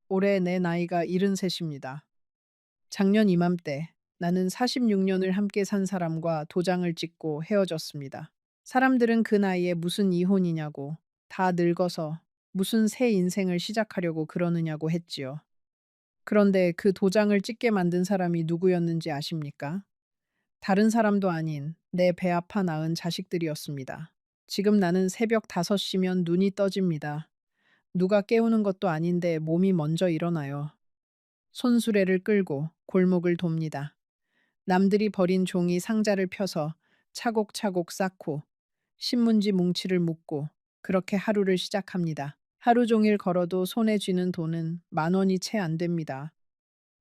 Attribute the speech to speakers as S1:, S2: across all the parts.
S1: 올해 내 나이가 73입니다. 작년 이맘때 나는 46년을 함께 산 사람과 도장을 찍고 헤어졌습니다. 사람들은 그 나이에 무슨 이혼이냐고, 다 늙어서 무슨 새 인생을 시작하려고 그러느냐고 했지요. 그런데 그 도장을 찍게 만든 사람이 누구였는지 아십니까? 다른 사람도 아닌 내 배 아파 낳은 자식들이었습니다. 지금 나는 새벽 5시면 눈이 떠집니다. 누가 깨우는 것도 아닌데 몸이 먼저 일어나요. 손수레를 끌고 골목을 돕니다. 남들이 버린 종이 상자를 펴서 차곡차곡 쌓고 신문지 뭉치를 묶고 그렇게 하루를 시작합니다. 하루 종일 걸어도 손에 쥐는 돈은 10,000원이 채 안 됩니다.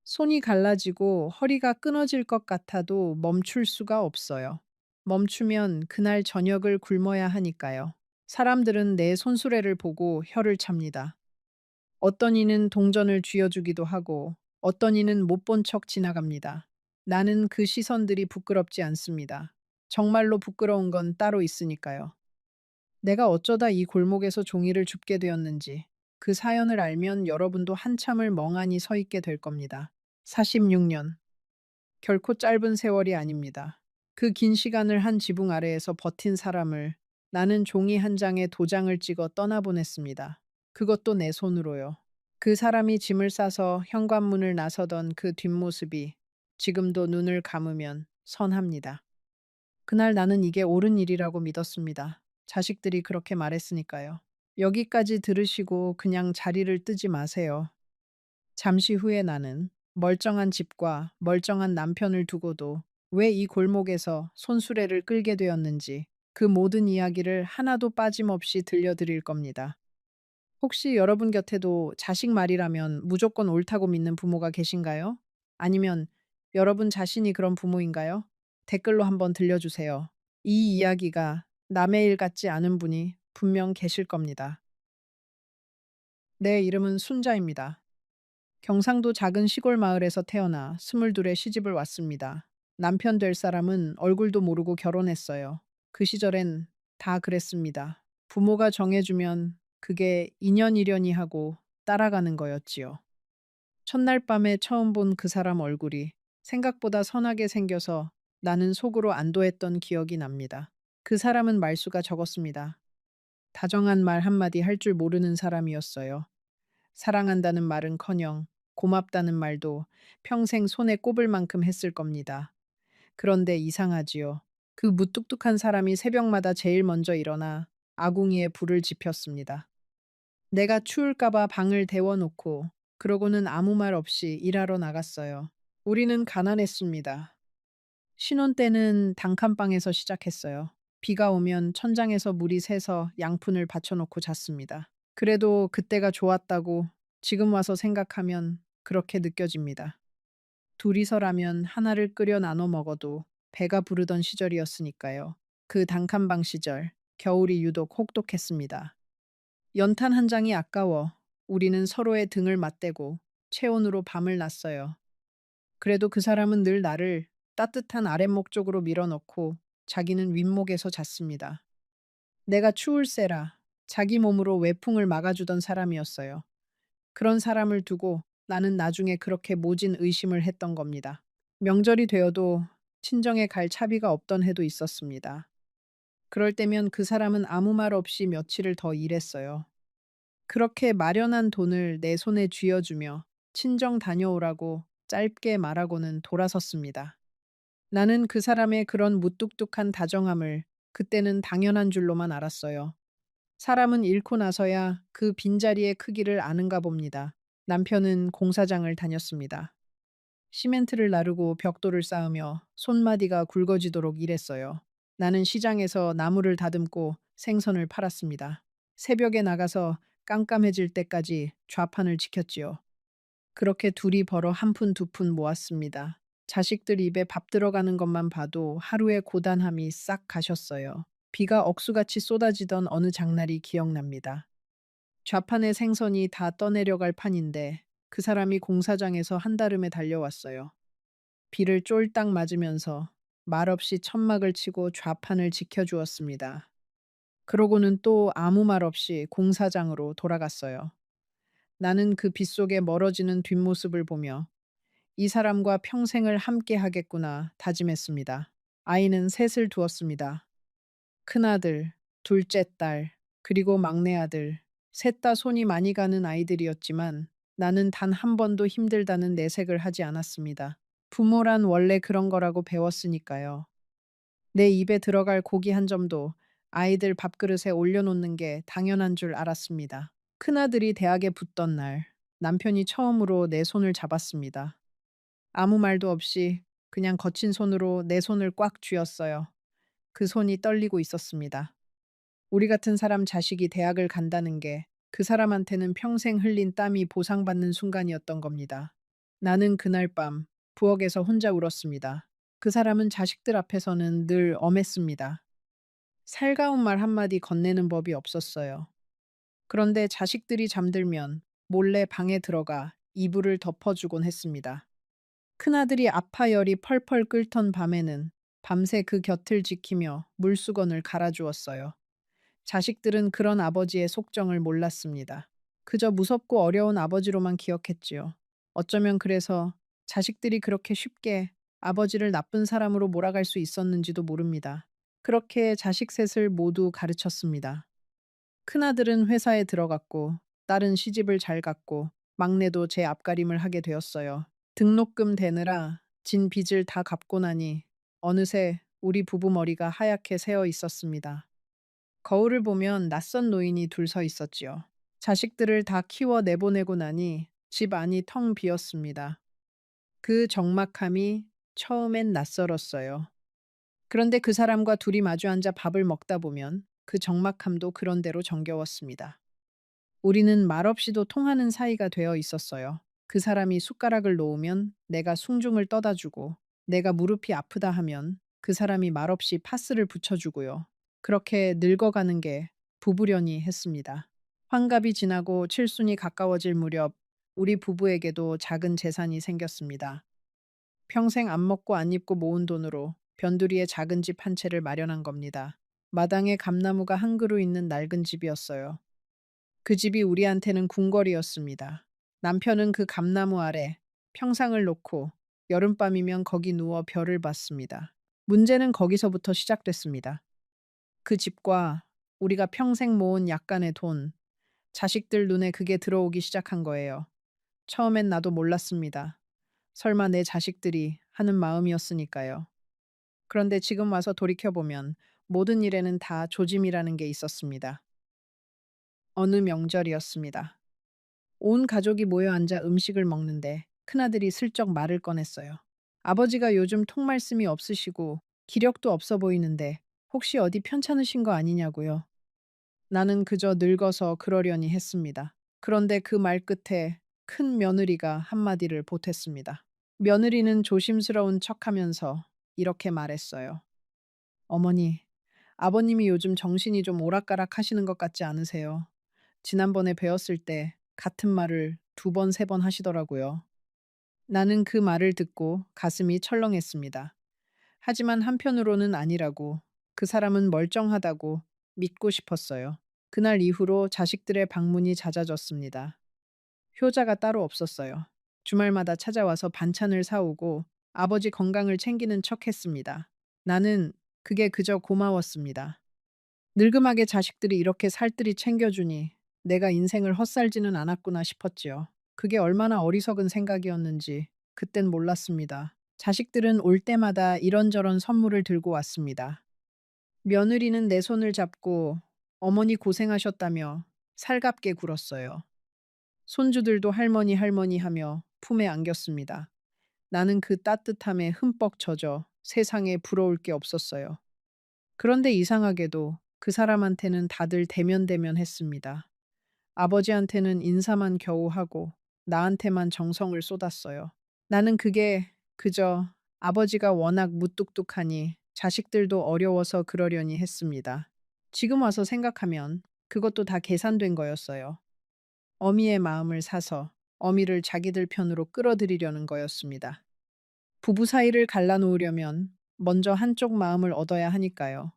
S1: 손이 갈라지고 허리가 끊어질 것 같아도 멈출 수가 없어요. 멈추면 그날 저녁을 굶어야 하니까요. 사람들은 내 손수레를 보고 혀를 찹니다. 어떤 이는 동전을 쥐어주기도 하고 어떤 이는 못 본 척 지나갑니다. 나는 그 시선들이 부끄럽지 않습니다. 정말로 부끄러운 건 따로 있으니까요. 내가 어쩌다 이 골목에서 종이를 줍게 되었는지 그 사연을 알면 여러분도 한참을 멍하니 서 있게 될 겁니다. 46년. 결코 짧은 세월이 아닙니다. 그 긴 시간을 한 지붕 아래에서 버틴 사람을 나는 종이 한 장에 도장을 찍어 떠나보냈습니다. 그것도 내 손으로요. 그 사람이 짐을 싸서 현관문을 나서던 그 뒷모습이 지금도 눈을 감으면 선합니다. 그날 나는 이게 옳은 일이라고 믿었습니다. 자식들이 그렇게 말했으니까요. 여기까지 들으시고 그냥 자리를 뜨지 마세요. 잠시 후에 나는 멀쩡한 집과 멀쩡한 남편을 두고도 왜 이 골목에서 손수레를 끌게 되었는지 그 모든 이야기를 하나도 빠짐없이 들려드릴 겁니다. 혹시 여러분 곁에도 자식 말이라면 무조건 옳다고 믿는 부모가 계신가요? 아니면 여러분 자신이 그런 부모인가요? 댓글로 한번 들려주세요. 이 이야기가 남의 일 같지 않은 분이 분명 계실 겁니다. 내 이름은 순자입니다. 경상도 작은 시골 마을에서 태어나 22에 시집을 왔습니다. 남편 될 사람은 얼굴도 모르고 결혼했어요. 그 시절엔 다 그랬습니다. 부모가 정해주면 그게 인연이려니 하고 따라가는 거였지요. 첫날 밤에 처음 본 그 사람 얼굴이 생각보다 선하게 생겨서 나는 속으로 안도했던 기억이 납니다. 그 사람은 말수가 적었습니다. 다정한 말 한마디 할 줄 모르는 사람이었어요. 사랑한다는 말은커녕 고맙다는 말도 평생 손에 꼽을 만큼 했을 겁니다. 그런데 이상하지요. 그 무뚝뚝한 사람이 새벽마다 제일 먼저 일어나 아궁이에 불을 지폈습니다. 내가 추울까봐 방을 데워놓고 그러고는 아무 말 없이 일하러 나갔어요. 우리는 가난했습니다. 신혼 때는 단칸방에서 시작했어요. 비가 오면 천장에서 물이 새서 양푼을 받쳐놓고 잤습니다. 그래도 그때가 좋았다고 지금 와서 생각하면 그렇게 느껴집니다. 둘이서라면 하나를 끓여 나눠 먹어도 배가 부르던 시절이었으니까요. 그 단칸방 시절, 겨울이 유독 혹독했습니다. 연탄 한 장이 아까워 우리는 서로의 등을 맞대고 체온으로 밤을 났어요. 그래도 그 사람은 늘 나를 따뜻한 아랫목 쪽으로 밀어넣고 자기는 윗목에서 잤습니다. 내가 추울세라 자기 몸으로 외풍을 막아주던 사람이었어요. 그런 사람을 두고 나는 나중에 그렇게 모진 의심을 했던 겁니다. 명절이 되어도 친정에 갈 차비가 없던 해도 있었습니다. 그럴 때면 그 사람은 아무 말 없이 며칠을 더 일했어요. 그렇게 마련한 돈을 내 손에 쥐어주며 친정 다녀오라고 짧게 말하고는 돌아섰습니다. 나는 그 사람의 그런 무뚝뚝한 다정함을 그때는 당연한 줄로만 알았어요. 사람은 잃고 나서야 그 빈자리의 크기를 아는가 봅니다. 남편은 공사장을 다녔습니다. 시멘트를 나르고 벽돌을 쌓으며 손마디가 굵어지도록 일했어요. 나는 시장에서 나무를 다듬고 생선을 팔았습니다. 새벽에 나가서 깜깜해질 때까지 좌판을 지켰지요. 그렇게 둘이 벌어 한 푼 두 푼 모았습니다. 자식들 입에 밥 들어가는 것만 봐도 하루의 고단함이 싹 가셨어요. 비가 억수같이 쏟아지던 어느 장날이 기억납니다. 좌판의 생선이 다 떠내려갈 판인데 그 사람이 공사장에서 한달음에 달려왔어요. 비를 쫄딱 맞으면서 말없이 천막을 치고 좌판을 지켜주었습니다. 그러고는 또 아무 말 없이 공사장으로 돌아갔어요. 나는 그 빗속에 멀어지는 뒷모습을 보며 이 사람과 평생을 함께 하겠구나 다짐했습니다. 아이는 셋을 두었습니다. 큰아들, 둘째 딸, 그리고 막내 아들. 셋 다 손이 많이 가는 아이들이었지만 나는 단 한 번도 힘들다는 내색을 하지 않았습니다. 부모란 원래 그런 거라고 배웠으니까요. 내 입에 들어갈 고기 한 점도 아이들 밥그릇에 올려놓는 게 당연한 줄 알았습니다. 큰아들이 대학에 붙던 날 남편이 처음으로 내 손을 잡았습니다. 아무 말도 없이 그냥 거친 손으로 내 손을 꽉 쥐었어요. 그 손이 떨리고 있었습니다. 우리 같은 사람 자식이 대학을 간다는 게 그 사람한테는 평생 흘린 땀이 보상받는 순간이었던 겁니다. 나는 그날 밤 부엌에서 혼자 울었습니다. 그 사람은 자식들 앞에서는 늘 엄했습니다. 살가운 말 한마디 건네는 법이 없었어요. 그런데 자식들이 잠들면 몰래 방에 들어가 이불을 덮어주곤 했습니다. 큰아들이 아파열이 펄펄 끓던 밤에는 밤새 그 곁을 지키며 물수건을 갈아주었어요. 자식들은 그런 아버지의 속정을 몰랐습니다. 그저 무섭고 어려운 아버지로만 기억했지요. 어쩌면 그래서 자식들이 그렇게 쉽게 아버지를 나쁜 사람으로 몰아갈 수 있었는지도 모릅니다. 그렇게 자식 셋을 모두 가르쳤습니다. 큰아들은 회사에 들어갔고, 딸은 시집을 잘 갔고, 막내도 제 앞가림을 하게 되었어요. 등록금 대느라 진 빚을 다 갚고 나니 어느새 우리 부부 머리가 하얗게 새어 있었습니다. 거울을 보면 낯선 노인이 둘 서 있었지요. 자식들을 다 키워 내보내고 나니 집 안이 텅 비었습니다. 그 적막함이 처음엔 낯설었어요. 그런데 그 사람과 둘이 마주 앉아 밥을 먹다 보면 그 적막함도 그런대로 정겨웠습니다. 우리는 말없이도 통하는 사이가 되어 있었어요. 그 사람이 숟가락을 놓으면 내가 숭중을 떠다 주고, 내가 무릎이 아프다 하면 그 사람이 말없이 파스를 붙여주고요. 그렇게 늙어가는 게 부부련이 했습니다. 환갑이 지나고 칠순이 가까워질 무렵 우리 부부에게도 작은 재산이 생겼습니다. 평생 안 먹고 안 입고 모은 돈으로 변두리에 작은 집 한 채를 마련한 겁니다. 마당에 감나무가 한 그루 있는 낡은 집이었어요. 그 집이 우리한테는 궁궐이었습니다. 남편은 그 감나무 아래 평상을 놓고 여름밤이면 거기 누워 별을 봤습니다. 문제는 거기서부터 시작됐습니다. 그 집과 우리가 평생 모은 약간의 돈, 자식들 눈에 그게 들어오기 시작한 거예요. 처음엔 나도 몰랐습니다. 설마 내 자식들이 하는 마음이었으니까요. 그런데 지금 와서 돌이켜보면 모든 일에는 다 조짐이라는 게 있었습니다. 어느 명절이었습니다. 온 가족이 모여 앉아 음식을 먹는데 큰아들이 슬쩍 말을 꺼냈어요. 아버지가 요즘 통말씀이 없으시고 기력도 없어 보이는데 혹시 어디 편찮으신 거 아니냐고요. 나는 그저 늙어서 그러려니 했습니다. 그런데 그 말 끝에 큰 며느리가 한마디를 보탰습니다. 며느리는 조심스러운 척하면서 이렇게 말했어요. 어머니, 아버님이 요즘 정신이 좀 오락가락 하시는 것 같지 않으세요? 지난번에 뵈었을 때 같은 말을 두 번, 세 번 하시더라고요. 나는 그 말을 듣고 가슴이 철렁했습니다. 하지만 한편으로는 아니라고, 그 사람은 멀쩡하다고 믿고 싶었어요. 그날 이후로 자식들의 방문이 잦아졌습니다. 효자가 따로 없었어요. 주말마다 찾아와서 반찬을 사오고 아버지 건강을 챙기는 척 했습니다. 나는 그게 그저 고마웠습니다. 늙음하게 자식들이 이렇게 살뜰히 챙겨주니 내가 인생을 헛살지는 않았구나 싶었지요. 그게 얼마나 어리석은 생각이었는지 그땐 몰랐습니다. 자식들은 올 때마다 이런저런 선물을 들고 왔습니다. 며느리는 내 손을 잡고 어머니 고생하셨다며 살갑게 굴었어요. 손주들도 할머니 할머니 하며 품에 안겼습니다. 나는 그 따뜻함에 흠뻑 젖어 세상에 부러울 게 없었어요. 그런데 이상하게도 그 사람한테는 다들 대면대면했습니다. 아버지한테는 인사만 겨우 하고 나한테만 정성을 쏟았어요. 나는 그게 그저 아버지가 워낙 무뚝뚝하니 자식들도 어려워서 그러려니 했습니다. 지금 와서 생각하면 그것도 다 계산된 거였어요. 어미의 마음을 사서 어미를 자기들 편으로 끌어들이려는 거였습니다. 부부 사이를 갈라놓으려면 먼저 한쪽 마음을 얻어야 하니까요.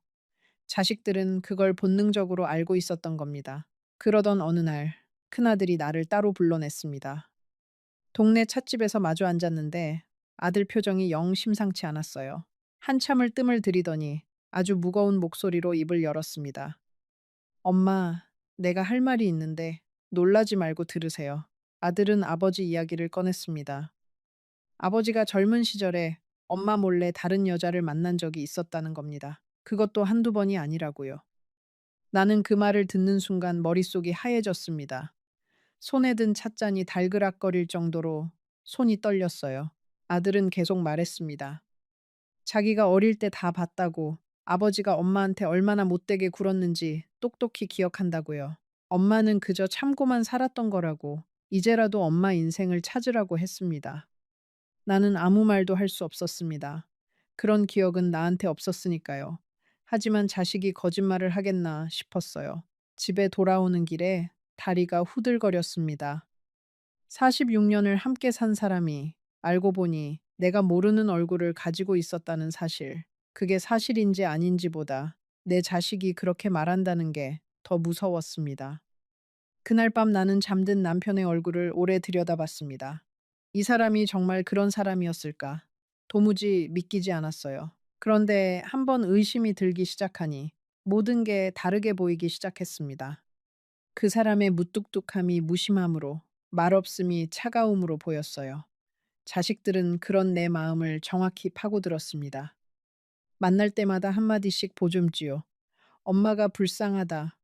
S1: 자식들은 그걸 본능적으로 알고 있었던 겁니다. 그러던 어느 날 큰아들이 나를 따로 불러냈습니다. 동네 찻집에서 마주 앉았는데 아들 표정이 영 심상치 않았어요. 한참을 뜸을 들이더니 아주 무거운 목소리로 입을 열었습니다. 엄마, 내가 할 말이 있는데 놀라지 말고 들으세요. 아들은 아버지 이야기를 꺼냈습니다. 아버지가 젊은 시절에 엄마 몰래 다른 여자를 만난 적이 있었다는 겁니다. 그것도 한두 번이 아니라고요. 나는 그 말을 듣는 순간 머릿속이 하얘졌습니다. 손에 든 찻잔이 달그락거릴 정도로 손이 떨렸어요. 아들은 계속 말했습니다. 자기가 어릴 때 다 봤다고, 아버지가 엄마한테 얼마나 못되게 굴었는지 똑똑히 기억한다고요. 엄마는 그저 참고만 살았던 거라고, 이제라도 엄마 인생을 찾으라고 했습니다. 나는 아무 말도 할 수 없었습니다. 그런 기억은 나한테 없었으니까요. 하지만 자식이 거짓말을 하겠나 싶었어요. 집에 돌아오는 길에 다리가 후들거렸습니다. 46년을 함께 산 사람이 알고 보니 내가 모르는 얼굴을 가지고 있었다는 사실. 그게 사실인지 아닌지보다 내 자식이 그렇게 말한다는 게 더 무서웠습니다. 그날 밤 나는 잠든 남편의 얼굴을 오래 들여다봤습니다. 이 사람이 정말 그런 사람이었을까? 도무지 믿기지 않았어요. 그런데 한번 의심이 들기 시작하니 모든 게 다르게 보이기 시작했습니다. 그 사람의 무뚝뚝함이 무심함으로, 말없음이 차가움으로 보였어요. 자식들은 그런 내 마음을 정확히 파고들었습니다. 만날 때마다 한마디씩 보듬지요. 엄마가 불쌍하다.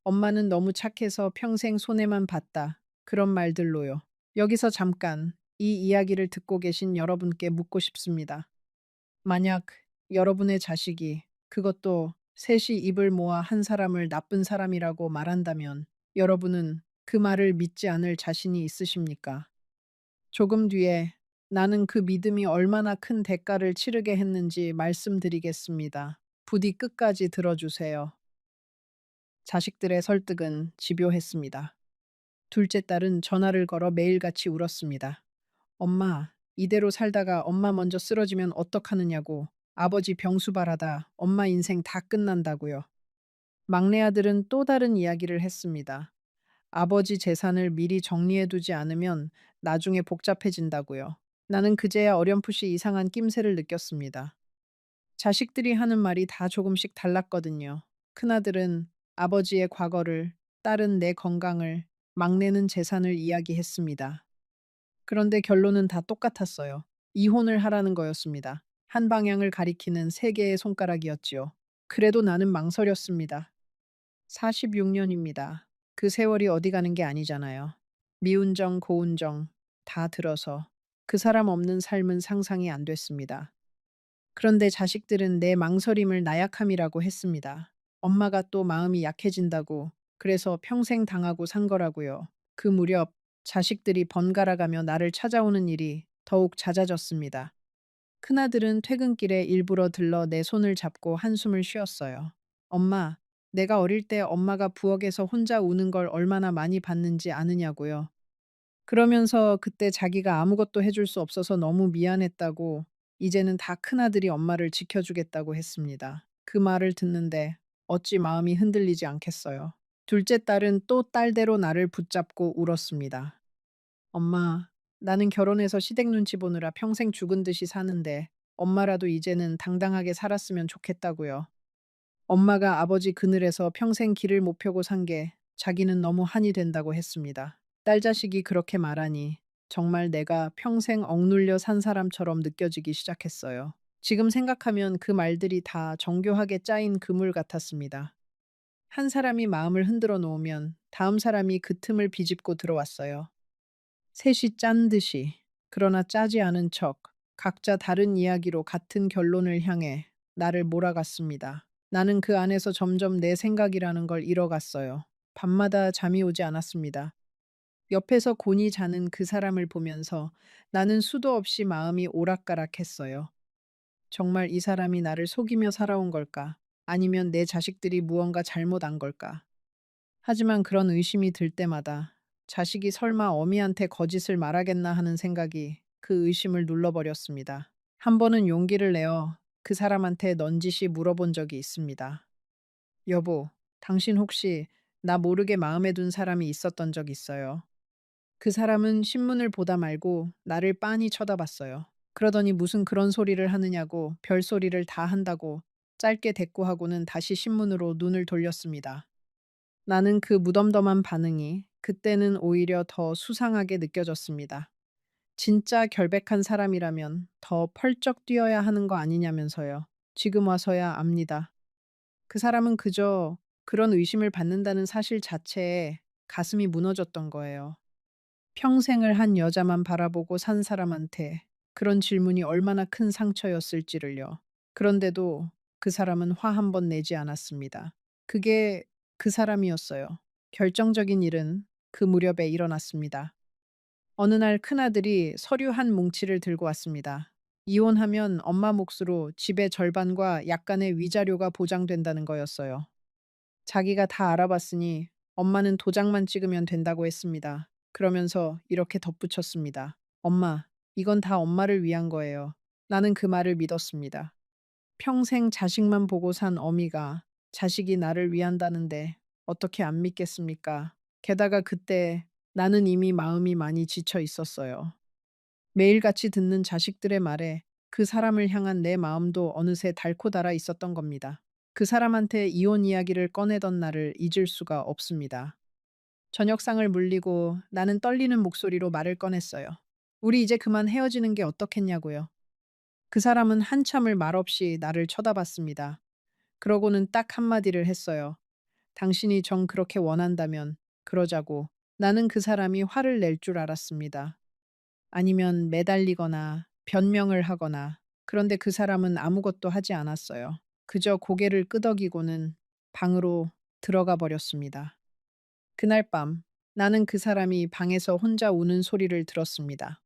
S1: 엄마는 너무 착해서 평생 손해만 봤다. 그런 말들로요. 여기서 잠깐 이 이야기를 듣고 계신 여러분께 묻고 싶습니다. 만약 여러분의 자식이, 그것도 셋이 입을 모아 한 사람을 나쁜 사람이라고 말한다면 여러분은 그 말을 믿지 않을 자신이 있으십니까? 조금 뒤에 나는 그 믿음이 얼마나 큰 대가를 치르게 했는지 말씀드리겠습니다. 부디 끝까지 들어주세요. 자식들의 설득은 집요했습니다. 둘째 딸은 전화를 걸어 매일같이 울었습니다. 엄마, 이대로 살다가 엄마 먼저 쓰러지면 어떡하느냐고. 아버지 병수 바라다 엄마 인생 다 끝난다고요. 막내 아들은 또 다른 이야기를 했습니다. 아버지 재산을 미리 정리해두지 않으면 나중에 복잡해진다고요. 나는 그제야 어렴풋이 이상한 낌새를 느꼈습니다. 자식들이 하는 말이 다 조금씩 달랐거든요. 큰아들은 아버지의 과거를, 딸은 내 건강을, 막내는 재산을 이야기했습니다. 그런데 결론은 다 똑같았어요. 이혼을 하라는 거였습니다. 한 방향을 가리키는 세 개의 손가락이었지요. 그래도 나는 망설였습니다. 46년입니다. 그 세월이 어디 가는 게 아니잖아요. 미운 정, 고운 정, 다 들어서 그 사람 없는 삶은 상상이 안 됐습니다. 그런데 자식들은 내 망설임을 나약함이라고 했습니다. 엄마가 또 마음이 약해진다고, 그래서 평생 당하고 산 거라고요. 그 무렵 자식들이 번갈아가며 나를 찾아오는 일이 더욱 잦아졌습니다. 큰아들은 퇴근길에 일부러 들러 내 손을 잡고 한숨을 쉬었어요. 엄마, 내가 어릴 때 엄마가 부엌에서 혼자 우는 걸 얼마나 많이 봤는지 아느냐고요. 그러면서 그때 자기가 아무것도 해줄 수 없어서 너무 미안했다고, 이제는 다 큰아들이 엄마를 지켜주겠다고 했습니다. 그 말을 듣는데 어찌 마음이 흔들리지 않겠어요. 둘째 딸은 또 딸대로 나를 붙잡고 울었습니다. 엄마, 나는 결혼해서 시댁 눈치 보느라 평생 죽은 듯이 사는데 엄마라도 이제는 당당하게 살았으면 좋겠다고요. 엄마가 아버지 그늘에서 평생 길을 못 펴고 산 게 자기는 너무 한이 된다고 했습니다. 딸 자식이 그렇게 말하니 정말 내가 평생 억눌려 산 사람처럼 느껴지기 시작했어요. 지금 생각하면 그 말들이 다 정교하게 짜인 그물 같았습니다. 한 사람이 마음을 흔들어 놓으면 다음 사람이 그 틈을 비집고 들어왔어요. 셋이 짠 듯이, 그러나 짜지 않은 척, 각자 다른 이야기로 같은 결론을 향해 나를 몰아갔습니다. 나는 그 안에서 점점 내 생각이라는 걸 잃어갔어요. 밤마다 잠이 오지 않았습니다. 옆에서 곤히 자는 그 사람을 보면서 나는 수도 없이 마음이 오락가락했어요. 정말 이 사람이 나를 속이며 살아온 걸까? 아니면 내 자식들이 무언가 잘못 안 걸까? 하지만 그런 의심이 들 때마다 자식이 설마 어미한테 거짓을 말하겠나 하는 생각이 그 의심을 눌러버렸습니다. 한 번은 용기를 내어 그 사람한테 넌지시 물어본 적이 있습니다. 여보, 당신 혹시 나 모르게 마음에 둔 사람이 있었던 적 있어요. 그 사람은 신문을 보다 말고 나를 빤히 쳐다봤어요. 그러더니 무슨 그런 소리를 하느냐고 별소리를 다 한다고 짧게 대꾸하고는 다시 신문으로 눈을 돌렸습니다. 나는 그 무덤덤한 반응이 그때는 오히려 더 수상하게 느껴졌습니다. 진짜 결백한 사람이라면 더 펄쩍 뛰어야 하는 거 아니냐면서요. 지금 와서야 압니다. 그 사람은 그저 그런 의심을 받는다는 사실 자체에 가슴이 무너졌던 거예요. 평생을 한 여자만 바라보고 산 사람한테 그런 질문이 얼마나 큰 상처였을지를요. 그런데도 그 사람은 화 한 번 내지 않았습니다. 그게 그 사람이었어요. 결정적인 일은 그 무렵에 일어났습니다. 어느 날 큰아들이 서류 한 뭉치를 들고 왔습니다. 이혼하면 엄마 몫으로 집의 절반과 약간의 위자료가 보장된다는 거였어요. 자기가 다 알아봤으니 엄마는 도장만 찍으면 된다고 했습니다. 그러면서 이렇게 덧붙였습니다. 엄마, 이건 다 엄마를 위한 거예요. 나는 그 말을 믿었습니다. 평생 자식만 보고 산 어미가 자식이 나를 위한다는데 어떻게 안 믿겠습니까? 게다가 그때 나는 이미 마음이 많이 지쳐 있었어요. 매일같이 듣는 자식들의 말에 그 사람을 향한 내 마음도 어느새 닳고 닳아 있었던 겁니다. 그 사람한테 이혼 이야기를 꺼내던 날을 잊을 수가 없습니다. 저녁상을 물리고 나는 떨리는 목소리로 말을 꺼냈어요. 우리 이제 그만 헤어지는 게 어떻겠냐고요. 그 사람은 한참을 말없이 나를 쳐다봤습니다. 그러고는 딱 한마디를 했어요. 당신이 정 그렇게 원한다면 그러자고. 나는 그 사람이 화를 낼 줄 알았습니다. 아니면 매달리거나 변명을 하거나. 그런데 그 사람은 아무것도 하지 않았어요. 그저 고개를 끄덕이고는 방으로 들어가 버렸습니다. 그날 밤 나는 그 사람이 방에서 혼자 우는 소리를 들었습니다.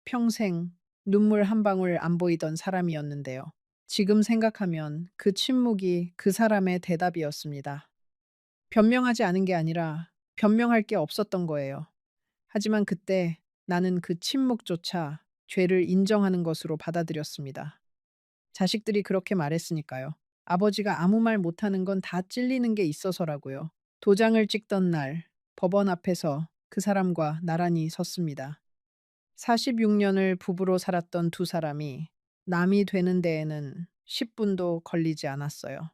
S1: 평생 눈물 한 방울 안 보이던 사람이었는데요. 지금 생각하면 그 침묵이 그 사람의 대답이었습니다. 변명하지 않은 게 아니라 변명할 게 없었던 거예요. 하지만 그때 나는 그 침묵조차 죄를 인정하는 것으로 받아들였습니다. 자식들이 그렇게 말했으니까요. 아버지가 아무 말 못하는 건 다 찔리는 게 있어서라고요. 도장을 찍던 날 법원 앞에서 그 사람과 나란히 섰습니다. 46년을 부부로 살았던 두 사람이 남이 되는 데에는 10분도 걸리지 않았어요.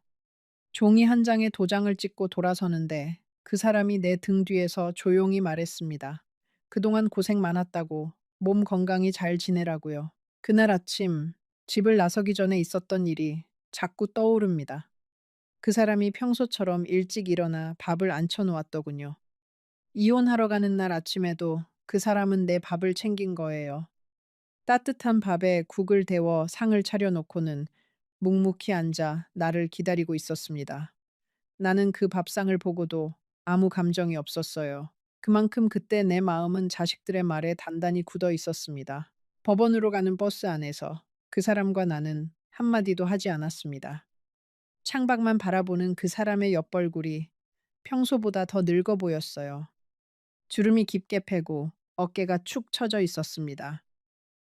S1: 종이 한 장에 도장을 찍고 돌아서는데 그 사람이 내 등 뒤에서 조용히 말했습니다. 그동안 고생 많았다고, 몸 건강히 잘 지내라고요. 그날 아침 집을 나서기 전에 있었던 일이 자꾸 떠오릅니다. 그 사람이 평소처럼 일찍 일어나 밥을 안쳐 놓았더군요. 이혼하러 가는 날 아침에도 그 사람은 내 밥을 챙긴 거예요. 따뜻한 밥에 국을 데워 상을 차려놓고는 묵묵히 앉아 나를 기다리고 있었습니다. 나는 그 밥상을 보고도 아무 감정이 없었어요. 그만큼 그때 내 마음은 자식들의 말에 단단히 굳어 있었습니다. 법원으로 가는 버스 안에서 그 사람과 나는 한마디도 하지 않았습니다. 창밖만 바라보는 그 사람의 옆벌굴이 평소보다 더 늙어 보였어요. 주름이 깊게 패고 어깨가 축 처져 있었습니다.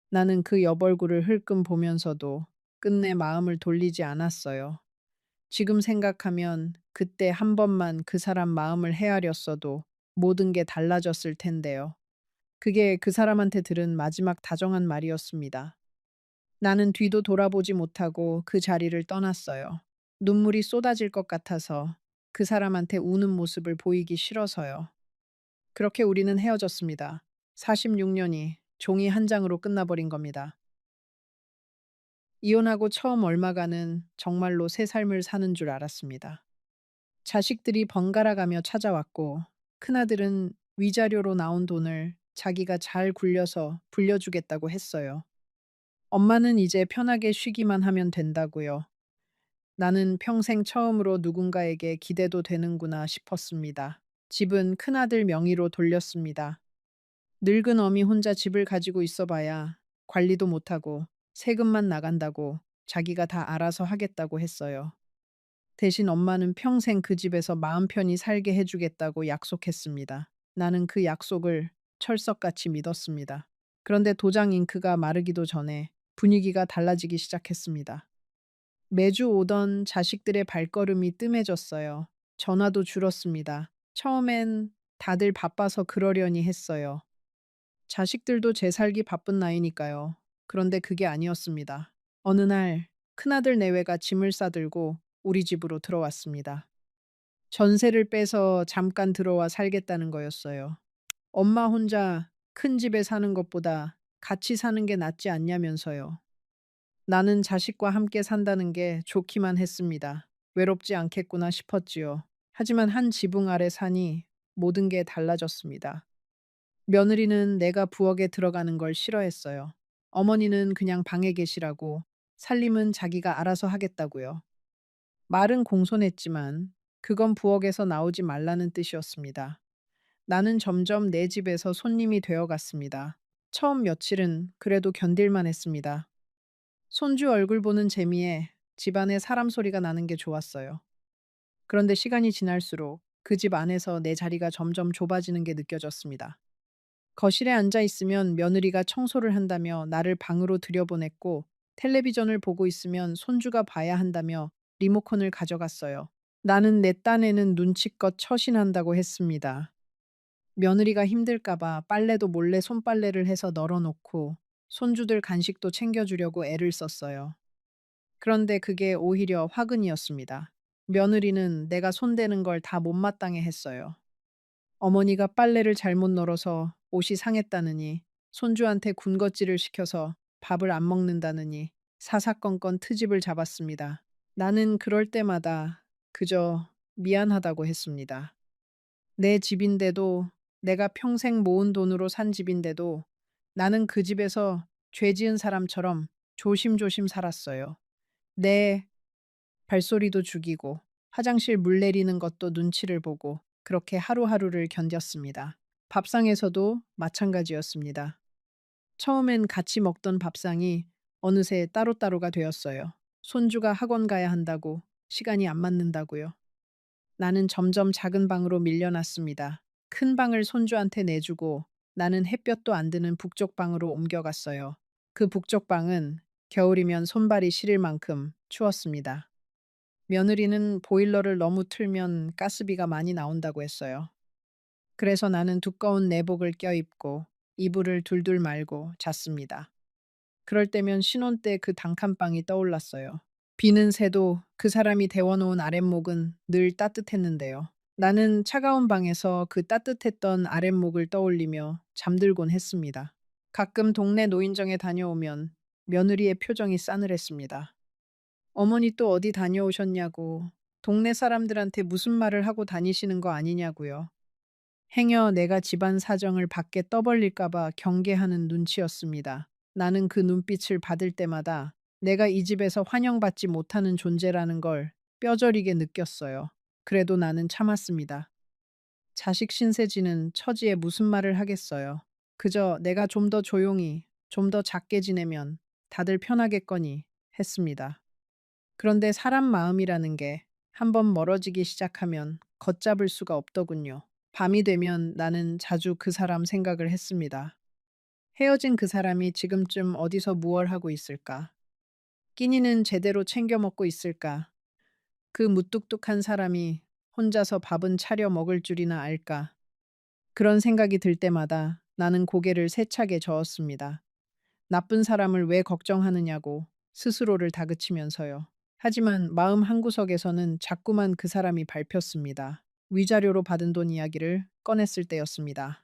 S1: 나는 그 옆얼굴을 흘끔 보면서도 끝내 마음을 돌리지 않았어요. 지금 생각하면 그때 한 번만 그 사람 마음을 헤아렸어도 모든 게 달라졌을 텐데요. 그게 그 사람한테 들은 마지막 다정한 말이었습니다. 나는 뒤도 돌아보지 못하고 그 자리를 떠났어요. 눈물이 쏟아질 것 같아서 그 사람한테 우는 모습을 보이기 싫어서요. 그렇게 우리는 헤어졌습니다. 46년이 종이 한 장으로 끝나버린 겁니다. 이혼하고 처음 얼마간은 정말로 새 삶을 사는 줄 알았습니다. 자식들이 번갈아 가며 찾아왔고 큰아들은 위자료로 나온 돈을 자기가 잘 굴려서 불려주겠다고 했어요. 엄마는 이제 편하게 쉬기만 하면 된다고요. 나는 평생 처음으로 누군가에게 기대도 되는구나 싶었습니다. 집은 큰아들 명의로 돌렸습니다. 늙은 어미 혼자 집을 가지고 있어 봐야 관리도 못하고 세금만 나간다고 자기가 다 알아서 하겠다고 했어요. 대신 엄마는 평생 그 집에서 마음 편히 살게 해주겠다고 약속했습니다. 나는 그 약속을 철석같이 믿었습니다. 그런데 도장 잉크가 마르기도 전에 분위기가 달라지기 시작했습니다. 매주 오던 자식들의 발걸음이 뜸해졌어요. 전화도 줄었습니다. 처음엔 다들 바빠서 그러려니 했어요. 자식들도 제 살기 바쁜 나이니까요. 그런데 그게 아니었습니다. 어느 날 큰아들 내외가 짐을 싸들고 우리 집으로 들어왔습니다. 전세를 빼서 잠깐 들어와 살겠다는 거였어요. 엄마 혼자 큰 집에 사는 것보다 같이 사는 게 낫지 않냐면서요. 나는 자식과 함께 산다는 게 좋기만 했습니다. 외롭지 않겠구나 싶었지요. 하지만 한 지붕 아래 사니 모든 게 달라졌습니다. 며느리는 내가 부엌에 들어가는 걸 싫어했어요. 어머니는 그냥 방에 계시라고, 살림은 자기가 알아서 하겠다고요. 말은 공손했지만 그건 부엌에서 나오지 말라는 뜻이었습니다. 나는 점점 내 집에서 손님이 되어 갔습니다. 처음 며칠은 그래도 견딜만 했습니다. 손주 얼굴 보는 재미에 집안에 사람 소리가 나는 게 좋았어요. 그런데 시간이 지날수록 그 집 안에서 내 자리가 점점 좁아지는 게 느껴졌습니다. 거실에 앉아 있으면 며느리가 청소를 한다며 나를 방으로 들여보냈고, 텔레비전을 보고 있으면 손주가 봐야 한다며 리모컨을 가져갔어요. 나는 내 딴에는 눈치껏 처신한다고 했습니다. 며느리가 힘들까봐 빨래도 몰래 손빨래를 해서 널어놓고 손주들 간식도 챙겨주려고 애를 썼어요. 그런데 그게 오히려 화근이었습니다. 며느리는 내가 손대는 걸 다 못마땅해 했어요. 어머니가 빨래를 잘못 널어서 옷이 상했다느니, 손주한테 군것질을 시켜서 밥을 안 먹는다느니 사사건건 트집을 잡았습니다. 나는 그럴 때마다 그저 미안하다고 했습니다. 내 집인데도, 내가 평생 모은 돈으로 산 집인데도 나는 그 집에서 죄 지은 사람처럼 조심조심 살았어요. 내 발소리도 죽이고 화장실 물 내리는 것도 눈치를 보고 그렇게 하루하루를 견뎠습니다. 밥상에서도 마찬가지였습니다. 처음엔 같이 먹던 밥상이 어느새 따로따로가 되었어요. 손주가 학원 가야 한다고, 시간이 안 맞는다고요. 나는 점점 작은 방으로 밀려났습니다. 큰 방을 손주한테 내주고 나는 햇볕도 안 드는 북쪽 방으로 옮겨갔어요. 그 북쪽 방은 겨울이면 손발이 시릴 만큼 추웠습니다. 며느리는 보일러를 너무 틀면 가스비가 많이 나온다고 했어요. 그래서 나는 두꺼운 내복을 껴입고 이불을 둘둘 말고 잤습니다. 그럴 때면 신혼 때 그 단칸방이 떠올랐어요. 비는 새도 그 사람이 데워놓은 아랫목은 늘 따뜻했는데요. 나는 차가운 방에서 그 따뜻했던 아랫목을 떠올리며 잠들곤 했습니다. 가끔 동네 노인정에 다녀오면 며느리의 표정이 싸늘했습니다. 어머니 또 어디 다녀오셨냐고, 동네 사람들한테 무슨 말을 하고 다니시는 거 아니냐고요. 행여 내가 집안 사정을 밖에 떠벌릴까봐 경계하는 눈치였습니다. 나는 그 눈빛을 받을 때마다 내가 이 집에서 환영받지 못하는 존재라는 걸 뼈저리게 느꼈어요. 그래도 나는 참았습니다. 자식 신세지는 처지에 무슨 말을 하겠어요. 그저 내가 좀 더 조용히, 좀 더 작게 지내면 다들 편하겠거니 했습니다. 그런데 사람 마음이라는 게 한번 멀어지기 시작하면 걷잡을 수가 없더군요. 밤이 되면 나는 자주 그 사람 생각을 했습니다. 헤어진 그 사람이 지금쯤 어디서 무얼 하고 있을까? 끼니는 제대로 챙겨 먹고 있을까? 그 무뚝뚝한 사람이 혼자서 밥은 차려 먹을 줄이나 알까? 그런 생각이 들 때마다 나는 고개를 세차게 저었습니다. 나쁜 사람을 왜 걱정하느냐고 스스로를 다그치면서요. 하지만 마음 한구석에서는 자꾸만 그 사람이 밟혔습니다. 위자료로 받은 돈 이야기를 꺼냈을 때였습니다.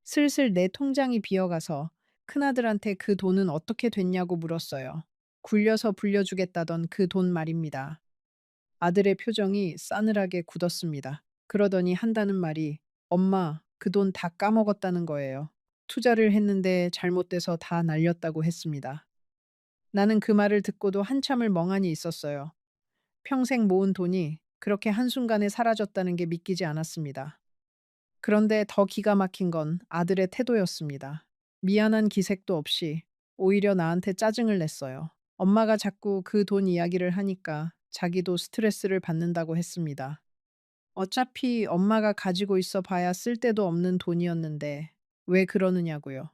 S1: 슬슬 내 통장이 비어가서 큰아들한테 그 돈은 어떻게 됐냐고 물었어요. 굴려서 불려주겠다던 그 돈 말입니다. 아들의 표정이 싸늘하게 굳었습니다. 그러더니 한다는 말이 엄마, 그 돈 다 까먹었다는 거예요. 투자를 했는데 잘못돼서 다 날렸다고 했습니다. 나는 그 말을 듣고도 한참을 멍하니 있었어요. 평생 모은 돈이 그렇게 한순간에 사라졌다는 게 믿기지 않았습니다. 그런데 더 기가 막힌 건 아들의 태도였습니다. 미안한 기색도 없이 오히려 나한테 짜증을 냈어요. 엄마가 자꾸 그 돈 이야기를 하니까 자기도 스트레스를 받는다고 했습니다. 어차피 엄마가 가지고 있어 봐야 쓸데도 없는 돈이었는데 왜 그러느냐고요.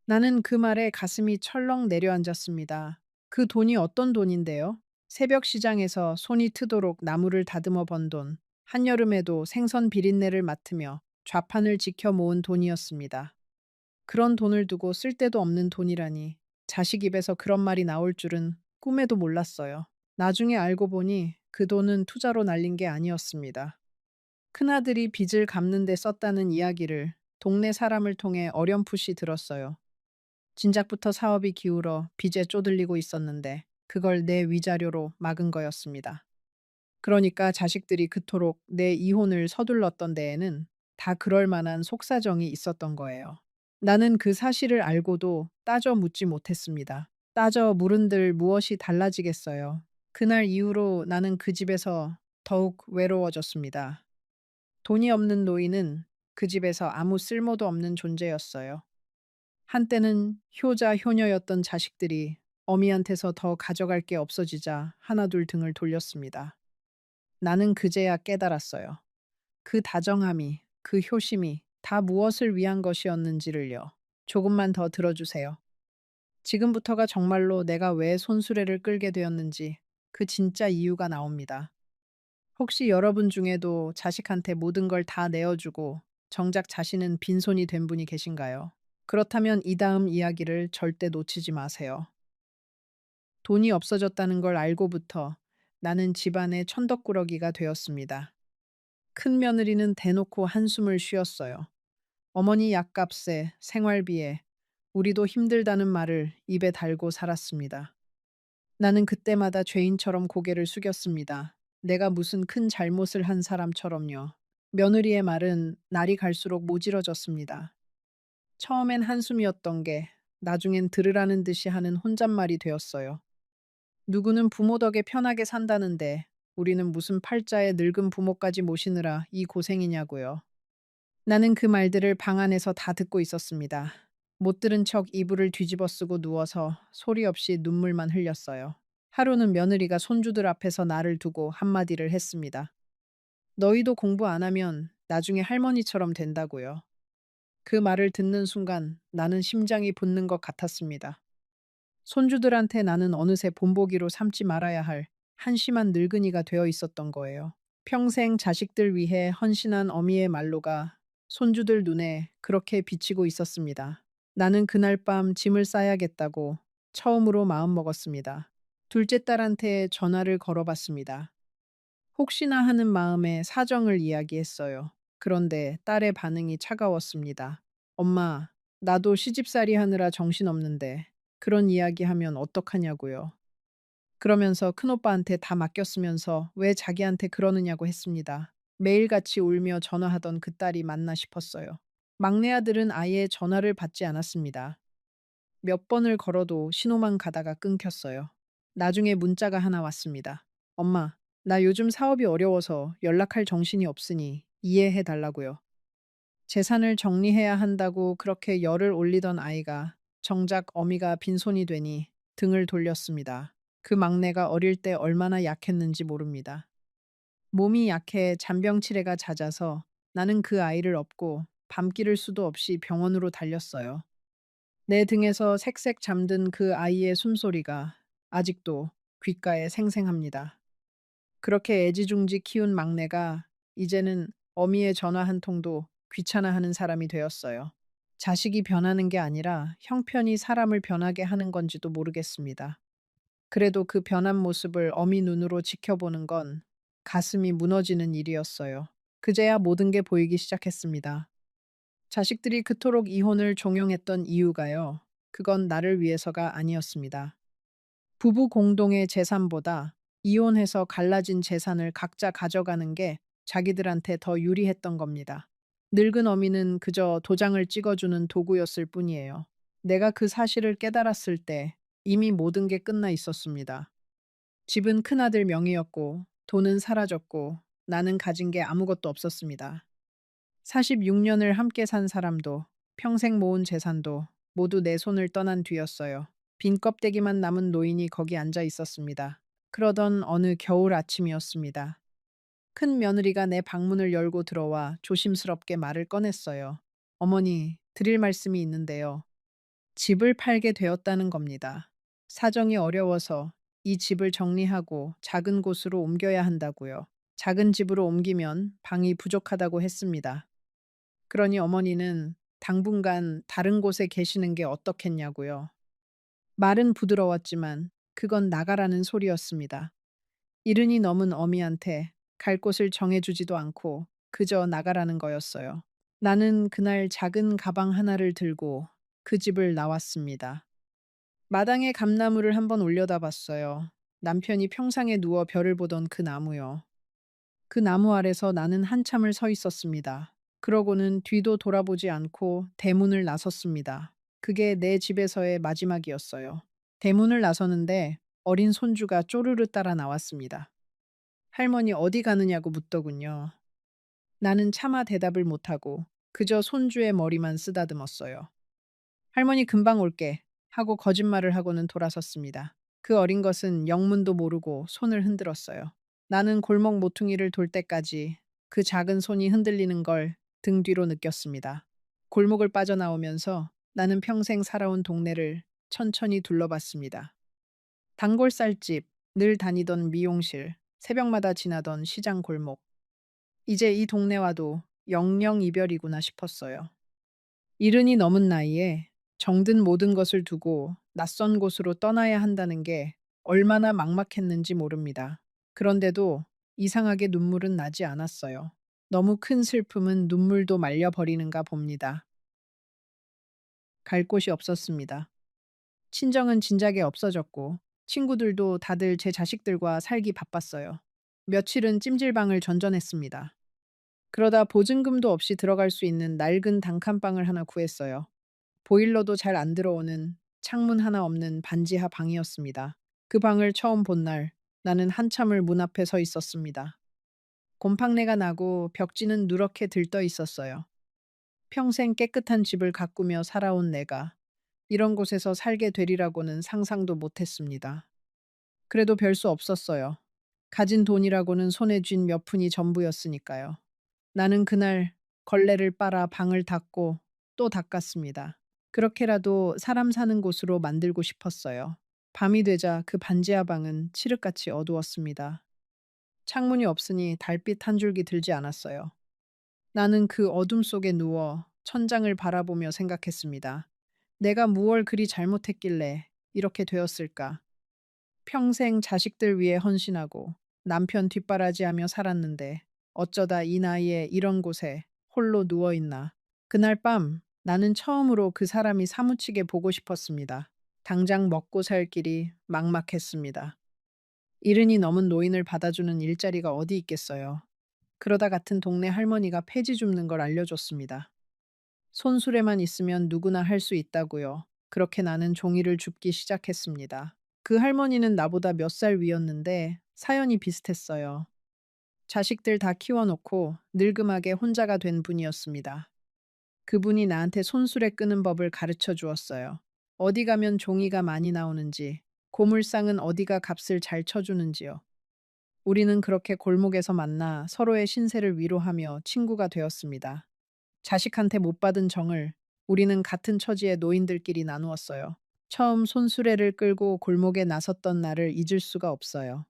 S1: 나는 그 말에 가슴이 철렁 내려앉았습니다. 그 돈이 어떤 돈인데요? 새벽 시장에서 손이 트도록 나무를 다듬어 번 돈, 한여름에도 생선 비린내를 맡으며 좌판을 지켜 모은 돈이었습니다. 그런 돈을 두고 쓸데도 없는 돈이라니 자식 입에서 그런 말이 나올 줄은 꿈에도 몰랐어요. 나중에 알고 보니 그 돈은 투자로 날린 게 아니었습니다. 큰아들이 빚을 갚는 데 썼다는 이야기를 동네 사람을 통해 어렴풋이 들었어요. 진작부터 사업이 기울어 빚에 쪼들리고 있었는데 그걸 내 위자료로 막은 거였습니다. 그러니까 자식들이 그토록 내 이혼을 서둘렀던 데에는 다 그럴 만한 속사정이 있었던 거예요. 나는 그 사실을 알고도 따져 묻지 못했습니다. 따져 물은들 무엇이 달라지겠어요. 그날 이후로 나는 그 집에서 더욱 외로워졌습니다. 돈이 없는 노인은 그 집에서 아무 쓸모도 없는 존재였어요. 한때는 효자 효녀였던 자식들이 어미한테서 더 가져갈 게 없어지자 하나둘 등을 돌렸습니다. 나는 그제야 깨달았어요. 그 다정함이, 그 효심이 다 무엇을 위한 것이었는지를요. 조금만 더 들어주세요. 지금부터가 정말로 내가 왜 손수레를 끌게 되었는지 그 진짜 이유가 나옵니다. 혹시 여러분 중에도 자식한테 모든 걸 다 내어주고 정작 자신은 빈손이 된 분이 계신가요? 그렇다면 이 다음 이야기를 절대 놓치지 마세요. 돈이 없어졌다는 걸 알고부터 나는 집안의 천덕꾸러기가 되었습니다. 큰 며느리는 대놓고 한숨을 쉬었어요. 어머니 약값에 생활비에 우리도 힘들다는 말을 입에 달고 살았습니다. 나는 그때마다 죄인처럼 고개를 숙였습니다. 내가 무슨 큰 잘못을 한 사람처럼요. 며느리의 말은 날이 갈수록 모질어졌습니다. 처음엔 한숨이었던 게 나중엔 들으라는 듯이 하는 혼잣말이 되었어요. 누구는 부모 덕에 편하게 산다는데 우리는 무슨 팔자에 늙은 부모까지 모시느라 이 고생이냐고요. 나는 그 말들을 방 안에서 다 듣고 있었습니다. 못 들은 척 이불을 뒤집어 쓰고 누워서 소리 없이 눈물만 흘렸어요. 하루는 며느리가 손주들 앞에서 나를 두고 한마디를 했습니다. 너희도 공부 안 하면 나중에 할머니처럼 된다고요. 그 말을 듣는 순간 나는 심장이 붙는 것 같았습니다. 손주들한테 나는 어느새 본보기로 삼지 말아야 할 한심한 늙은이가 되어 있었던 거예요. 평생 자식들 위해 헌신한 어미의 말로가 손주들 눈에 그렇게 비치고 있었습니다. 나는 그날 밤 짐을 싸야겠다고 처음으로 마음먹었습니다. 둘째 딸한테 전화를 걸어봤습니다. 혹시나 하는 마음에 사정을 이야기했어요. 그런데 딸의 반응이 차가웠습니다. 엄마, 나도 시집살이 하느라 정신없는데 그런 이야기하면 어떡하냐고요. 그러면서 큰오빠한테 다 맡겼으면서 왜 자기한테 그러느냐고 했습니다. 매일같이 울며 전화하던 그 딸이 맞나 싶었어요. 막내 아들은 아예 전화를 받지 않았습니다. 몇 번을 걸어도 신호만 가다가 끊겼어요. 나중에 문자가 하나 왔습니다. 엄마, 나 요즘 사업이 어려워서 연락할 정신이 없으니 이해해 달라고요. 재산을 정리해야 한다고 그렇게 열을 올리던 아이가 정작 어미가 빈손이 되니 등을 돌렸습니다. 그 막내가 어릴 때 얼마나 약했는지 모릅니다. 몸이 약해 잔병치레가 잦아서 나는 그 아이를 업고 밤길을 수도 없이 병원으로 달렸어요. 내 등에서 색색 잠든 그 아이의 숨소리가 아직도 귓가에 생생합니다. 그렇게 애지중지 키운 막내가 이제는 어미의 전화 한 통도 귀찮아하는 사람이 되었어요. 자식이 변하는 게 아니라 형편이 사람을 변하게 하는 건지도 모르겠습니다. 그래도 그 변한 모습을 어미 눈으로 지켜보는 건 가슴이 무너지는 일이었어요. 그제야 모든 게 보이기 시작했습니다. 자식들이 그토록 이혼을 종용했던 이유가요. 그건 나를 위해서가 아니었습니다. 부부 공동의 재산보다 이혼해서 갈라진 재산을 각자 가져가는 게 자기들한테 더 유리했던 겁니다. 늙은 어미는 그저 도장을 찍어주는 도구였을 뿐이에요. 내가 그 사실을 깨달았을 때 이미 모든 게 끝나 있었습니다. 집은 큰아들 명의였고 돈은 사라졌고 나는 가진 게 아무것도 없었습니다. 46년을 함께 산 사람도 평생 모은 재산도 모두 내 손을 떠난 뒤였어요. 빈 껍데기만 남은 노인이 거기 앉아 있었습니다. 그러던 어느 겨울 아침이었습니다. 큰 며느리가 내 방문을 열고 들어와 조심스럽게 말을 꺼냈어요. 어머니, 드릴 말씀이 있는데요. 집을 팔게 되었다는 겁니다. 사정이 어려워서 이 집을 정리하고 작은 곳으로 옮겨야 한다고요. 작은 집으로 옮기면 방이 부족하다고 했습니다. 그러니 어머니는 당분간 다른 곳에 계시는 게 어떻겠냐고요. 말은 부드러웠지만 그건 나가라는 소리였습니다. 이른이 넘은 어미한테 갈 곳을 정해주지도 않고 그저 나가라는 거였어요. 나는 그날 작은 가방 하나를 들고 그 집을 나왔습니다. 마당에 감나무를 한번 올려다 봤어요. 남편이 평상에 누워 별을 보던 그 나무요. 그 나무 아래서 나는 한참을 서 있었습니다. 그러고는 뒤도 돌아보지 않고 대문을 나섰습니다. 그게 내 집에서의 마지막이었어요. 대문을 나서는데 어린 손주가 쪼르르 따라 나왔습니다. 할머니 어디 가느냐고 묻더군요. 나는 차마 대답을 못하고 그저 손주의 머리만 쓰다듬었어요. 할머니 금방 올게 하고 거짓말을 하고는 돌아섰습니다. 그 어린 것은 영문도 모르고 손을 흔들었어요. 나는 골목 모퉁이를 돌 때까지 그 작은 손이 흔들리는 걸 등 뒤로 느꼈습니다. 골목을 빠져나오면서 나는 평생 살아온 동네를 천천히 둘러봤습니다. 단골쌀집, 늘 다니던 미용실, 새벽마다 지나던 시장 골목. 이제 이 동네와도 영영 이별이구나 싶었어요. 이른이 넘은 나이에 정든 모든 것을 두고 낯선 곳으로 떠나야 한다는 게 얼마나 막막했는지 모릅니다. 그런데도 이상하게 눈물은 나지 않았어요. 너무 큰 슬픔은 눈물도 말려버리는가 봅니다. 갈 곳이 없었습니다. 친정은 진작에 없어졌고 친구들도 다들 제 자식들과 살기 바빴어요. 며칠은 찜질방을 전전했습니다. 그러다 보증금도 없이 들어갈 수 있는 낡은 단칸방을 하나 구했어요. 보일러도 잘 안 들어오는 창문 하나 없는 반지하 방이었습니다. 그 방을 처음 본 날, 나는 한참을 문 앞에 서 있었습니다. 곰팡내가 나고 벽지는 누렇게 들떠 있었어요. 평생 깨끗한 집을 가꾸며 살아온 내가 이런 곳에서 살게 되리라고는 상상도 못했습니다. 그래도 별 수 없었어요. 가진 돈이라고는 손에 쥔 몇 푼이 전부였으니까요. 나는 그날 걸레를 빨아 방을 닦고 또 닦았습니다. 그렇게라도 사람 사는 곳으로 만들고 싶었어요. 밤이 되자 그 반지하 방은 칠흑같이 어두웠습니다. 창문이 없으니 달빛 한 줄기 들지 않았어요. 나는 그 어둠 속에 누워 천장을 바라보며 생각했습니다. 내가 무얼 그리 잘못했길래 이렇게 되었을까? 평생 자식들 위해 헌신하고 남편 뒷바라지하며 살았는데 어쩌다 이 나이에 이런 곳에 홀로 누워 있나. 그날 밤 나는 처음으로 그 사람이 사무치게 보고 싶었습니다. 당장 먹고 살 길이 막막했습니다. 이른이 넘은 노인을 받아주는 일자리가 어디 있겠어요. 그러다 같은 동네 할머니가 폐지 줍는 걸 알려줬습니다. 손수레만 있으면 누구나 할 수 있다고요. 그렇게 나는 종이를 줍기 시작했습니다. 그 할머니는 나보다 몇 살 위였는데 사연이 비슷했어요. 자식들 다 키워놓고 늙음하게 혼자가 된 분이었습니다. 그분이 나한테 손수레 끄는 법을 가르쳐 주었어요. 어디 가면 종이가 많이 나오는지, 고물상은 어디가 값을 잘 쳐주는지요. 우리는 그렇게 골목에서 만나 서로의 신세를 위로하며 친구가 되었습니다. 자식한테 못 받은 정을 우리는 같은 처지의 노인들끼리 나누었어요. 처음 손수레를 끌고 골목에 나섰던 날을 잊을 수가 없어요.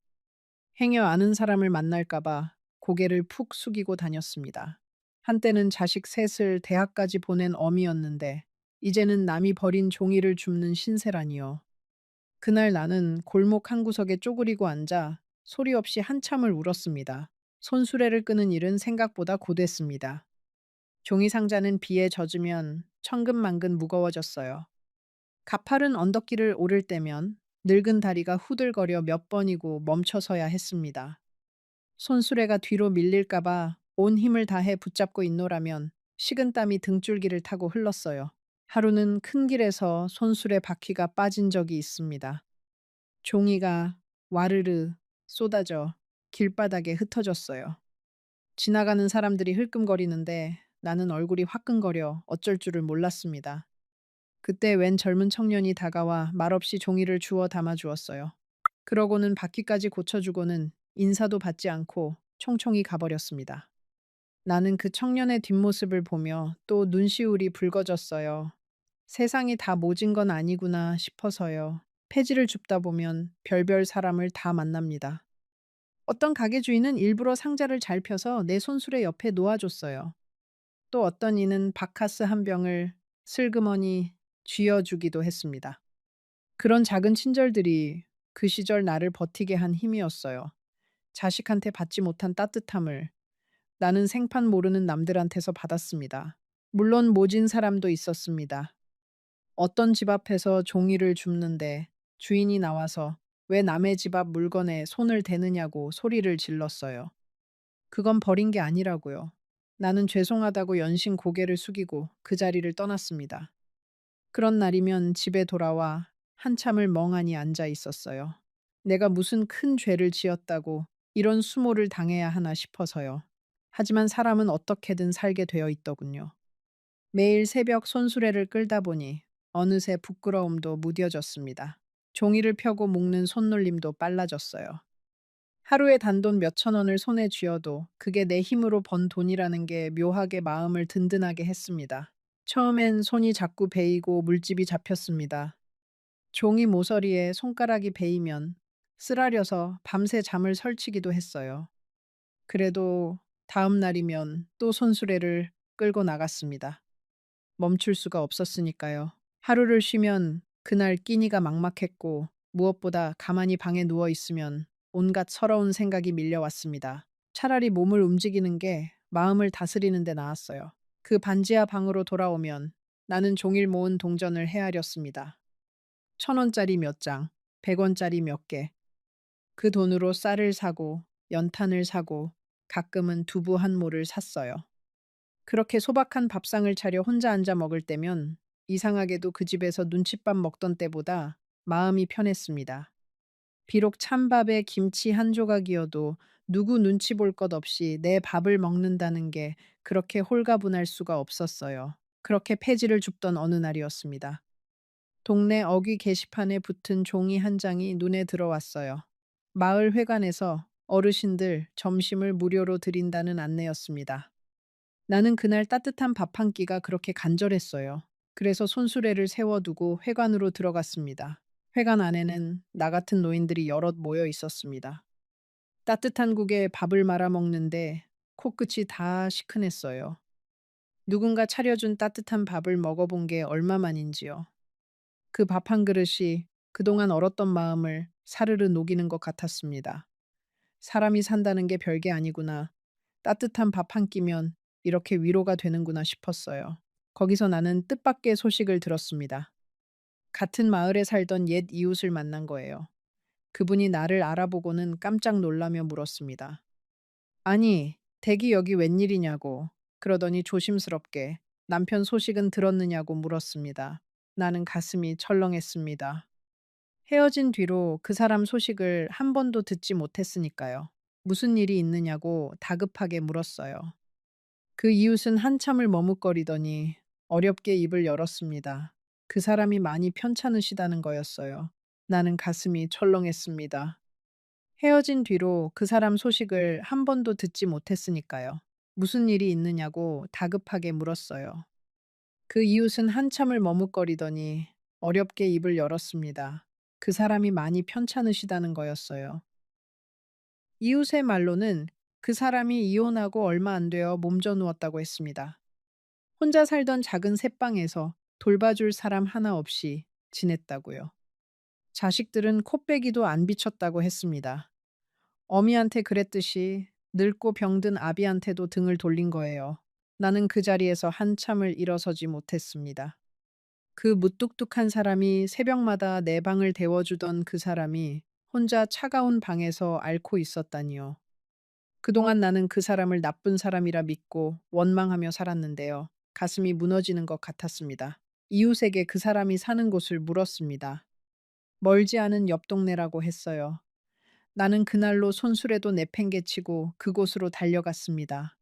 S1: 행여 아는 사람을 만날까봐 고개를 푹 숙이고 다녔습니다. 한때는 자식 셋을 대학까지 보낸 어미였는데 이제는 남이 버린 종이를 줍는 신세라니요. 그날 나는 골목 한 구석에 쪼그리고 앉아 소리 없이 한참을 울었습니다. 손수레를 끄는 일은 생각보다 고됐습니다. 종이 상자는 비에 젖으면 천근만근 무거워졌어요. 가파른 언덕길을 오를 때면 늙은 다리가 후들거려 몇 번이고 멈춰서야 했습니다. 손수레가 뒤로 밀릴까봐 온 힘을 다해 붙잡고 있노라면 식은땀이 등줄기를 타고 흘렀어요. 하루는 큰 길에서 손수레 바퀴가 빠진 적이 있습니다. 종이가 와르르 쏟아져 길바닥에 흩어졌어요. 지나가는 사람들이 흘끔거리는데 나는 얼굴이 화끈거려 어쩔 줄을 몰랐습니다. 그때 웬 젊은 청년이 다가와 말없이 종이를 주워 담아 주었어요. 그러고는 바퀴까지 고쳐주고는 인사도 받지 않고 총총히 가버렸습니다. 나는 그 청년의 뒷모습을 보며 또 눈시울이 붉어졌어요. 세상이 다 모진 건 아니구나 싶어서요. 폐지를 줍다 보면 별별 사람을 다 만납니다. 어떤 가게 주인은 일부러 상자를 잘 펴서 내 손수레 옆에 놓아줬어요. 또 어떤 이는 바카스 한 병을 슬그머니 쥐어주기도 했습니다. 그런 작은 친절들이 그 시절 나를 버티게 한 힘이었어요. 자식한테 받지 못한 따뜻함을 나는 생판 모르는 남들한테서 받았습니다. 물론 모진 사람도 있었습니다. 어떤 집 앞에서 종이를 줍는데 주인이 나와서 왜 남의 집 앞 물건에 손을 대느냐고 소리를 질렀어요. 그건 버린 게 아니라고요. 나는 죄송하다고 연신 고개를 숙이고 그 자리를 떠났습니다. 그런 날이면 집에 돌아와 한참을 멍하니 앉아 있었어요. 내가 무슨 큰 죄를 지었다고 이런 수모를 당해야 하나 싶어서요. 하지만 사람은 어떻게든 살게 되어 있더군요. 매일 새벽 손수레를 끌다 보니 어느새 부끄러움도 무뎌졌습니다. 종이를 펴고 묶는 손놀림도 빨라졌어요. 하루에 단돈 몇천 원을 손에 쥐어도 그게 내 힘으로 번 돈이라는 게 묘하게 마음을 든든하게 했습니다. 처음엔 손이 자꾸 베이고 물집이 잡혔습니다. 종이 모서리에 손가락이 베이면 쓰라려서 밤새 잠을 설치기도 했어요. 그래도 다음 날이면 또 손수레를 끌고 나갔습니다. 멈출 수가 없었으니까요. 하루를 쉬면 그날 끼니가 막막했고 무엇보다 가만히 방에 누워 있으면 온갖 서러운 생각이 밀려왔습니다. 차라리 몸을 움직이는 게 마음을 다스리는 데 나았어요. 그 반지하 방으로 돌아오면 나는 종일 모은 동전을 헤아렸습니다. 1,000원짜리 몇 장, 100원짜리 몇 개. 그 돈으로 쌀을 사고 연탄을 사고 가끔은 두부 한 모를 샀어요. 그렇게 소박한 밥상을 차려 혼자 앉아 먹을 때면 이상하게도 그 집에서 눈칫밥 먹던 때보다 마음이 편했습니다. 비록 찬밥에 김치 한 조각이어도 누구 눈치 볼 것 없이 내 밥을 먹는다는 게 그렇게 홀가분할 수가 없었어요. 그렇게 폐지를 줍던 어느 날이었습니다. 동네 어귀 게시판에 붙은 종이 한 장이 눈에 들어왔어요. 마을 회관에서 어르신들 점심을 무료로 드린다는 안내였습니다. 나는 그날 따뜻한 밥 한 끼가 그렇게 간절했어요. 그래서 손수레를 세워두고 회관으로 들어갔습니다. 회관 안에는 나 같은 노인들이 여럿 모여 있었습니다. 따뜻한 국에 밥을 말아 먹는데 코끝이 다 시큰했어요. 누군가 차려준 따뜻한 밥을 먹어본 게 얼마만인지요. 그 밥 한 그릇이 그동안 얼었던 마음을 사르르 녹이는 것 같았습니다. 사람이 산다는 게 별게 아니구나. 따뜻한 밥 한 끼면 이렇게 위로가 되는구나 싶었어요. 거기서 나는 뜻밖의 소식을 들었습니다. 같은 마을에 살던 옛 이웃을 만난 거예요. 그분이 나를 알아보고는 깜짝 놀라며 물었습니다. 아니, 댁이 여기 웬일이냐고. 그러더니 조심스럽게 남편 소식은 들었느냐고 물었습니다. 나는 가슴이 철렁했습니다. 헤어진 뒤로 그 사람 소식을 한 번도 듣지 못했으니까요. 무슨 일이 있느냐고 다급하게 물었어요. 그 이웃은 한참을 머뭇거리더니 어렵게 입을 열었습니다. 그 사람이 많이 편찮으시다는 거였어요. 나는 가슴이 철렁했습니다. 헤어진 뒤로 그 사람 소식을 한 번도 듣지 못했으니까요. 무슨 일이 있느냐고 다급하게 물었어요. 그 이웃은 한참을 머뭇거리더니 어렵게 입을 열었습니다. 그 사람이 많이 편찮으시다는 거였어요. 이웃의 말로는 그 사람이 이혼하고 얼마 안 되어 몸져 누웠다고 했습니다. 혼자 살던 작은 새방에서 돌봐줄 사람 하나 없이 지냈다고요. 자식들은 코빼기도 안 비쳤다고 했습니다. 어미한테 그랬듯이 늙고 병든 아비한테도 등을 돌린 거예요. 나는 그 자리에서 한참을 일어서지 못했습니다. 그 무뚝뚝한 사람이 새벽마다 내 방을 데워주던 그 사람이 혼자 차가운 방에서 앓고 있었다니요. 그동안 나는 그 사람을 나쁜 사람이라 믿고 원망하며 살았는데요. 가슴이 무너지는 것 같았습니다. 이웃에게 그 사람이 사는 곳을 물었습니다. 멀지 않은 옆 동네라고 했어요. 나는 그날로 손수레도 내팽개치고 그곳으로 달려갔습니다.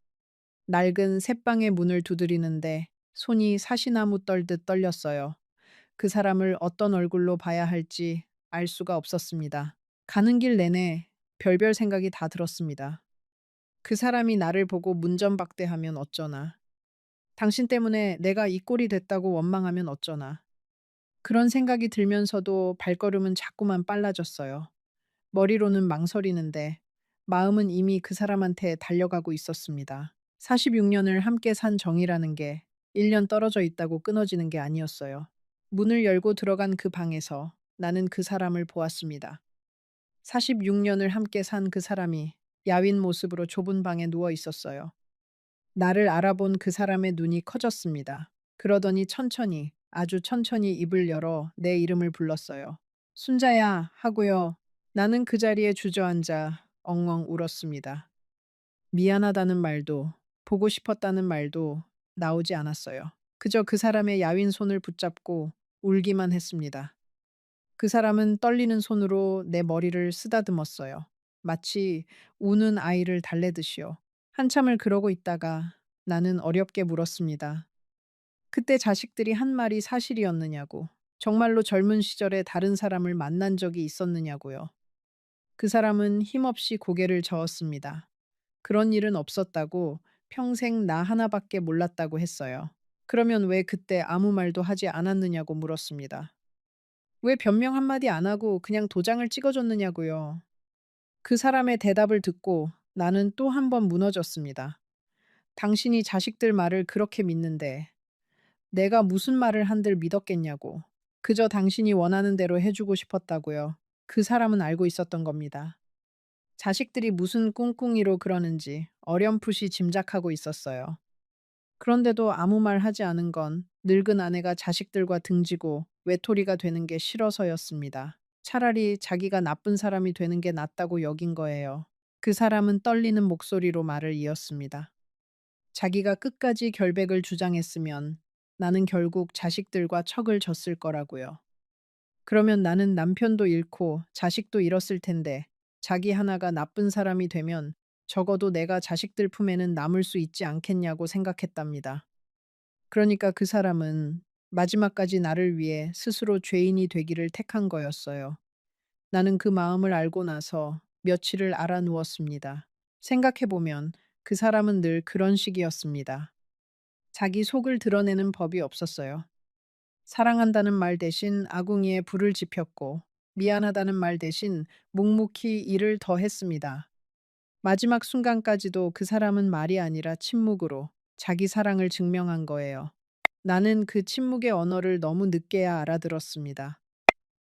S1: 낡은 새방의 문을 두드리는데 손이 사시나무 떨듯 떨렸어요. 그 사람을 어떤 얼굴로 봐야 할지 알 수가 없었습니다. 가는 길 내내 별별 생각이 다 들었습니다. 그 사람이 나를 보고 문전박대하면 어쩌나. 당신 때문에 내가 이 꼴이 됐다고 원망하면 어쩌나. 그런 생각이 들면서도 발걸음은 자꾸만 빨라졌어요. 머리로는 망설이는데 마음은 이미 그 사람한테 달려가고 있었습니다. 46년을 함께 산 정이라는 게 1년 떨어져 있다고 끊어지는 게 아니었어요. 문을 열고 들어간 그 방에서 나는 그 사람을 보았습니다. 46년을 함께 산 그 사람이 야윈 모습으로 좁은 방에 누워 있었어요. 나를 알아본 그 사람의 눈이 커졌습니다. 그러더니 천천히, 아주 천천히 입을 열어 내 이름을 불렀어요. 순자야 하고요. 나는 그 자리에 주저앉아 엉엉 울었습니다. 미안하다는 말도, 보고 싶었다는 말도 나오지 않았어요. 그저 그 사람의 야윈 손을 붙잡고 울기만 했습니다. 그 사람은 떨리는 손으로 내 머리를 쓰다듬었어요. 마치 우는 아이를 달래듯이요. 한참을 그러고 있다가 나는 어렵게 물었습니다. 그때 자식들이 한 말이 사실이었느냐고. 정말로 젊은 시절에 다른 사람을 만난 적이 있었느냐고요. 그 사람은 힘없이 고개를 저었습니다. 그런 일은 없었다고, 평생 나 하나밖에 몰랐다고 했어요. 그러면 왜 그때 아무 말도 하지 않았느냐고 물었습니다. 왜 변명 한마디 안 하고 그냥 도장을 찍어줬느냐고요. 그 사람의 대답을 듣고 나는 또 한 번 무너졌습니다. 당신이 자식들 말을 그렇게 믿는데 내가 무슨 말을 한들 믿었겠냐고. 그저 당신이 원하는 대로 해주고 싶었다고요. 그 사람은 알고 있었던 겁니다. 자식들이 무슨 꿍꿍이로 그러는지 어렴풋이 짐작하고 있었어요. 그런데도 아무 말 하지 않은 건 늙은 아내가 자식들과 등지고 외톨이가 되는 게 싫어서였습니다. 차라리 자기가 나쁜 사람이 되는 게 낫다고 여긴 거예요. 그 사람은 떨리는 목소리로 말을 이었습니다. 자기가 끝까지 결백을 주장했으면 나는 결국 자식들과 척을 졌을 거라고요. 그러면 나는 남편도 잃고 자식도 잃었을 텐데 자기 하나가 나쁜 사람이 되면 적어도 내가 자식들 품에는 남을 수 있지 않겠냐고 생각했답니다. 그러니까 그 사람은 마지막까지 나를 위해 스스로 죄인이 되기를 택한 거였어요. 나는 그 마음을 알고 나서 며칠을 알아 누웠습니다. 생각해보면 그 사람은 늘 그런 식이었습니다. 자기 속을 드러내는 법이 없었어요. 사랑한다는 말 대신 아궁이에 불을 지폈고 미안하다는 말 대신 묵묵히 일을 더 했습니다. 마지막 순간까지도 그 사람은 말이 아니라 침묵으로 자기 사랑을 증명한 거예요. 나는 그 침묵의 언어를 너무 늦게야 알아들었습니다.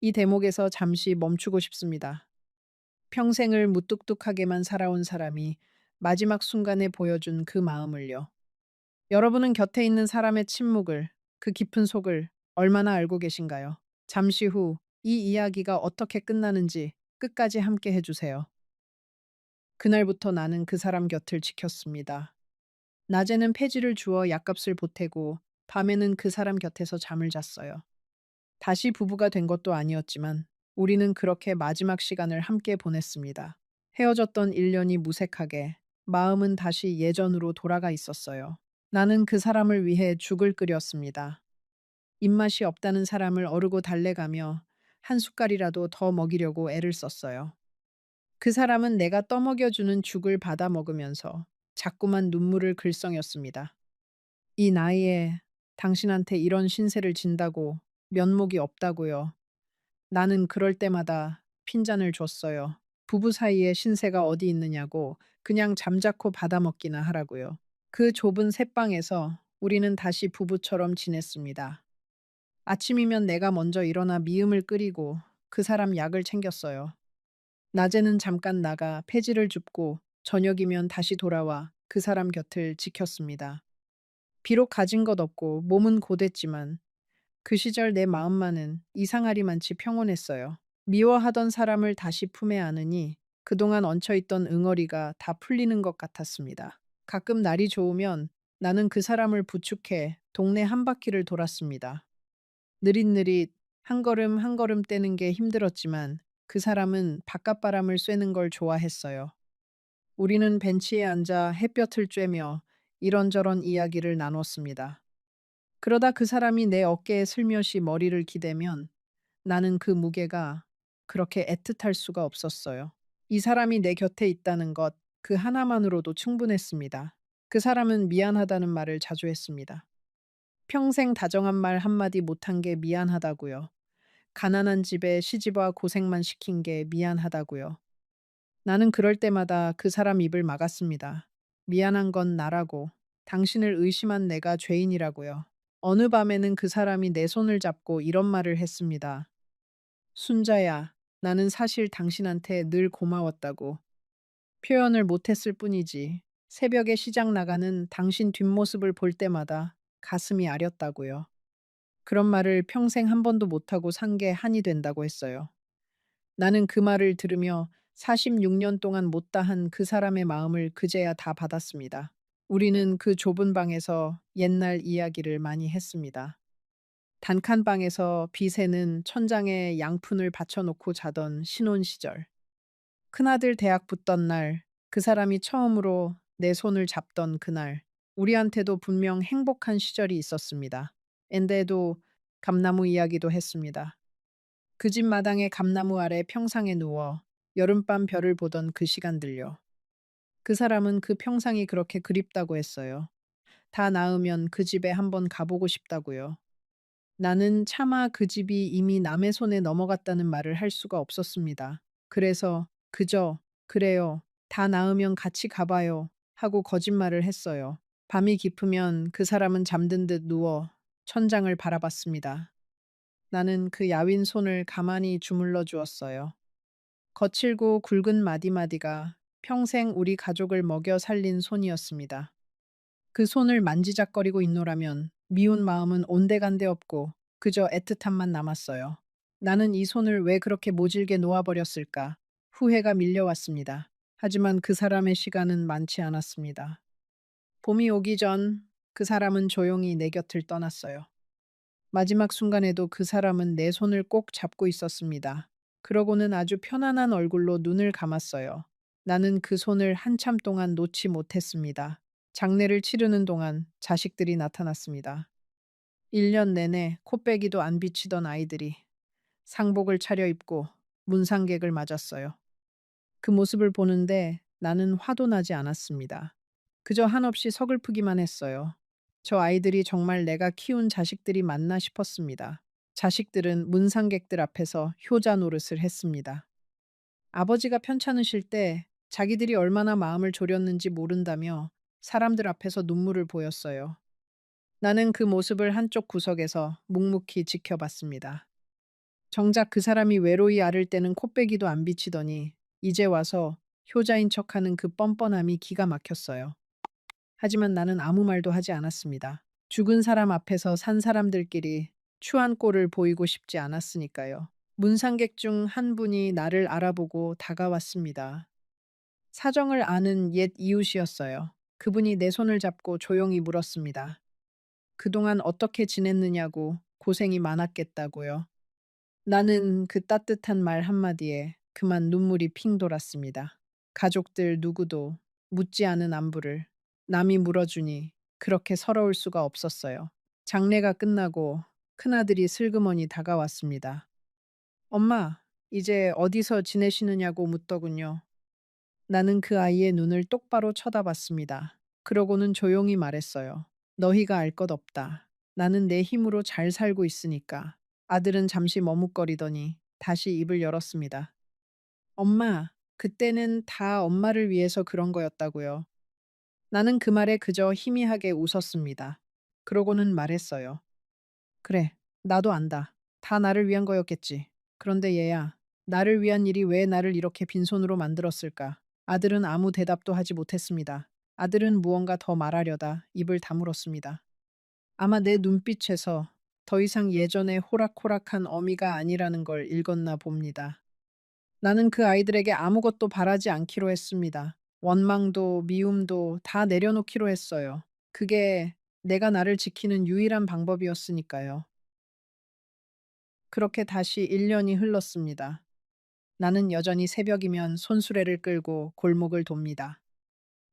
S1: 이 대목에서 잠시 멈추고 싶습니다. 평생을 무뚝뚝하게만 살아온 사람이 마지막 순간에 보여준 그 마음을요. 여러분은 곁에 있는 사람의 침묵을, 그 깊은 속을 얼마나 알고 계신가요? 잠시 후 이 이야기가 어떻게 끝나는지 끝까지 함께 해주세요. 그날부터 나는 그 사람 곁을 지켰습니다. 낮에는 폐지를 주어 약값을 보태고 밤에는 그 사람 곁에서 잠을 잤어요. 다시 부부가 된 것도 아니었지만 우리는 그렇게 마지막 시간을 함께 보냈습니다. 헤어졌던 1년이 무색하게 마음은 다시 예전으로 돌아가 있었어요. 나는 그 사람을 위해 죽을 끓였습니다. 입맛이 없다는 사람을 어르고 달래가며 한 숟갈이라도 더 먹이려고 애를 썼어요. 그 사람은 내가 떠먹여주는 죽을 받아 먹으면서 자꾸만 눈물을 글썽였습니다. 이 나이에 당신한테 이런 신세를 진다고 면목이 없다고요. 나는 그럴 때마다 핀잔을 줬어요. 부부 사이에 신세가 어디 있느냐고 그냥 잠자코 받아먹기나 하라고요. 그 좁은 새방에서 우리는 다시 부부처럼 지냈습니다. 아침이면 내가 먼저 일어나 미음을 끓이고 그 사람 약을 챙겼어요. 낮에는 잠깐 나가 폐지를 줍고 저녁이면 다시 돌아와 그 사람 곁을 지켰습니다. 비록 가진 것 없고 몸은 고됐지만 그 시절 내 마음만은 이상하리만치 평온했어요. 미워하던 사람을 다시 품에 안으니 그동안 얹혀있던 응어리가 다 풀리는 것 같았습니다. 가끔 날이 좋으면 나는 그 사람을 부축해 동네 한 바퀴를 돌았습니다. 느릿느릿 한 걸음 한 걸음 떼는 게 힘들었지만 그 사람은 바깥바람을 쐬는 걸 좋아했어요. 우리는 벤치에 앉아 햇볕을 쬐며 이런저런 이야기를 나눴습니다. 그러다 그 사람이 내 어깨에 슬며시 머리를 기대면 나는 그 무게가 그렇게 애틋할 수가 없었어요. 이 사람이 내 곁에 있다는 것, 그 하나만으로도 충분했습니다. 그 사람은 미안하다는 말을 자주 했습니다. 평생 다정한 말 한마디 못한 게 미안하다고요. 가난한 집에 시집와 고생만 시킨 게 미안하다고요. 나는 그럴 때마다 그 사람 입을 막았습니다. 미안한 건 나라고, 당신을 의심한 내가 죄인이라고요. 어느 밤에는 그 사람이 내 손을 잡고 이런 말을 했습니다. 순자야, 나는 사실 당신한테 늘 고마웠다고. 표현을 못했을 뿐이지. 새벽에 시장 나가는 당신 뒷모습을 볼 때마다 가슴이 아렸다고요. 그런 말을 평생 한 번도 못하고 산 게 한이 된다고 했어요. 나는 그 말을 들으며 46년 동안 못다한 그 사람의 마음을 그제야 다 받았습니다. 우리는 그 좁은 방에서 옛날 이야기를 많이 했습니다. 단칸방에서 비새는 천장에 양푼을 받쳐놓고 자던 신혼 시절. 큰아들 대학 붙던 날, 그 사람이 처음으로 내 손을 잡던 그날, 우리한테도 분명 행복한 시절이 있었습니다. 엔데도 감나무 이야기도 했습니다. 그 집 마당의 감나무 아래 평상에 누워 여름밤 별을 보던 그 시간들요. 그 사람은 그 평상이 그렇게 그립다고 했어요. 다 나으면 그 집에 한번 가보고 싶다고요. 나는 차마 그 집이 이미 남의 손에 넘어갔다는 말을 할 수가 없었습니다. 그래서 그저 그래요. 다 나으면 같이 가봐요. 하고 거짓말을 했어요. 밤이 깊으면 그 사람은 잠든 듯 누워 천장을 바라봤습니다. 나는 그 야윈 손을 가만히 주물러 주었어요. 거칠고 굵은 마디마디가 평생 우리 가족을 먹여 살린 손이었습니다. 그 손을 만지작거리고 있노라면 미운 마음은 온데간데 없고 그저 애틋함만 남았어요. 나는 이 손을 왜 그렇게 모질게 놓아버렸을까? 후회가 밀려왔습니다. 하지만 그 사람의 시간은 많지 않았습니다. 봄이 오기 전 그 사람은 조용히 내 곁을 떠났어요. 마지막 순간에도 그 사람은 내 손을 꼭 잡고 있었습니다. 그러고는 아주 편안한 얼굴로 눈을 감았어요. 나는 그 손을 한참 동안 놓지 못했습니다. 장례를 치르는 동안 자식들이 나타났습니다. 1년 내내 코빼기도 안 비치던 아이들이 상복을 차려입고 문상객을 맞았어요. 그 모습을 보는데 나는 화도 나지 않았습니다. 그저 한없이 서글프기만 했어요. 저 아이들이 정말 내가 키운 자식들이 맞나 싶었습니다. 자식들은 문상객들 앞에서 효자 노릇을 했습니다. 아버지가 편찮으실 때 자기들이 얼마나 마음을 졸였는지 모른다며 사람들 앞에서 눈물을 보였어요. 나는 그 모습을 한쪽 구석에서 묵묵히 지켜봤습니다. 정작 그 사람이 외로이 앓을 때는 코빼기도 안 비치더니 이제 와서 효자인 척하는 그 뻔뻔함이 기가 막혔어요. 하지만 나는 아무 말도 하지 않았습니다. 죽은 사람 앞에서 산 사람들끼리 추한 꼴을 보이고 싶지 않았으니까요. 문상객 중 한 분이 나를 알아보고 다가왔습니다. 사정을 아는 옛 이웃이었어요. 그분이 내 손을 잡고 조용히 물었습니다. 그동안 어떻게 지냈느냐고 고생이 많았겠다고요. 나는 그 따뜻한 말 한마디에 그만 눈물이 핑 돌았습니다. 가족들 누구도 묻지 않은 안부를 남이 물어주니 그렇게 서러울 수가 없었어요. 장례가 끝나고 큰아들이 슬그머니 다가왔습니다. 엄마, 이제 어디서 지내시느냐고 묻더군요. 나는 그 아이의 눈을 똑바로 쳐다봤습니다. 그러고는 조용히 말했어요. 너희가 알 것 없다. 나는 내 힘으로 잘 살고 있으니까. 아들은 잠시 머뭇거리더니 다시 입을 열었습니다. 엄마, 그때는 다 엄마를 위해서 그런 거였다고요. 나는 그 말에 그저 희미하게 웃었습니다. 그러고는 말했어요. 그래, 나도 안다. 다 나를 위한 거였겠지. 그런데 얘야, 나를 위한 일이 왜 나를 이렇게 빈손으로 만들었을까? 아들은 아무 대답도 하지 못했습니다. 아들은 무언가 더 말하려다 입을 다물었습니다. 아마 내 눈빛에서 더 이상 예전의 호락호락한 어미가 아니라는 걸 읽었나 봅니다. 나는 그 아이들에게 아무것도 바라지 않기로 했습니다. 원망도 미움도 다 내려놓기로 했어요. 그게 내가 나를 지키는 유일한 방법이었으니까요. 그렇게 다시 1년이 흘렀습니다. 나는 여전히 새벽이면 손수레를 끌고 골목을 돕니다.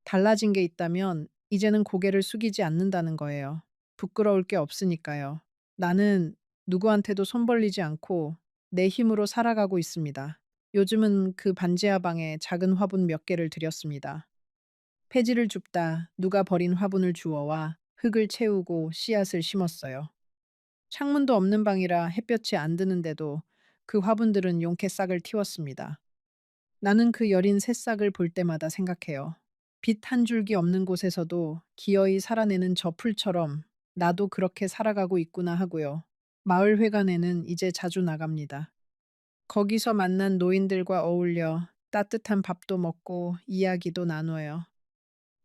S1: 달라진 게 있다면 이제는 고개를 숙이지 않는다는 거예요. 부끄러울 게 없으니까요. 나는 누구한테도 손 벌리지 않고 내 힘으로 살아가고 있습니다. 요즘은 그 반지하 방에 작은 화분 몇 개를 들였습니다. 폐지를 줍다 누가 버린 화분을 주워와 흙을 채우고 씨앗을 심었어요. 창문도 없는 방이라 햇볕이 안 드는데도 그 화분들은 용케 싹을 틔웠습니다. 나는 그 여린 새싹을 볼 때마다 생각해요. 빛 한 줄기 없는 곳에서도 기어이 살아내는 저 풀처럼 나도 그렇게 살아가고 있구나 하고요. 마을 회관에는 이제 자주 나갑니다. 거기서 만난 노인들과 어울려 따뜻한 밥도 먹고 이야기도 나눠요.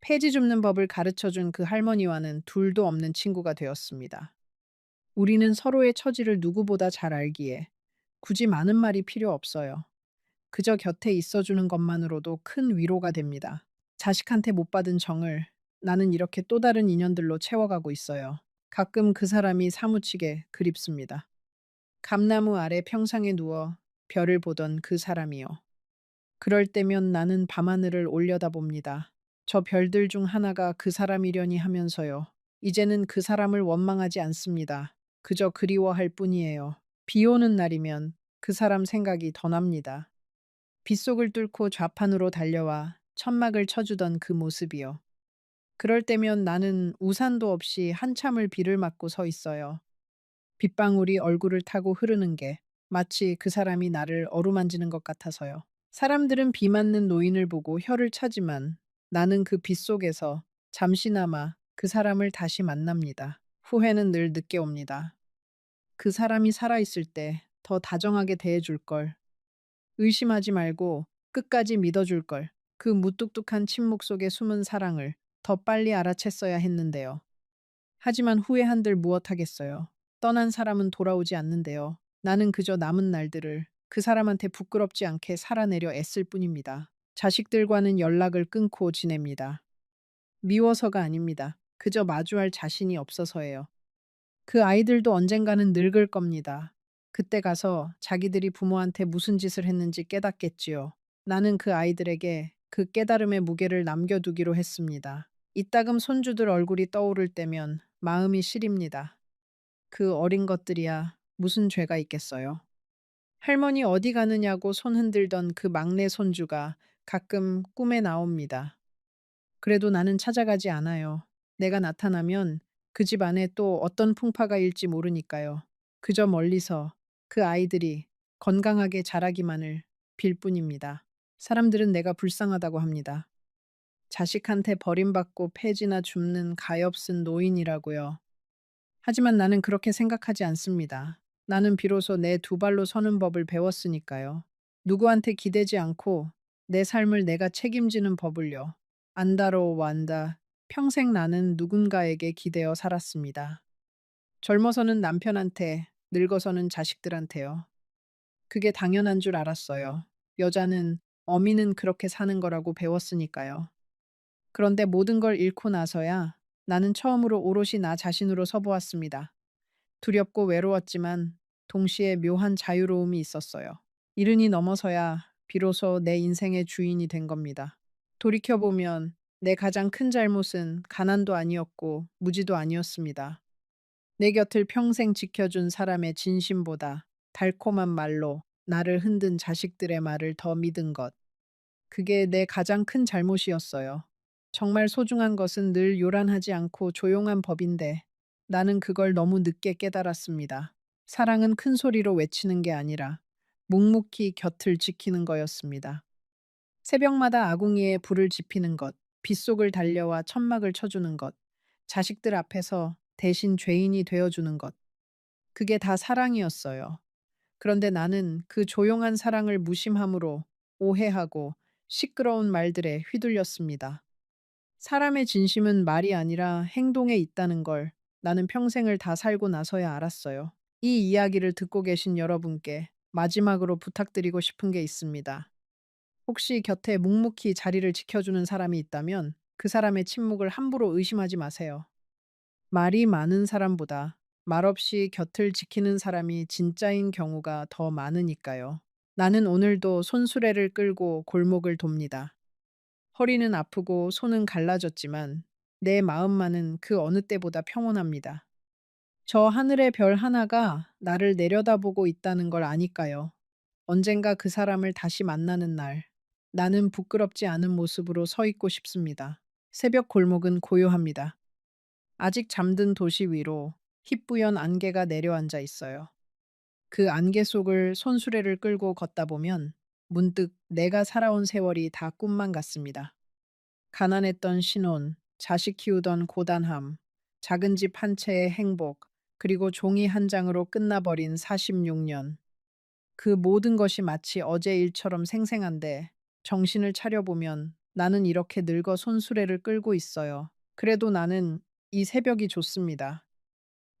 S1: 폐지 줍는 법을 가르쳐 준 그 할머니와는 둘도 없는 친구가 되었습니다. 우리는 서로의 처지를 누구보다 잘 알기에 굳이 많은 말이 필요 없어요. 그저 곁에 있어주는 것만으로도 큰 위로가 됩니다. 자식한테 못 받은 정을 나는 이렇게 또 다른 인연들로 채워가고 있어요. 가끔 그 사람이 사무치게 그립습니다. 감나무 아래 평상에 누워 별을 보던 그 사람이요. 그럴 때면 나는 밤하늘을 올려다봅니다. 저 별들 중 하나가 그 사람이려니 하면서요. 이제는 그 사람을 원망하지 않습니다. 그저 그리워할 뿐이에요. 비 오는 날이면 그 사람 생각이 더 납니다. 빗속을 뚫고 좌판으로 달려와 천막을 쳐주던 그 모습이요. 그럴 때면 나는 우산도 없이 한참을 비를 맞고 서 있어요. 빗방울이 얼굴을 타고 흐르는 게 마치 그 사람이 나를 어루만지는 것 같아서요. 사람들은 비 맞는 노인을 보고 혀를 차지만 나는 그 빗속에서 잠시나마 그 사람을 다시 만납니다. 후회는 늘 늦게 옵니다. 그 사람이 살아있을 때 더 다정하게 대해줄 걸. 의심하지 말고 끝까지 믿어줄 걸. 그 무뚝뚝한 침묵 속에 숨은 사랑을 더 빨리 알아챘어야 했는데요. 하지만 후회한들 무엇하겠어요. 떠난 사람은 돌아오지 않는데요. 나는 그저 남은 날들을 그 사람한테 부끄럽지 않게 살아내려 애쓸 뿐입니다. 자식들과는 연락을 끊고 지냅니다. 미워서가 아닙니다. 그저 마주할 자신이 없어서예요. 그 아이들도 언젠가는 늙을 겁니다. 그때 가서 자기들이 부모한테 무슨 짓을 했는지 깨닫겠지요. 나는 그 아이들에게 그 깨달음의 무게를 남겨두기로 했습니다. 이따금 손주들 얼굴이 떠오를 때면 마음이 시립니다. 그 어린 것들이야 무슨 죄가 있겠어요. 할머니 어디 가느냐고 손 흔들던 그 막내 손주가 가끔 꿈에 나옵니다. 그래도 나는 찾아가지 않아요. 내가 나타나면 그 집 안에 또 어떤 풍파가 일지 모르니까요. 그저 멀리서 그 아이들이 건강하게 자라기만을 빌 뿐입니다. 사람들은 내가 불쌍하다고 합니다. 자식한테 버림받고 폐지나 줍는 가엾은 노인이라고요. 하지만 나는 그렇게 생각하지 않습니다. 나는 비로소 내 두 발로 서는 법을 배웠으니까요. 누구한테 기대지 않고 내 삶을 내가 책임지는 법을요. 안다로 완다. 평생 나는 누군가에게 기대어 살았습니다. 젊어서는 남편한테, 늙어서는 자식들한테요. 그게 당연한 줄 알았어요. 여자는, 어미는 그렇게 사는 거라고 배웠으니까요. 그런데 모든 걸 잃고 나서야 나는 처음으로 오롯이 나 자신으로 서보았습니다. 두렵고 외로웠지만 동시에 묘한 자유로움이 있었어요. 이른이 넘어서야 비로소 내 인생의 주인이 된 겁니다. 돌이켜보면 내 가장 큰 잘못은 가난도 아니었고 무지도 아니었습니다. 내 곁을 평생 지켜준 사람의 진심보다 달콤한 말로 나를 흔든 자식들의 말을 더 믿은 것. 그게 내 가장 큰 잘못이었어요. 정말 소중한 것은 늘 요란하지 않고 조용한 법인데 나는 그걸 너무 늦게 깨달았습니다. 사랑은 큰 소리로 외치는 게 아니라 묵묵히 곁을 지키는 거였습니다. 새벽마다 아궁이에 불을 지피는 것, 빗속을 달려와 천막을 쳐주는 것, 자식들 앞에서 대신 죄인이 되어주는 것. 그게 다 사랑이었어요. 그런데 나는 그 조용한 사랑을 무심함으로 오해하고 시끄러운 말들에 휘둘렸습니다. 사람의 진심은 말이 아니라 행동에 있다는 걸 나는 평생을 다 살고 나서야 알았어요. 이 이야기를 듣고 계신 여러분께 마지막으로 부탁드리고 싶은 게 있습니다. 혹시 곁에 묵묵히 자리를 지켜주는 사람이 있다면 그 사람의 침묵을 함부로 의심하지 마세요. 말이 많은 사람보다 말없이 곁을 지키는 사람이 진짜인 경우가 더 많으니까요. 나는 오늘도 손수레를 끌고 골목을 돕니다. 허리는 아프고 손은 갈라졌지만 내 마음만은 그 어느 때보다 평온합니다. 저 하늘의 별 하나가 나를 내려다보고 있다는 걸 아니까요. 언젠가 그 사람을 다시 만나는 날, 나는 부끄럽지 않은 모습으로 서 있고 싶습니다. 새벽 골목은 고요합니다. 아직 잠든 도시 위로 희뿌연 안개가 내려앉아 있어요. 그 안개 속을 손수레를 끌고 걷다 보면 문득 내가 살아온 세월이 다 꿈만 같습니다. 가난했던 신혼, 자식 키우던 고단함, 작은 집 한 채의 행복, 그리고 종이 한 장으로 끝나버린 46년. 그 모든 것이 마치 어제 일처럼 생생한데 정신을 차려보면 나는 이렇게 늙어 손수레를 끌고 있어요. 그래도 나는 이 새벽이 좋습니다.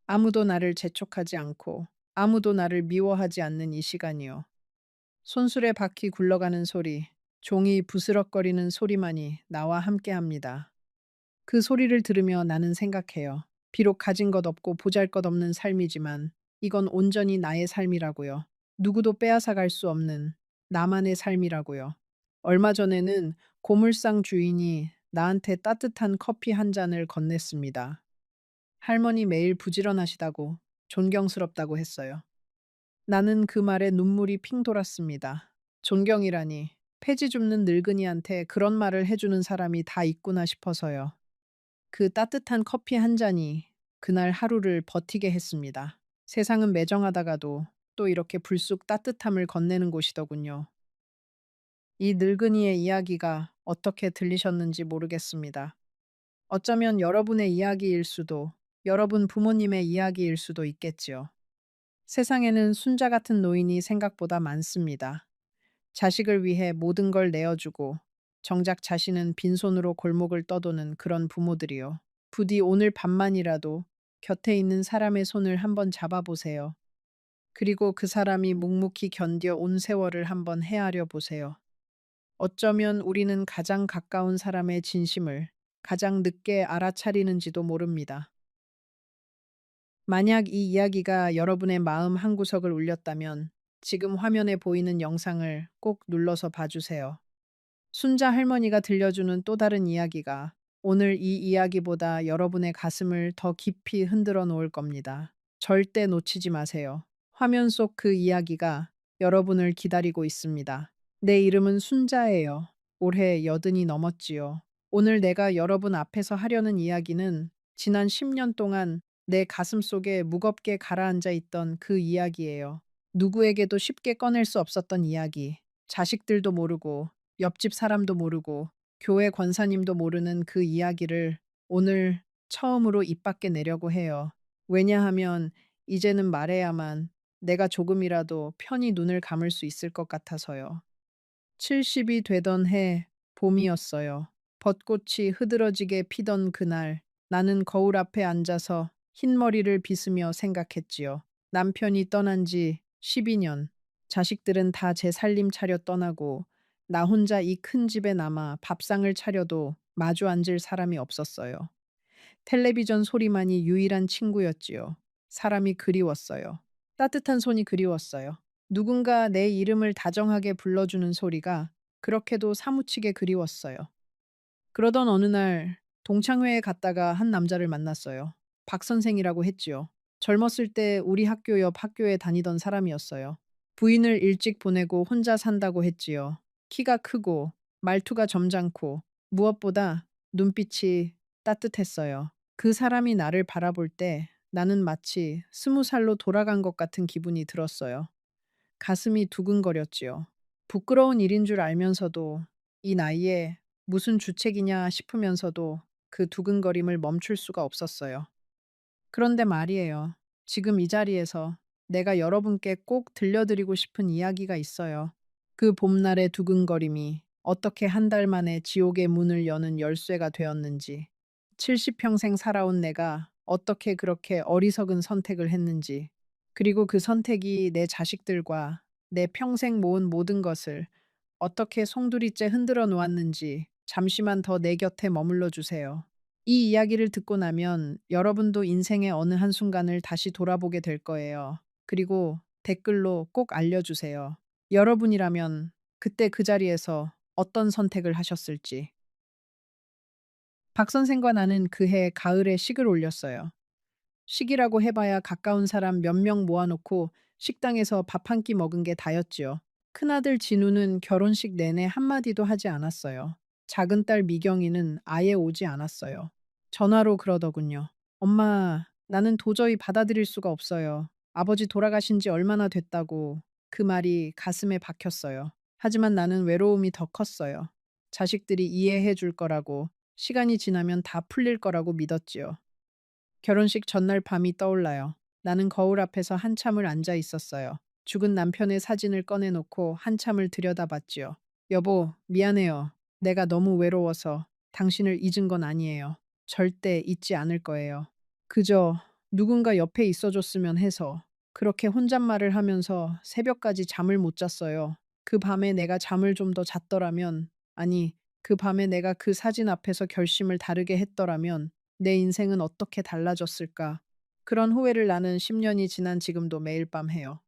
S1: 아무도 나를 재촉하지 않고 아무도 나를 미워하지 않는 이 시간이요. 손수레 바퀴 굴러가는 소리, 종이 부스럭거리는 소리만이 나와 함께 합니다. 그 소리를 들으며 나는 생각해요. 비록 가진 것 없고 보잘 것 없는 삶이지만 이건 온전히 나의 삶이라고요. 누구도 빼앗아 갈 수 없는 나만의 삶이라고요. 얼마 전에는 고물상 주인이 나한테 따뜻한 커피 한 잔을 건넸습니다. 할머니 매일 부지런하시다고 존경스럽다고 했어요. 나는 그 말에 눈물이 핑 돌았습니다. 존경이라니 폐지 줍는 늙은이한테 그런 말을 해주는 사람이 다 있구나 싶어서요. 그 따뜻한 커피 한 잔이 그날 하루를 버티게 했습니다. 세상은 매정하다가도 또 이렇게 불쑥 따뜻함을 건네는 곳이더군요. 이 늙은이의 이야기가 어떻게 들리셨는지 모르겠습니다. 어쩌면 여러분의 이야기일 수도, 여러분 부모님의 이야기일 수도 있겠지요. 세상에는 순자 같은 노인이 생각보다 많습니다. 자식을 위해 모든 걸 내어주고 정작 자신은 빈손으로 골목을 떠도는 그런 부모들이요. 부디 오늘 밤만이라도 곁에 있는 사람의 손을 한번 잡아보세요. 그리고 그 사람이 묵묵히 견뎌 온 세월을 한번 헤아려 보세요. 어쩌면 우리는 가장 가까운 사람의 진심을 가장 늦게 알아차리는지도 모릅니다. 만약 이 이야기가 여러분의 마음 한구석을 울렸다면 지금 화면에 보이는 영상을 꼭 눌러서 봐주세요. 순자 할머니가 들려주는 또 다른 이야기가 오늘 이 이야기보다 여러분의 가슴을 더 깊이 흔들어 놓을 겁니다. 절대 놓치지 마세요. 화면 속 그 이야기가 여러분을 기다리고 있습니다. 내 이름은 순자예요. 올해 80이 넘었지요. 오늘 내가 여러분 앞에서 하려는 이야기는 지난 10년 동안 내 가슴 속에 무겁게 가라앉아 있던 그 이야기예요. 누구에게도 쉽게 꺼낼 수 없었던 이야기. 자식들도 모르고 옆집 사람도 모르고 교회 권사님도 모르는 그 이야기를 오늘 처음으로 입 밖에 내려고 해요. 왜냐하면 이제는 말해야만 내가 조금이라도 편히 눈을 감을 수 있을 것 같아서요. 70이 되던 해 봄이었어요. 벚꽃이 흐드러지게 피던 그날 나는 거울 앞에 앉아서 흰머리를 빗으며 생각했지요. 남편이 떠난 지 12년. 자식들은 다 제 살림 차려 떠나고 나 혼자 이 큰 집에 남아 밥상을 차려도 마주 앉을 사람이 없었어요. 텔레비전 소리만이 유일한 친구였지요. 사람이 그리웠어요. 따뜻한 손이 그리웠어요. 누군가 내 이름을 다정하게 불러주는 소리가 그렇게도 사무치게 그리웠어요. 그러던 어느 날 동창회에 갔다가 한 남자를 만났어요. 박 선생이라고 했지요. 젊었을 때 우리 학교 옆 학교에 다니던 사람이었어요. 부인을 일찍 보내고 혼자 산다고 했지요. 키가 크고 말투가 점잖고 무엇보다 눈빛이 따뜻했어요. 그 사람이 나를 바라볼 때 나는 마치 20살로 돌아간 것 같은 기분이 들었어요. 가슴이 두근거렸지요. 부끄러운 일인 줄 알면서도 이 나이에 무슨 주책이냐 싶으면서도 그 두근거림을 멈출 수가 없었어요. 그런데 말이에요. 지금 이 자리에서 내가 여러분께 꼭 들려드리고 싶은 이야기가 있어요. 그 봄날의 두근거림이 어떻게 한 달 만에 지옥의 문을 여는 열쇠가 되었는지, 70평생 살아온 내가 어떻게 그렇게 어리석은 선택을 했는지, 그리고 그 선택이 내 자식들과 내 평생 모은 모든 것을 어떻게 송두리째 흔들어 놓았는지 잠시만 더 내 곁에 머물러 주세요. 이 이야기를 듣고 나면 여러분도 인생의 어느 한순간을 다시 돌아보게 될 거예요. 그리고 댓글로 꼭 알려주세요. 여러분이라면 그때 그 자리에서 어떤 선택을 하셨을지. 박 선생과 나는 그해 가을에 식을 올렸어요. 식이라고 해봐야 가까운 사람 몇 명 모아놓고 식당에서 밥 한 끼 먹은 게 다였지요. 큰아들 진우는 결혼식 내내 한마디도 하지 않았어요. 작은 딸 미경이는 아예 오지 않았어요. 전화로 그러더군요. 엄마, 나는 도저히 받아들일 수가 없어요. 아버지 돌아가신 지 얼마나 됐다고. 그 말이 가슴에 박혔어요. 하지만 나는 외로움이 더 컸어요. 자식들이 이해해 줄 거라고, 시간이 지나면 다 풀릴 거라고 믿었지요. 결혼식 전날 밤이 떠올라요. 나는 거울 앞에서 한참을 앉아 있었어요. 죽은 남편의 사진을 꺼내놓고 한참을 들여다봤지요. 여보, 미안해요. 내가 너무 외로워서 당신을 잊은 건 아니에요. 절대 잊지 않을 거예요. 그저 누군가 옆에 있어줬으면 해서 그렇게 혼잣말을 하면서 새벽까지 잠을 못 잤어요. 그 밤에 내가 잠을 좀 더 잤더라면, 아니, 그 밤에 내가 그 사진 앞에서 결심을 다르게 했더라면 내 인생은 어떻게 달라졌을까? 그런 후회를 나는 10년이 지난 지금도 매일 밤 해요.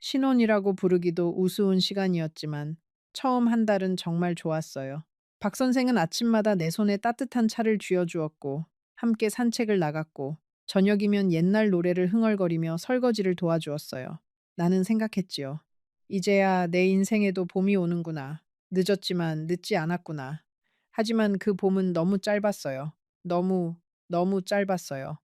S1: 신혼이라고 부르기도 우스운 시간이었지만 처음 한 달은 정말 좋았어요. 박 선생은 아침마다 내 손에 따뜻한 차를 쥐어주었고 함께 산책을 나갔고 저녁이면 옛날 노래를 흥얼거리며 설거지를 도와주었어요. 나는 생각했지요. 이제야 내 인생에도 봄이 오는구나. 늦었지만 늦지 않았구나. 하지만 그 봄은 너무 짧았어요. 너무, 너무 짧았어요.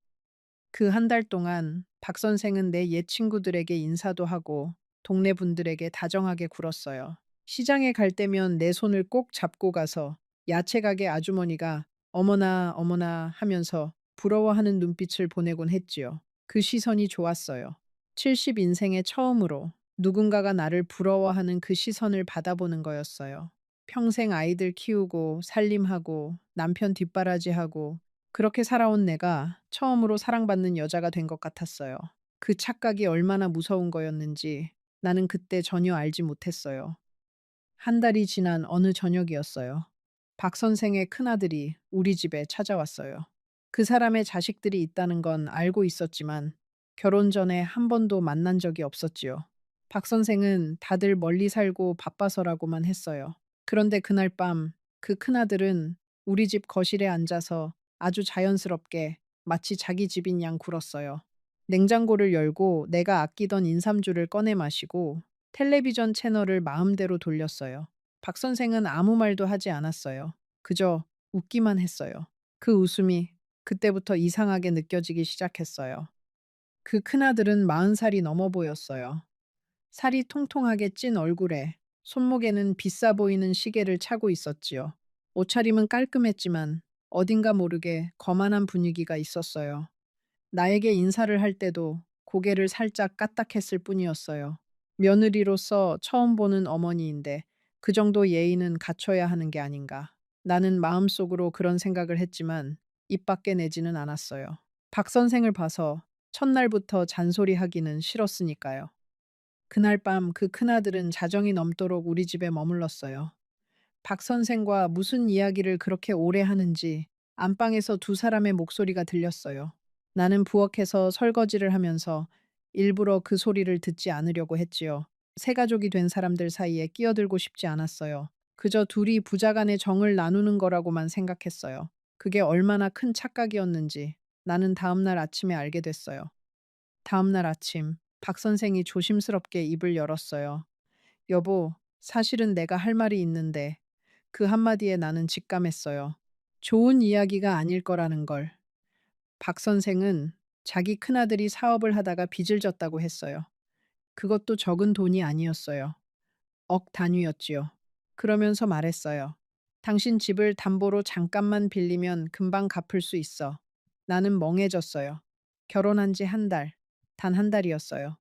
S1: 그 한 달 동안 박 선생은 내 옛 친구들에게 인사도 하고 동네 분들에게 다정하게 굴었어요. 시장에 갈 때면 내 손을 꼭 잡고 가서 야채 가게 아주머니가 어머나 어머나 하면서 부러워하는 눈빛을 보내곤 했지요. 그 시선이 좋았어요. 70 인생의 처음으로 누군가가 나를 부러워하는 그 시선을 받아보는 거였어요. 평생 아이들 키우고 살림하고 남편 뒷바라지하고 그렇게 살아온 내가 처음으로 사랑받는 여자가 된 것 같았어요. 그 착각이 얼마나 무서운 거였는지 나는 그때 전혀 알지 못했어요. 한 달이 지난 어느 저녁이었어요. 박 선생의 큰아들이 우리 집에 찾아왔어요. 그 사람의 자식들이 있다는 건 알고 있었지만 결혼 전에 한 번도 만난 적이 없었지요. 박 선생은 다들 멀리 살고 바빠서라고만 했어요. 그런데 그날 밤 그 큰아들은 우리 집 거실에 앉아서 아주 자연스럽게 마치 자기 집인 양 굴었어요. 냉장고를 열고 내가 아끼던 인삼주를 꺼내 마시고 텔레비전 채널을 마음대로 돌렸어요. 박 선생은 아무 말도 하지 않았어요. 그저 웃기만 했어요. 그 웃음이 그때부터 이상하게 느껴지기 시작했어요. 그 큰아들은 40살이 넘어 보였어요. 살이 통통하게 찐 얼굴에 손목에는 비싸 보이는 시계를 차고 있었지요. 옷차림은 깔끔했지만 어딘가 모르게 거만한 분위기가 있었어요. 나에게 인사를 할 때도 고개를 살짝 까딱했을 뿐이었어요. 며느리로서 처음 보는 어머니인데 그 정도 예의는 갖춰야 하는 게 아닌가. 나는 마음속으로 그런 생각을 했지만 입 밖에 내지는 않았어요. 박 선생을 봐서 첫날부터 잔소리하기는 싫었으니까요. 그날 밤 그 큰아들은 자정이 넘도록 우리 집에 머물렀어요. 박 선생과 무슨 이야기를 그렇게 오래 하는지 안방에서 두 사람의 목소리가 들렸어요. 나는 부엌에서 설거지를 하면서 일부러 그 소리를 듣지 않으려고 했지요. 새 가족이 된 사람들 사이에 끼어들고 싶지 않았어요. 그저 둘이 부자간의 정을 나누는 거라고만 생각했어요. 그게 얼마나 큰 착각이었는지 나는 다음날 아침에 알게 됐어요. 다음날 아침, 박 선생이 조심스럽게 입을 열었어요. 여보, 사실은 내가 할 말이 있는데 그 한마디에 나는 직감했어요. 좋은 이야기가 아닐 거라는 걸. 박 선생은 자기 큰아들이 사업을 하다가 빚을 졌다고 했어요. 그것도 적은 돈이 아니었어요. 억 단위였지요. 그러면서 말했어요. 당신 집을 담보로 잠깐만 빌리면 금방 갚을 수 있어. 나는 멍해졌어요. 결혼한 지 한 달, 단 한 달이었어요.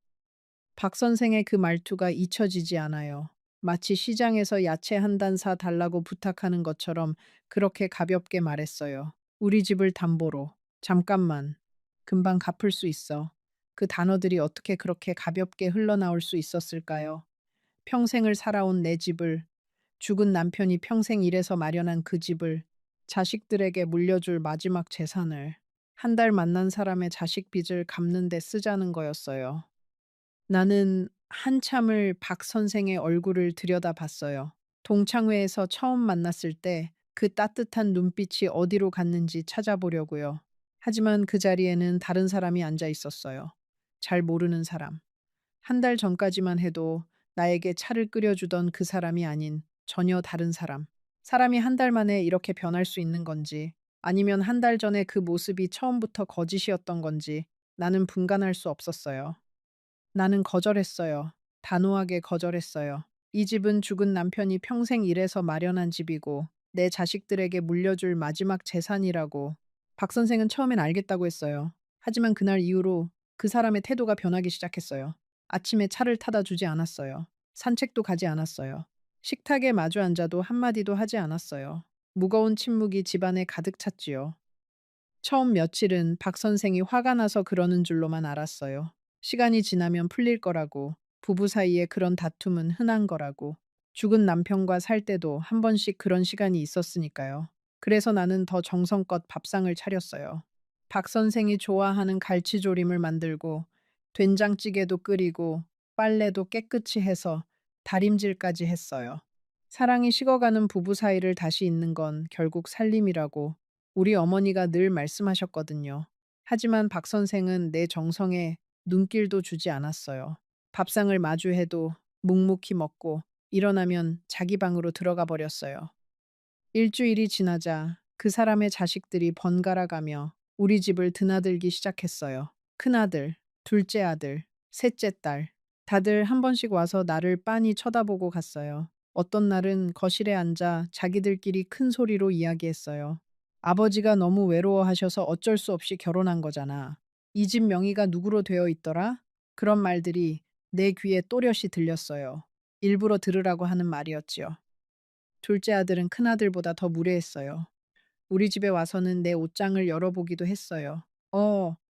S1: 박 선생의 그 말투가 잊혀지지 않아요. 마치 시장에서 야채 한 단 사 달라고 부탁하는 것처럼 그렇게 가볍게 말했어요. 우리 집을 담보로. 잠깐만. 금방 갚을 수 있어. 그 단어들이 어떻게 그렇게 가볍게 흘러나올 수 있었을까요? 평생을 살아온 내 집을, 죽은 남편이 평생 일해서 마련한 그 집을, 자식들에게 물려줄 마지막 재산을, 한 달 만난 사람의 자식 빚을 갚는 데 쓰자는 거였어요. 나는 한참을 박 선생의 얼굴을 들여다봤어요. 동창회에서 처음 만났을 때 그 따뜻한 눈빛이 어디로 갔는지 찾아보려고요. 하지만 그 자리에는 다른 사람이 앉아 있었어요. 잘 모르는 사람. 한 달 전까지만 해도 나에게 차를 끓여주던 그 사람이 아닌 전혀 다른 사람. 사람이 한 달 만에 이렇게 변할 수 있는 건지, 아니면 한 달 전에 그 모습이 처음부터 거짓이었던 건지 나는 분간할 수 없었어요. 나는 거절했어요. 단호하게 거절했어요. 이 집은 죽은 남편이 평생 일해서 마련한 집이고 내 자식들에게 물려줄 마지막 재산이라고 박 선생은 처음엔 알겠다고 했어요. 하지만 그날 이후로 그 사람의 태도가 변하기 시작했어요. 아침에 차를 타다 주지 않았어요. 산책도 가지 않았어요. 식탁에 마주 앉아도 한마디도 하지 않았어요. 무거운 침묵이 집안에 가득 찼지요. 처음 며칠은 박 선생이 화가 나서 그러는 줄로만 알았어요. 시간이 지나면 풀릴 거라고, 부부 사이에 그런 다툼은 흔한 거라고, 죽은 남편과 살 때도 한 번씩 그런 시간이 있었으니까요. 그래서 나는 더 정성껏 밥상을 차렸어요. 박 선생이 좋아하는 갈치조림을 만들고, 된장찌개도 끓이고, 빨래도 깨끗이 해서 다림질까지 했어요. 사랑이 식어가는 부부 사이를 다시 잇는 건 결국 살림이라고 우리 어머니가 늘 말씀하셨거든요. 하지만 박 선생은 내 정성에 눈길도 주지 않았어요. 밥상을 마주해도 묵묵히 먹고 일어나면 자기 방으로 들어가 버렸어요. 일주일이 지나자 그 사람의 자식들이 번갈아 가며 우리 집을 드나들기 시작했어요. 큰아들, 둘째 아들, 셋째 딸. 다들 한 번씩 와서 나를 빤히 쳐다보고 갔어요. 어떤 날은 거실에 앉아 자기들끼리 큰 소리로 이야기했어요. 아버지가 너무 외로워하셔서 어쩔 수 없이 결혼한 거잖아. 이 집 명의가 누구로 되어 있더라? 그런 말들이 내 귀에 또렷이 들렸어요. 일부러 들으라고 하는 말이었지요. 둘째 아들은 큰아들보다 더 무례했어요. 우리 집에 와서는 내 옷장을 열어보기도 했어요.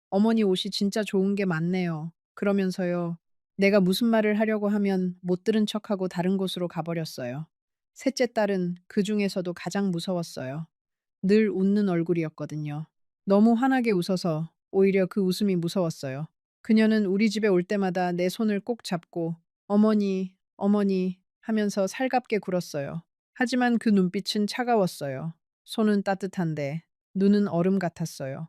S1: 어머니 옷이 진짜 좋은 게 많네요. 그러면서요. 내가 무슨 말을 하려고 하면 못 들은 척하고 다른 곳으로 가버렸어요. 셋째 딸은 그 중에서도 가장 무서웠어요. 늘 웃는 얼굴이었거든요. 너무 환하게 웃어서 오히려 그 웃음이 무서웠어요. 그녀는 우리 집에 올 때마다 내 손을 꼭 잡고 어머니, 어머니 하면서 살갑게 굴었어요. 하지만 그 눈빛은 차가웠어요. 손은 따뜻한데 눈은 얼음 같았어요.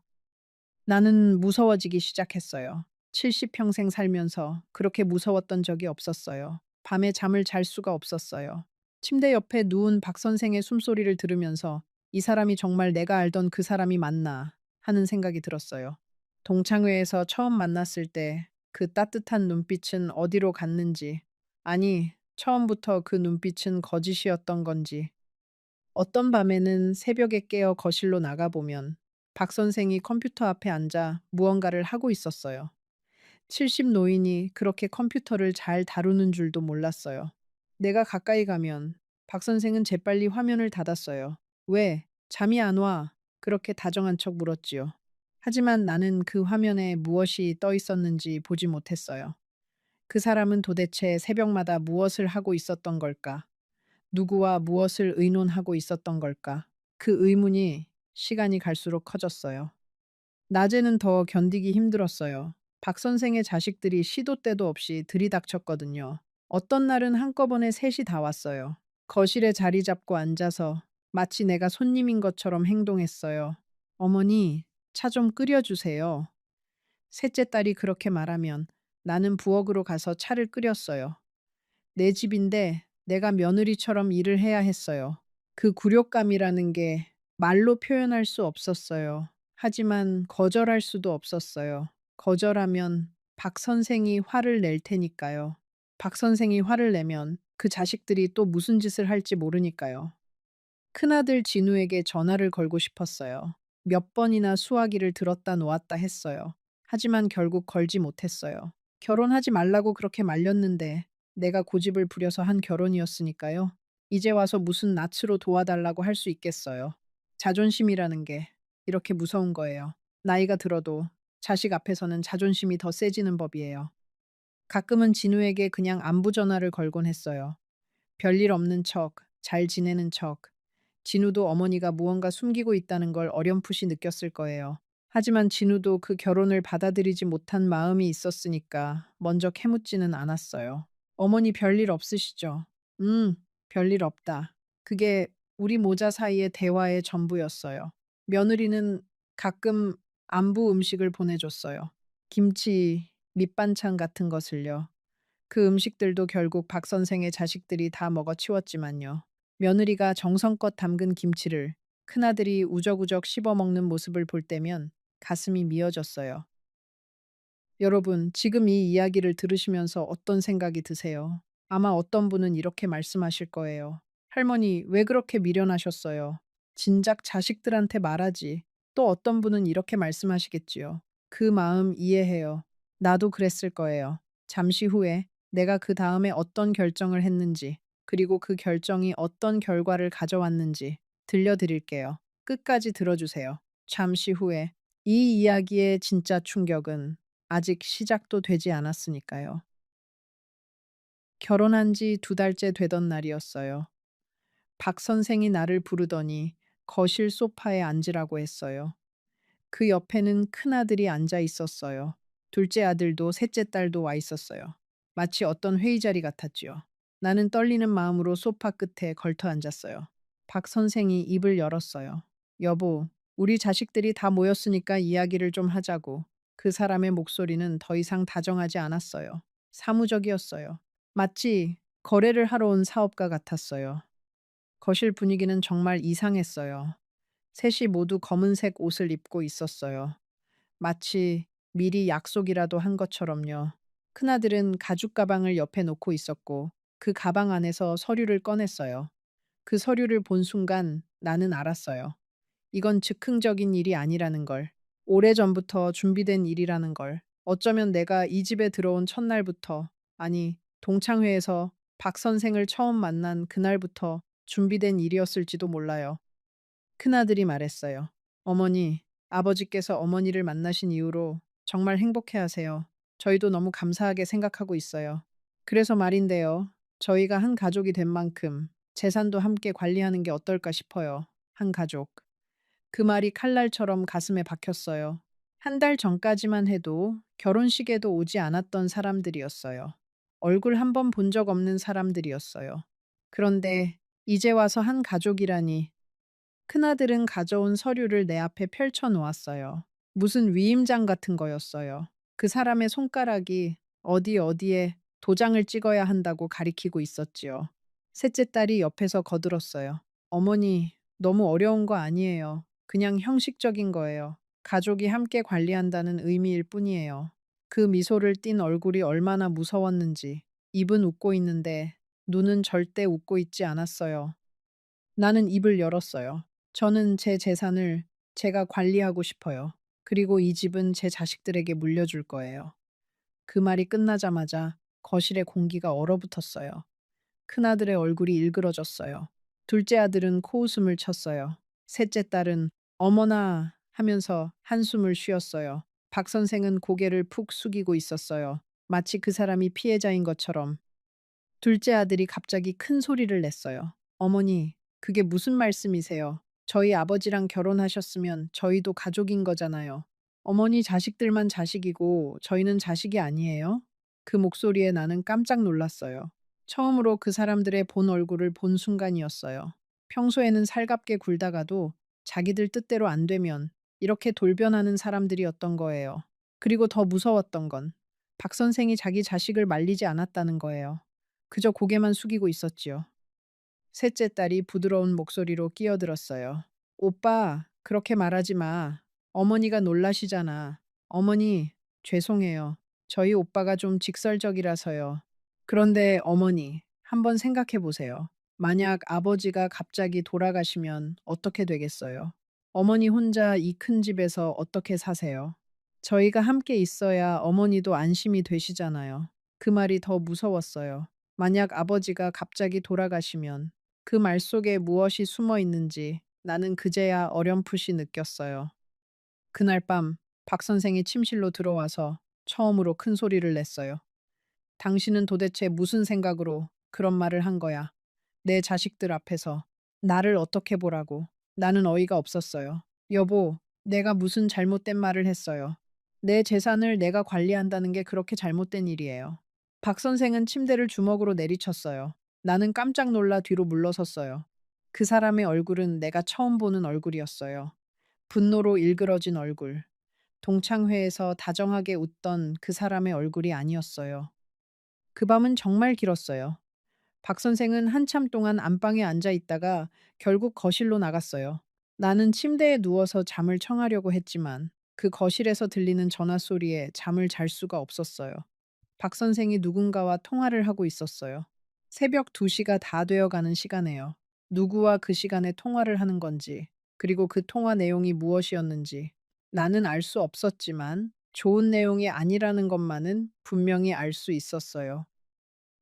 S1: 나는 무서워지기 시작했어요. 70평생 살면서 그렇게 무서웠던 적이 없었어요. 밤에 잠을 잘 수가 없었어요. 침대 옆에 누운 박 선생의 숨소리를 들으면서 이 사람이 정말 내가 알던 그 사람이 맞나 하는 생각이 들었어요. 동창회에서 처음 만났을 때 그 따뜻한 눈빛은 어디로 갔는지, 아니, 처음부터 그 눈빛은 거짓이었던 건지, 어떤 밤에는 새벽에 깨어 거실로 나가보면 박 선생이 컴퓨터 앞에 앉아 무언가를 하고 있었어요. 70 노인이 그렇게 컴퓨터를 잘 다루는 줄도 몰랐어요. 내가 가까이 가면 박 선생은 재빨리 화면을 닫았어요. 왜? 잠이 안 와? 그렇게 다정한 척 물었지요. 하지만 나는 그 화면에 무엇이 떠 있었는지 보지 못했어요. 그 사람은 도대체 새벽마다 무엇을 하고 있었던 걸까? 누구와 무엇을 의논하고 있었던 걸까? 그 의문이 시간이 갈수록 커졌어요. 낮에는 더 견디기 힘들었어요. 박 선생의 자식들이 시도 때도 없이 들이닥쳤거든요. 어떤 날은 한꺼번에 셋이 다 왔어요. 거실에 자리 잡고 앉아서 마치 내가 손님인 것처럼 행동했어요. 어머니, 차 좀 끓여주세요. 셋째 딸이 그렇게 말하면 나는 부엌으로 가서 차를 끓였어요. 내 집인데 내가 며느리처럼 일을 해야 했어요. 그 굴욕감이라는 게 말로 표현할 수 없었어요. 하지만 거절할 수도 없었어요. 거절하면 박 선생이 화를 낼 테니까요. 박 선생이 화를 내면 그 자식들이 또 무슨 짓을 할지 모르니까요. 큰아들 진우에게 전화를 걸고 싶었어요. 몇 번이나 수화기를 들었다 놓았다 했어요. 하지만 결국 걸지 못했어요. 결혼하지 말라고 그렇게 말렸는데 내가 고집을 부려서 한 결혼이었으니까요. 이제 와서 무슨 낯으로 도와달라고 할 수 있겠어요. 자존심이라는 게 이렇게 무서운 거예요. 나이가 들어도 자식 앞에서는 자존심이 더 세지는 법이에요. 가끔은 진우에게 그냥 안부 전화를 걸곤 했어요. 별일 없는 척, 잘 지내는 척. 진우도 어머니가 무언가 숨기고 있다는 걸 어렴풋이 느꼈을 거예요. 하지만 진우도 그 결혼을 받아들이지 못한 마음이 있었으니까 먼저 캐묻지는 않았어요. 어머니 별일 없으시죠? 별일 없다. 그게 우리 모자 사이의 대화의 전부였어요. 며느리는 가끔 안부 음식을 보내줬어요. 김치, 밑반찬 같은 것을요. 그 음식들도 결국 박 선생의 자식들이 다 먹어 치웠지만요. 며느리가 정성껏 담근 김치를 큰아들이 우적우적 씹어 먹는 모습을 볼 때면 가슴이 미어졌어요. 여러분, 지금 이 이야기를 들으시면서 어떤 생각이 드세요? 아마 어떤 분은 이렇게 말씀하실 거예요. 할머니, 왜 그렇게 미련하셨어요? 진작 자식들한테 말하지. 또 어떤 분은 이렇게 말씀하시겠지요. 그 마음 이해해요. 나도 그랬을 거예요. 잠시 후에 내가 그 다음에 어떤 결정을 했는지, 그리고 그 결정이 어떤 결과를 가져왔는지 들려드릴게요. 끝까지 들어주세요. 잠시 후에 이 이야기의 진짜 충격은 아직 시작도 되지 않았으니까요. 결혼한 지 2달째 되던 날이었어요. 박 선생이 나를 부르더니 거실 소파에 앉으라고 했어요. 그 옆에는 큰아들이 앉아 있었어요. 둘째 아들도 셋째 딸도 와 있었어요. 마치 어떤 회의 자리 같았지요. 나는 떨리는 마음으로 소파 끝에 걸터 앉았어요. 박 선생이 입을 열었어요. 여보, 우리 자식들이 다 모였으니까 이야기를 좀 하자고. 그 사람의 목소리는 더 이상 다정하지 않았어요. 사무적이었어요. 마치 거래를 하러 온 사업가 같았어요. 거실 분위기는 정말 이상했어요. 셋이 모두 검은색 옷을 입고 있었어요. 마치 미리 약속이라도 한 것처럼요. 큰아들은 가죽 가방을 옆에 놓고 있었고 그 가방 안에서 서류를 꺼냈어요. 그 서류를 본 순간 나는 알았어요. 이건 즉흥적인 일이 아니라는 걸. 오래전부터 준비된 일이라는 걸. 어쩌면 내가 이 집에 들어온 첫날부터, 아니, 동창회에서 박 선생을 처음 만난 그날부터 준비된 일이었을지도 몰라요. 큰아들이 말했어요. 어머니, 아버지께서 어머니를 만나신 이후로 정말 행복해 하세요. 저희도 너무 감사하게 생각하고 있어요. 그래서 말인데요. 저희가 한 가족이 된 만큼 재산도 함께 관리하는 게 어떨까 싶어요. 한 가족. 그 말이 칼날처럼 가슴에 박혔어요. 한 달 전까지만 해도 결혼식에도 오지 않았던 사람들이었어요. 얼굴 한 번 본 적 없는 사람들이었어요. 그런데 이제 와서 한 가족이라니. 큰아들은 가져온 서류를 내 앞에 펼쳐 놓았어요. 무슨 위임장 같은 거였어요. 그 사람의 손가락이 어디 어디에 도장을 찍어야 한다고 가리키고 있었지요. 셋째 딸이 옆에서 거들었어요. 어머니, 너무 어려운 거 아니에요. 그냥 형식적인 거예요. 가족이 함께 관리한다는 의미일 뿐이에요. 그 미소를 띤 얼굴이 얼마나 무서웠는지. 입은 웃고 있는데 눈은 절대 웃고 있지 않았어요. 나는 입을 열었어요. 저는 제 재산을 제가 관리하고 싶어요. 그리고 이 집은 제 자식들에게 물려줄 거예요. 그 말이 끝나자마자 거실의 공기가 얼어붙었어요. 큰아들의 얼굴이 일그러졌어요. 둘째 아들은 코웃음을 쳤어요. 셋째 딸은 어머나 하면서 한숨을 쉬었어요. 박 선생은 고개를 푹 숙이고 있었어요. 마치 그 사람이 피해자인 것처럼. 둘째 아들이 갑자기 큰 소리를 냈어요. 어머니, 그게 무슨 말씀이세요? 저희 아버지랑 결혼하셨으면 저희도 가족인 거잖아요. 어머니 자식들만 자식이고 저희는 자식이 아니에요? 그 목소리에 나는 깜짝 놀랐어요. 처음으로 그 사람들의 본 얼굴을 본 순간이었어요. 평소에는 살갑게 굴다가도 자기들 뜻대로 안 되면 이렇게 돌변하는 사람들이었던 거예요. 그리고 더 무서웠던 건 박 선생이 자기 자식을 말리지 않았다는 거예요. 그저 고개만 숙이고 있었지요. 셋째 딸이 부드러운 목소리로 끼어들었어요. 오빠, 그렇게 말하지 마. 어머니가 놀라시잖아. 어머니, 죄송해요. 저희 오빠가 좀 직설적이라서요. 그런데 어머니, 한번 생각해 보세요. 만약 아버지가 갑자기 돌아가시면 어떻게 되겠어요? 어머니 혼자 이 큰 집에서 어떻게 사세요? 저희가 함께 있어야 어머니도 안심이 되시잖아요. 그 말이 더 무서웠어요. 만약 아버지가 갑자기 돌아가시면 그 말 속에 무엇이 숨어 있는지 나는 그제야 어렴풋이 느꼈어요. 그날 밤 박 선생이 침실로 들어와서 처음으로 큰 소리를 냈어요. 당신은 도대체 무슨 생각으로 그런 말을 한 거야? 내 자식들 앞에서 나를 어떻게 보라고. 나는 어이가 없었어요. 여보, 내가 무슨 잘못된 말을 했어요. 내 재산을 내가 관리한다는 게 그렇게 잘못된 일이에요. 박 선생은 침대를 주먹으로 내리쳤어요. 나는 깜짝 놀라 뒤로 물러섰어요. 그 사람의 얼굴은 내가 처음 보는 얼굴이었어요. 분노로 일그러진 얼굴. 동창회에서 다정하게 웃던 그 사람의 얼굴이 아니었어요. 그 밤은 정말 길었어요. 박 선생은 한참 동안 안방에 앉아 있다가 결국 거실로 나갔어요. 나는 침대에 누워서 잠을 청하려고 했지만 그 거실에서 들리는 전화 소리에 잠을 잘 수가 없었어요. 박 선생이 누군가와 통화를 하고 있었어요. 새벽 2시가 다 되어 가는 시간에요. 누구와 그 시간에 통화를 하는 건지, 그리고 그 통화 내용이 무엇이었는지 나는 알 수 없었지만 좋은 내용이 아니라는 것만은 분명히 알 수 있었어요.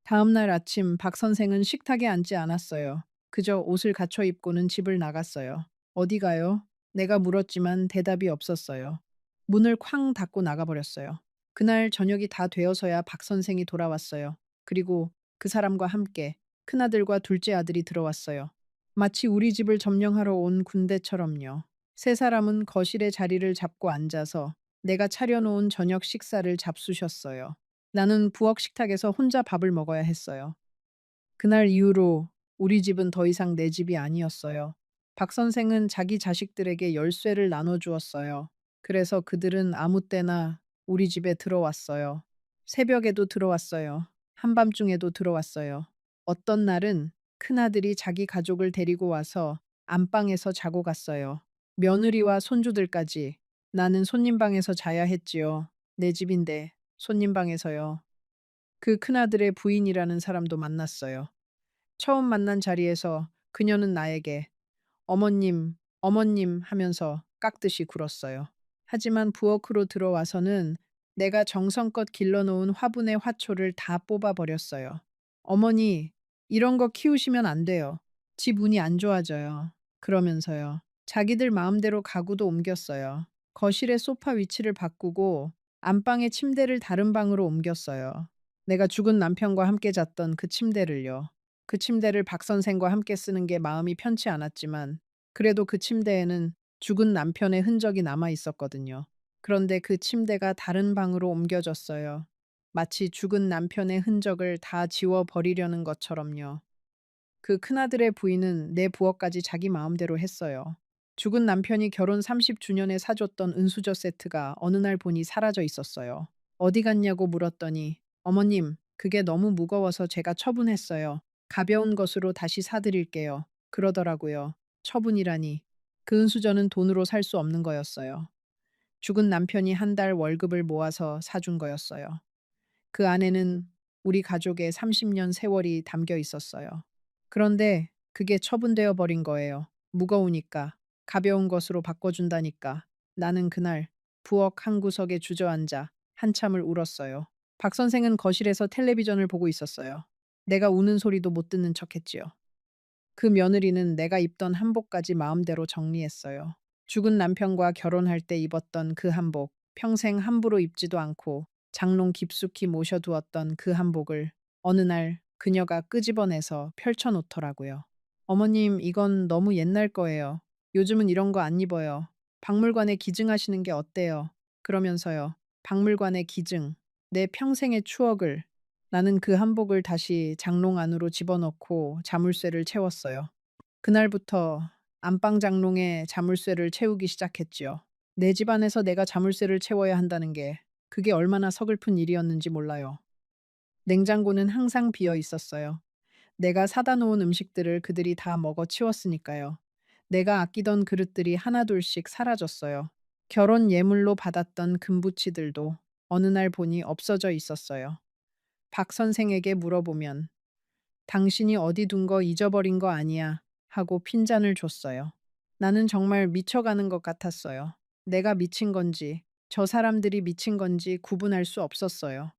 S1: 다음 날 아침 박 선생은 식탁에 앉지 않았어요. 그저 옷을 갖춰 입고는 집을 나갔어요. 어디 가요? 내가 물었지만 대답이 없었어요. 문을 쾅 닫고 나가버렸어요. 그날 저녁이 다 되어서야 박 선생이 돌아왔어요. 그리고 그 사람과 함께 큰아들과 둘째 아들이 들어왔어요. 마치 우리 집을 점령하러 온 군대처럼요. 세 사람은 거실에 자리를 잡고 앉아서 내가 차려놓은 저녁 식사를 잡수셨어요. 나는 부엌 식탁에서 혼자 밥을 먹어야 했어요. 그날 이후로 우리 집은 더 이상 내 집이 아니었어요. 박 선생은 자기 자식들에게 열쇠를 나눠주었어요. 그래서 그들은 아무 때나 우리 집에 들어왔어요. 새벽에도 들어왔어요. 한밤중에도 들어왔어요. 어떤 날은 큰아들이 자기 가족을 데리고 와서 안방에서 자고 갔어요. 며느리와 손주들까지. 나는 손님 방에서 자야 했지요. 내 집인데 손님 방에서요. 그 큰아들의 부인이라는 사람도 만났어요. 처음 만난 자리에서 그녀는 나에게 어머님, 어머님 하면서 깍듯이 굴었어요. 하지만 부엌으로 들어와서는 내가 정성껏 길러놓은 화분의 화초를 다 뽑아버렸어요. 어머니, 이런 거 키우시면 안 돼요. 집 운이 안 좋아져요. 그러면서요. 자기들 마음대로 가구도 옮겼어요. 거실의 소파 위치를 바꾸고 안방의 침대를 다른 방으로 옮겼어요. 내가 죽은 남편과 함께 잤던 그 침대를요. 그 침대를 박 선생과 함께 쓰는 게 마음이 편치 않았지만 그래도 그 침대에는 죽은 남편의 흔적이 남아 있었거든요. 그런데 그 침대가 다른 방으로 옮겨졌어요. 마치 죽은 남편의 흔적을 다 지워버리려는 것처럼요. 그 큰아들의 부인은 내 부엌까지 자기 마음대로 했어요. 죽은 남편이 결혼 30주년에 사줬던 은수저 세트가 어느 날 보니 사라져 있었어요. 어디 갔냐고 물었더니 어머님, 그게 너무 무거워서 제가 처분했어요. 가벼운 것으로 다시 사드릴게요. 그러더라고요. 처분이라니. 그 은수저는 돈으로 살 수 없는 거였어요. 죽은 남편이 한 달 월급을 모아서 사준 거였어요. 그 안에는 우리 가족의 30년 세월이 담겨 있었어요. 그런데 그게 처분되어 버린 거예요. 무거우니까. 가벼운 것으로 바꿔준다니까. 나는 그날 부엌 한 구석에 주저앉아 한참을 울었어요. 박 선생은 거실에서 텔레비전을 보고 있었어요. 내가 우는 소리도 못 듣는 척했지요. 그 며느리는 내가 입던 한복까지 마음대로 정리했어요. 죽은 남편과 결혼할 때 입었던 그 한복, 평생 함부로 입지도 않고 장롱 깊숙이 모셔두었던 그 한복을 어느 날 그녀가 끄집어내서 펼쳐놓더라고요. 어머님, 이건 너무 옛날 거예요. 요즘은 이런 거 안 입어요. 박물관에 기증하시는 게 어때요? 그러면서요. 박물관에 기증. 내 평생의 추억을. 나는 그 한복을 다시 장롱 안으로 집어넣고 자물쇠를 채웠어요. 그날부터 안방 장롱에 자물쇠를 채우기 시작했지요. 내 집안에서 내가 자물쇠를 채워야 한다는 게 그게 얼마나 서글픈 일이었는지 몰라요. 냉장고는 항상 비어 있었어요. 내가 사다 놓은 음식들을 그들이 다 먹어 치웠으니까요. 내가 아끼던 그릇들이 하나둘씩 사라졌어요. 결혼 예물로 받았던 금부치들도 어느 날 보니 없어져 있었어요. 박 선생에게 물어보면 당신이 어디 둔 거 잊어버린 거 아니야 하고 핀잔을 줬어요. 나는 정말 미쳐가는 것 같았어요. 내가 미친 건지 저 사람들이 미친 건지 구분할 수 없었어요.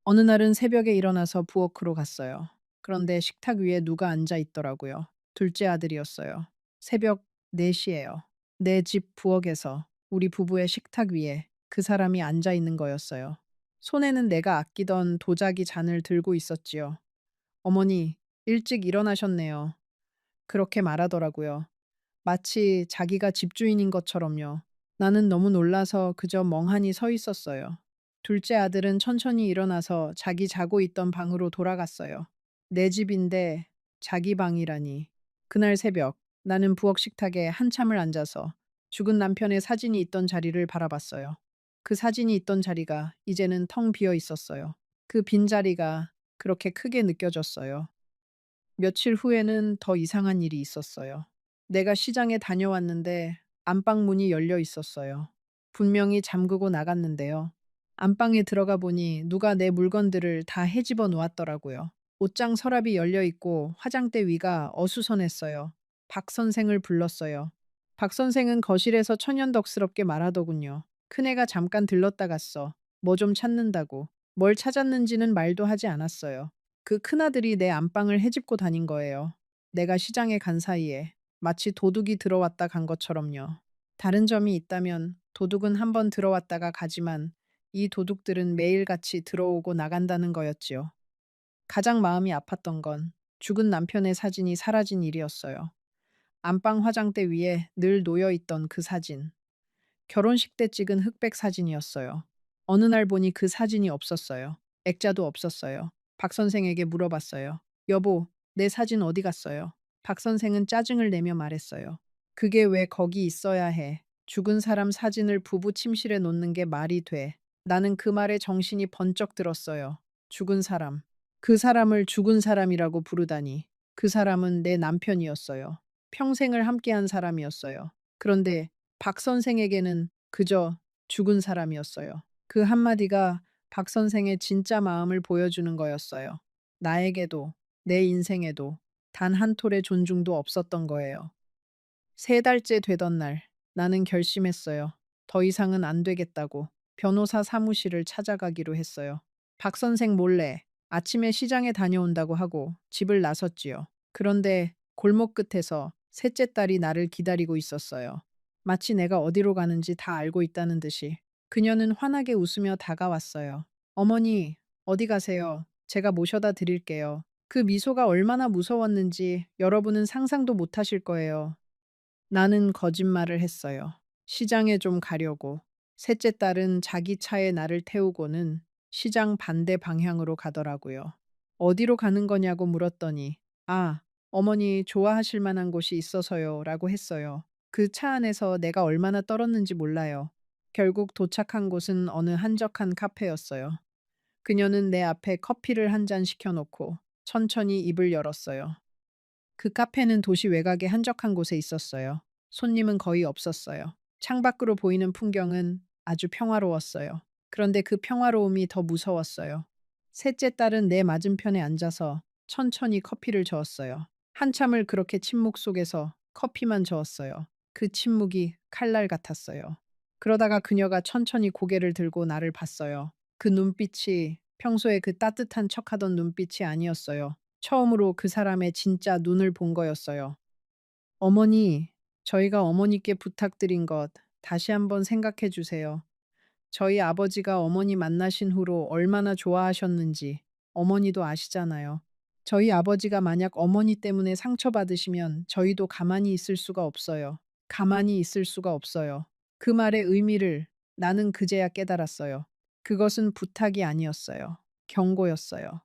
S1: 어느 날은 새벽에 일어나서 부엌으로 갔어요. 그런데 식탁 위에 누가 앉아 있더라고요. 둘째 아들이었어요. 새벽 4시예요. 내 집 부엌에서 우리 부부의 식탁 위에 그 사람이 앉아 있는 거였어요. 손에는 내가 아끼던 도자기 잔을 들고 있었지요. 어머니, 일찍 일어나셨네요. 그렇게 말하더라고요. 마치 자기가 집주인인 것처럼요. 나는 너무 놀라서 그저 멍하니 서 있었어요. 둘째 아들은 천천히 일어나서 자기 자고 있던 방으로 돌아갔어요. 내 집인데 자기 방이라니. 그날 새벽, 나는 부엌 식탁에 한참을 앉아서 죽은 남편의 사진이 있던 자리를 바라봤어요. 그 사진이 있던 자리가 이제는 텅 비어 있었어요. 그 빈자리가 그렇게 크게 느껴졌어요. 며칠 후에는 더 이상한 일이 있었어요. 내가 시장에 다녀왔는데 안방 문이 열려 있었어요. 분명히 잠그고 나갔는데요. 안방에 들어가 보니 누가 내 물건들을 다 헤집어 놓았더라고요. 옷장 서랍이 열려 있고 화장대 위가 어수선했어요. 박 선생을 불렀어요. 박 선생은 거실에서 천연덕스럽게 말하더군요. 큰애가 잠깐 들렀다 갔어. 뭐 좀 찾는다고. 뭘 찾았는지는 말도 하지 않았어요. 그 큰아들이 내 안방을 헤집고 다닌 거예요. 내가 시장에 간 사이에 마치 도둑이 들어왔다 간 것처럼요. 다른 점이 있다면 도둑은 한번 들어왔다가 가지만 이 도둑들은 매일같이 들어오고 나간다는 거였지요. 가장 마음이 아팠던 건 죽은 남편의 사진이 사라진 일이었어요. 안방 화장대 위에 늘 놓여 있던 그 사진. 결혼식 때 찍은 흑백 사진이었어요. 어느 날 보니 그 사진이 없었어요. 액자도 없었어요. 박 선생에게 물어봤어요. 여보, 내 사진 어디 갔어요? 박 선생은 짜증을 내며 말했어요. 그게 왜 거기 있어야 해? 죽은 사람 사진을 부부 침실에 놓는 게 말이 돼. 나는 그 말에 정신이 번쩍 들었어요. 죽은 사람. 그 사람을 죽은 사람이라고 부르다니. 그 사람은 내 남편이었어요. 평생을 함께한 사람이었어요. 그런데 박 선생에게는 그저 죽은 사람이었어요. 그 한마디가 박 선생의 진짜 마음을 보여주는 거였어요. 나에게도, 내 인생에도 단 한 톨의 존중도 없었던 거예요. 3달째 되던 날, 나는 결심했어요. 더 이상은 안 되겠다고 변호사 사무실을 찾아가기로 했어요. 박 선생 몰래 아침에 시장에 다녀온다고 하고 집을 나섰지요. 그런데 골목 끝에서 셋째 딸이 나를 기다리고 있었어요. 마치 내가 어디로 가는지 다 알고 있다는 듯이. 그녀는 환하게 웃으며 다가왔어요. 어머니, 어디 가세요? 제가 모셔다 드릴게요. 그 미소가 얼마나 무서웠는지 여러분은 상상도 못 하실 거예요. 나는 거짓말을 했어요. 시장에 좀 가려고. 셋째 딸은 자기 차에 나를 태우고는 시장 반대 방향으로 가더라고요. 어디로 가는 거냐고 물었더니, 아, 어머니 좋아하실 만한 곳이 있어서요. 라고 했어요. 그 차 안에서 내가 얼마나 떨었는지 몰라요. 결국 도착한 곳은 어느 한적한 카페였어요. 그녀는 내 앞에 커피를 한 잔 시켜놓고 천천히 입을 열었어요. 그 카페는 도시 외곽의 한적한 곳에 있었어요. 손님은 거의 없었어요. 창밖으로 보이는 풍경은 아주 평화로웠어요. 그런데 그 평화로움이 더 무서웠어요. 셋째 딸은 내 맞은편에 앉아서 천천히 커피를 저었어요. 한참을 그렇게 침묵 속에서 커피만 저었어요. 그 침묵이 칼날 같았어요. 그러다가 그녀가 천천히 고개를 들고 나를 봤어요. 그 눈빛이 평소에 그 따뜻한 척하던 눈빛이 아니었어요. 처음으로 그 사람의 진짜 눈을 본 거였어요. 어머니, 저희가 어머니께 부탁드린 것 다시 한번 생각해 주세요. 저희 아버지가 어머니 만나신 후로 얼마나 좋아하셨는지 어머니도 아시잖아요. 저희 아버지가 만약 어머니 때문에 상처받으시면 저희도 가만히 있을 수가 없어요. 가만히 있을 수가 없어요. 그 말의 의미를 나는 그제야 깨달았어요. 그것은 부탁이 아니었어요. 경고였어요.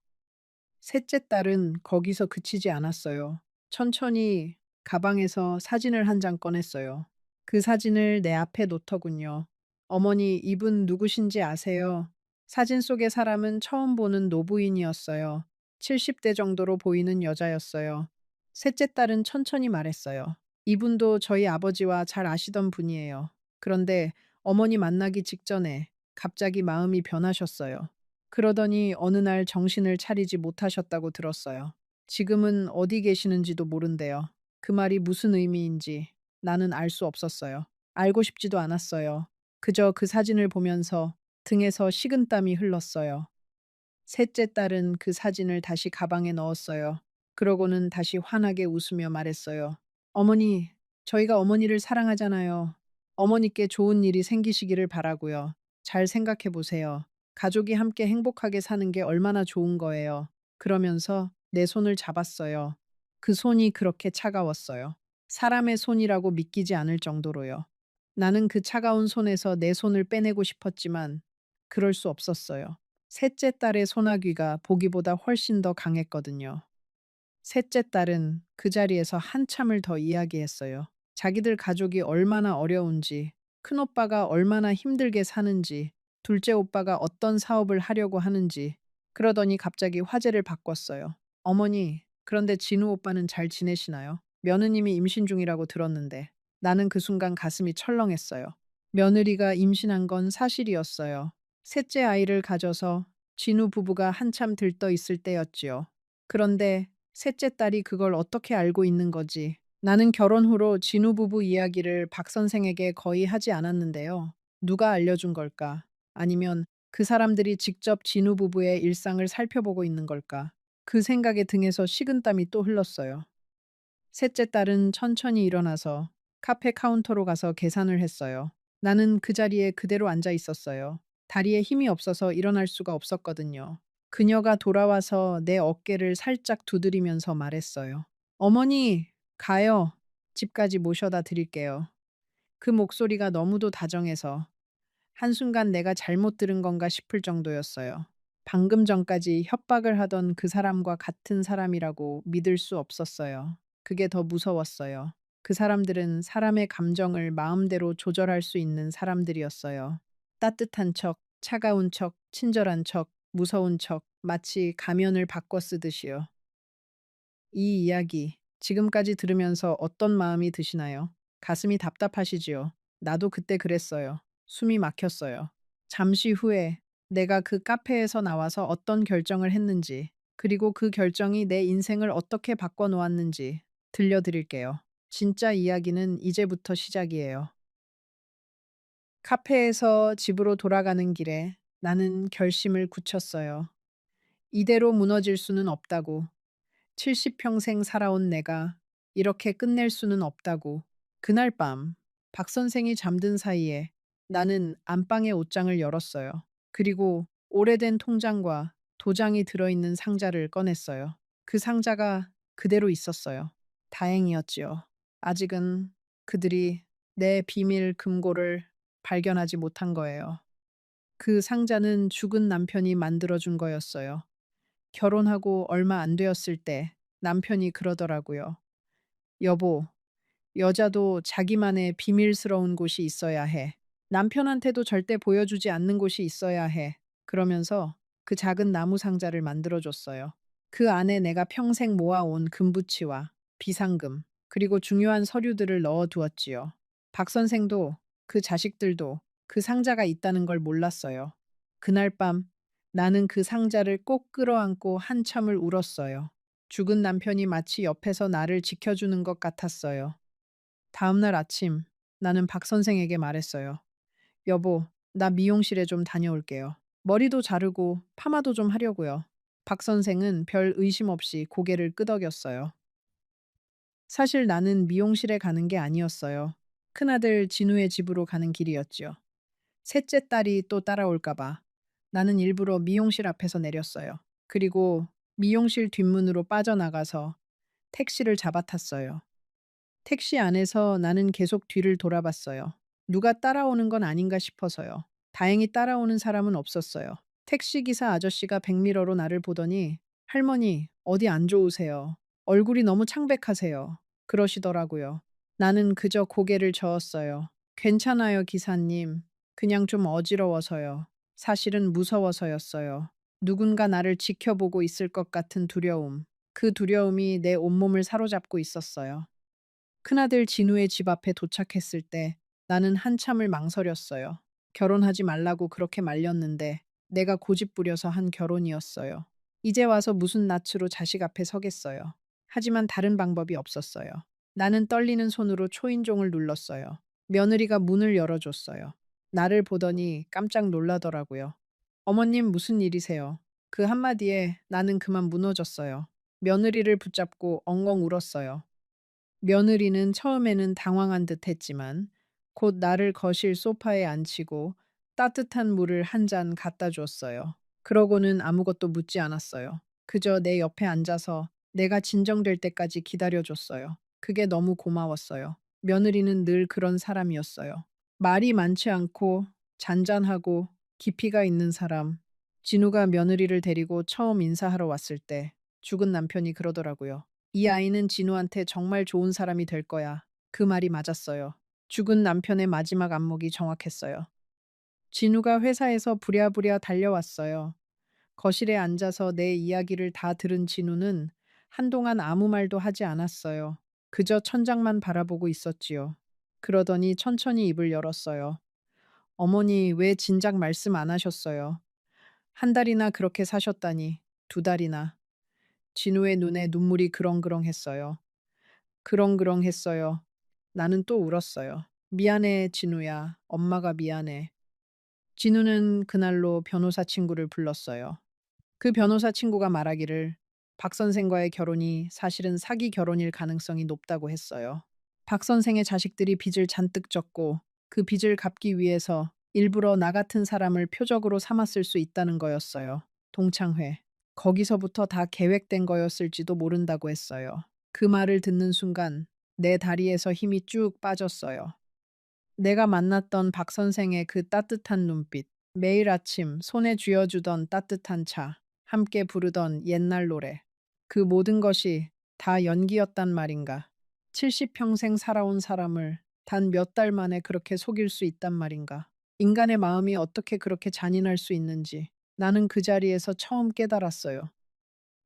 S1: 셋째 딸은 거기서 그치지 않았어요. 천천히 가방에서 사진을 한 장 꺼냈어요. 그 사진을 내 앞에 놓더군요. 어머니, 이분 누구신지 아세요? 사진 속의 사람은 처음 보는 노부인이었어요. 70대 정도로 보이는 여자였어요. 셋째 딸은 천천히 말했어요. 이분도 저희 아버지와 잘 아시던 분이에요. 그런데 어머니 만나기 직전에 갑자기 마음이 변하셨어요. 그러더니 어느 날 정신을 차리지 못하셨다고 들었어요. 지금은 어디 계시는지도 모른대요. 그 말이 무슨 의미인지 나는 알 수 없었어요. 알고 싶지도 않았어요. 그저 그 사진을 보면서 등에서 식은땀이 흘렀어요. 셋째 딸은 그 사진을 다시 가방에 넣었어요. 그러고는 다시 환하게 웃으며 말했어요. 어머니, 저희가 어머니를 사랑하잖아요. 어머니께 좋은 일이 생기시기를 바라고요. 잘 생각해 보세요. 가족이 함께 행복하게 사는 게 얼마나 좋은 거예요. 그러면서 내 손을 잡았어요. 그 손이 그렇게 차가웠어요. 사람의 손이라고 믿기지 않을 정도로요. 나는 그 차가운 손에서 내 손을 빼내고 싶었지만 그럴 수 없었어요. 셋째 딸의 소나귀가 보기보다 훨씬 더 강했거든요. 셋째 딸은 그 자리에서 한참을 더 이야기했어요. 자기들 가족이 얼마나 어려운지, 큰오빠가 얼마나 힘들게 사는지, 둘째 오빠가 어떤 사업을 하려고 하는지, 그러더니 갑자기 화제를 바꿨어요. 어머니, 그런데 진우 오빠는 잘 지내시나요? 며느님이 임신 중이라고 들었는데, 나는 그 순간 가슴이 철렁했어요. 며느리가 임신한 건 사실이었어요. 셋째 아이를 가져서 진우 부부가 한참 들떠 있을 때였지요. 그런데 셋째 딸이 그걸 어떻게 알고 있는 거지? 나는 결혼 후로 진우 부부 이야기를 박 선생에게 거의 하지 않았는데요. 누가 알려준 걸까? 아니면 그 사람들이 직접 진우 부부의 일상을 살펴보고 있는 걸까? 그 생각에 등에서 식은땀이 또 흘렀어요. 셋째 딸은 천천히 일어나서 카페 카운터로 가서 계산을 했어요. 나는 그 자리에 그대로 앉아 있었어요. 다리에 힘이 없어서 일어날 수가 없었거든요. 그녀가 돌아와서 내 어깨를 살짝 두드리면서 말했어요. 어머니, 가요. 집까지 모셔다 드릴게요. 그 목소리가 너무도 다정해서 한순간 내가 잘못 들은 건가 싶을 정도였어요. 방금 전까지 협박을 하던 그 사람과 같은 사람이라고 믿을 수 없었어요. 그게 더 무서웠어요. 그 사람들은 사람의 감정을 마음대로 조절할 수 있는 사람들이었어요. 따뜻한 척, 차가운 척, 친절한 척, 무서운 척, 마치 가면을 바꿔 쓰듯이요. 이 이야기 지금까지 들으면서 어떤 마음이 드시나요? 가슴이 답답하시지요? 나도 그때 그랬어요. 숨이 막혔어요. 잠시 후에 내가 그 카페에서 나와서 어떤 결정을 했는지, 그리고 그 결정이 내 인생을 어떻게 바꿔 놓았는지 들려드릴게요. 진짜 이야기는 이제부터 시작이에요. 카페에서 집으로 돌아가는 길에 나는 결심을 굳혔어요. 이대로 무너질 수는 없다고. 70평생 살아온 내가 이렇게 끝낼 수는 없다고. 그날 밤, 박 선생이 잠든 사이에 나는 안방의 옷장을 열었어요. 그리고 오래된 통장과 도장이 들어있는 상자를 꺼냈어요. 그 상자가 그대로 있었어요. 다행이었지요. 아직은 그들이 내 비밀 금고를 발견하지 못한 거예요. 그 상자는 죽은 남편이 만들어준 거였어요. 결혼하고 얼마 안 되었을 때 남편이 그러더라고요. 여보, 여자도 자기만의 비밀스러운 곳이 있어야 해. 남편한테도 절대 보여주지 않는 곳이 있어야 해. 그러면서 그 작은 나무 상자를 만들어줬어요. 그 안에 내가 평생 모아온 금부치와 비상금, 그리고 중요한 서류들을 넣어두었지요. 박 선생도 그 자식들도 그 상자가 있다는 걸 몰랐어요. 그날 밤 나는 그 상자를 꼭 끌어안고 한참을 울었어요. 죽은 남편이 마치 옆에서 나를 지켜주는 것 같았어요. 다음날 아침 나는 박 선생에게 말했어요. 여보, 나 미용실에 좀 다녀올게요. 머리도 자르고 파마도 좀 하려고요. 박 선생은 별 의심 없이 고개를 끄덕였어요. 사실 나는 미용실에 가는 게 아니었어요. 큰아들 진우의 집으로 가는 길이었지요. 셋째 딸이 또 따라올까 봐. 나는 일부러 미용실 앞에서 내렸어요. 그리고 미용실 뒷문으로 빠져나가서 택시를 잡아탔어요. 택시 안에서 나는 계속 뒤를 돌아봤어요. 누가 따라오는 건 아닌가 싶어서요. 다행히 따라오는 사람은 없었어요. 택시기사 아저씨가 백미러로 나를 보더니 할머니, 어디 안 좋으세요? 얼굴이 너무 창백하세요. 그러시더라고요. 나는 그저 고개를 저었어요. 괜찮아요, 기사님. 그냥 좀 어지러워서요. 사실은 무서워서였어요. 누군가 나를 지켜보고 있을 것 같은 두려움. 그 두려움이 내 온몸을 사로잡고 있었어요. 큰아들 진우의 집 앞에 도착했을 때 나는 한참을 망설였어요. 결혼하지 말라고 그렇게 말렸는데 내가 고집부려서 한 결혼이었어요. 이제 와서 무슨 낯으로 자식 앞에 서겠어요. 하지만 다른 방법이 없었어요. 나는 떨리는 손으로 초인종을 눌렀어요. 며느리가 문을 열어줬어요. 나를 보더니 깜짝 놀라더라고요. 어머님 무슨 일이세요? 그 한마디에 나는 그만 무너졌어요. 며느리를 붙잡고 엉엉 울었어요. 며느리는 처음에는 당황한 듯 했지만 곧 나를 거실 소파에 앉히고 따뜻한 물을 한 잔 갖다 줬어요. 그러고는 아무것도 묻지 않았어요. 그저 내 옆에 앉아서 내가 진정될 때까지 기다려줬어요. 그게 너무 고마웠어요. 며느리는 늘 그런 사람이었어요. 말이 많지 않고 잔잔하고 깊이가 있는 사람. 진우가 며느리를 데리고 처음 인사하러 왔을 때 죽은 남편이 그러더라고요. 이 아이는 진우한테 정말 좋은 사람이 될 거야. 그 말이 맞았어요. 죽은 남편의 마지막 안목이 정확했어요. 진우가 회사에서 부랴부랴 달려왔어요. 거실에 앉아서 내 이야기를 다 들은 진우는 한동안 아무 말도 하지 않았어요. 그저 천장만 바라보고 있었지요. 그러더니 천천히 입을 열었어요. 어머니, 왜 진작 말씀 안 하셨어요? 한 달이나 그렇게 사셨다니, 두 달이나. 진우의 눈에 눈물이 그렁그렁했어요. 그렁그렁했어요. 나는 또 울었어요. 미안해, 진우야. 엄마가 미안해. 진우는 그날로 변호사 친구를 불렀어요. 그 변호사 친구가 말하기를 박 선생과의 결혼이 사실은 사기 결혼일 가능성이 높다고 했어요. 박 선생의 자식들이 빚을 잔뜩 졌고 그 빚을 갚기 위해서 일부러 나 같은 사람을 표적으로 삼았을 수 있다는 거였어요. 동창회. 거기서부터 다 계획된 거였을지도 모른다고 했어요. 그 말을 듣는 순간 내 다리에서 힘이 쭉 빠졌어요. 내가 만났던 박 선생의 그 따뜻한 눈빛, 매일 아침 손에 쥐어주던 따뜻한 차, 함께 부르던 옛날 노래. 그 모든 것이 다 연기였단 말인가. 70평생 살아온 사람을 단 몇 달 만에 그렇게 속일 수 있단 말인가. 인간의 마음이 어떻게 그렇게 잔인할 수 있는지 나는 그 자리에서 처음 깨달았어요.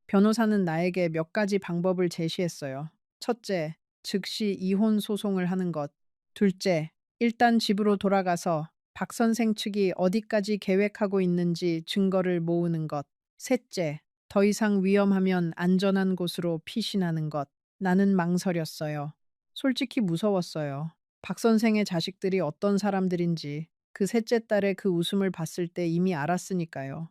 S1: 변호사는 나에게 몇 가지 방법을 제시했어요. 첫째, 즉시 이혼 소송을 하는 것. 둘째, 일단 집으로 돌아가서 박 선생 측이 어디까지 계획하고 있는지 증거를 모으는 것. 셋째, 더 이상 위험하면 안전한 곳으로 피신하는 것. 나는 망설였어요. 솔직히 무서웠어요. 박 선생의 자식들이 어떤 사람들인지 그 셋째 딸의 그 웃음을 봤을 때 이미 알았으니까요.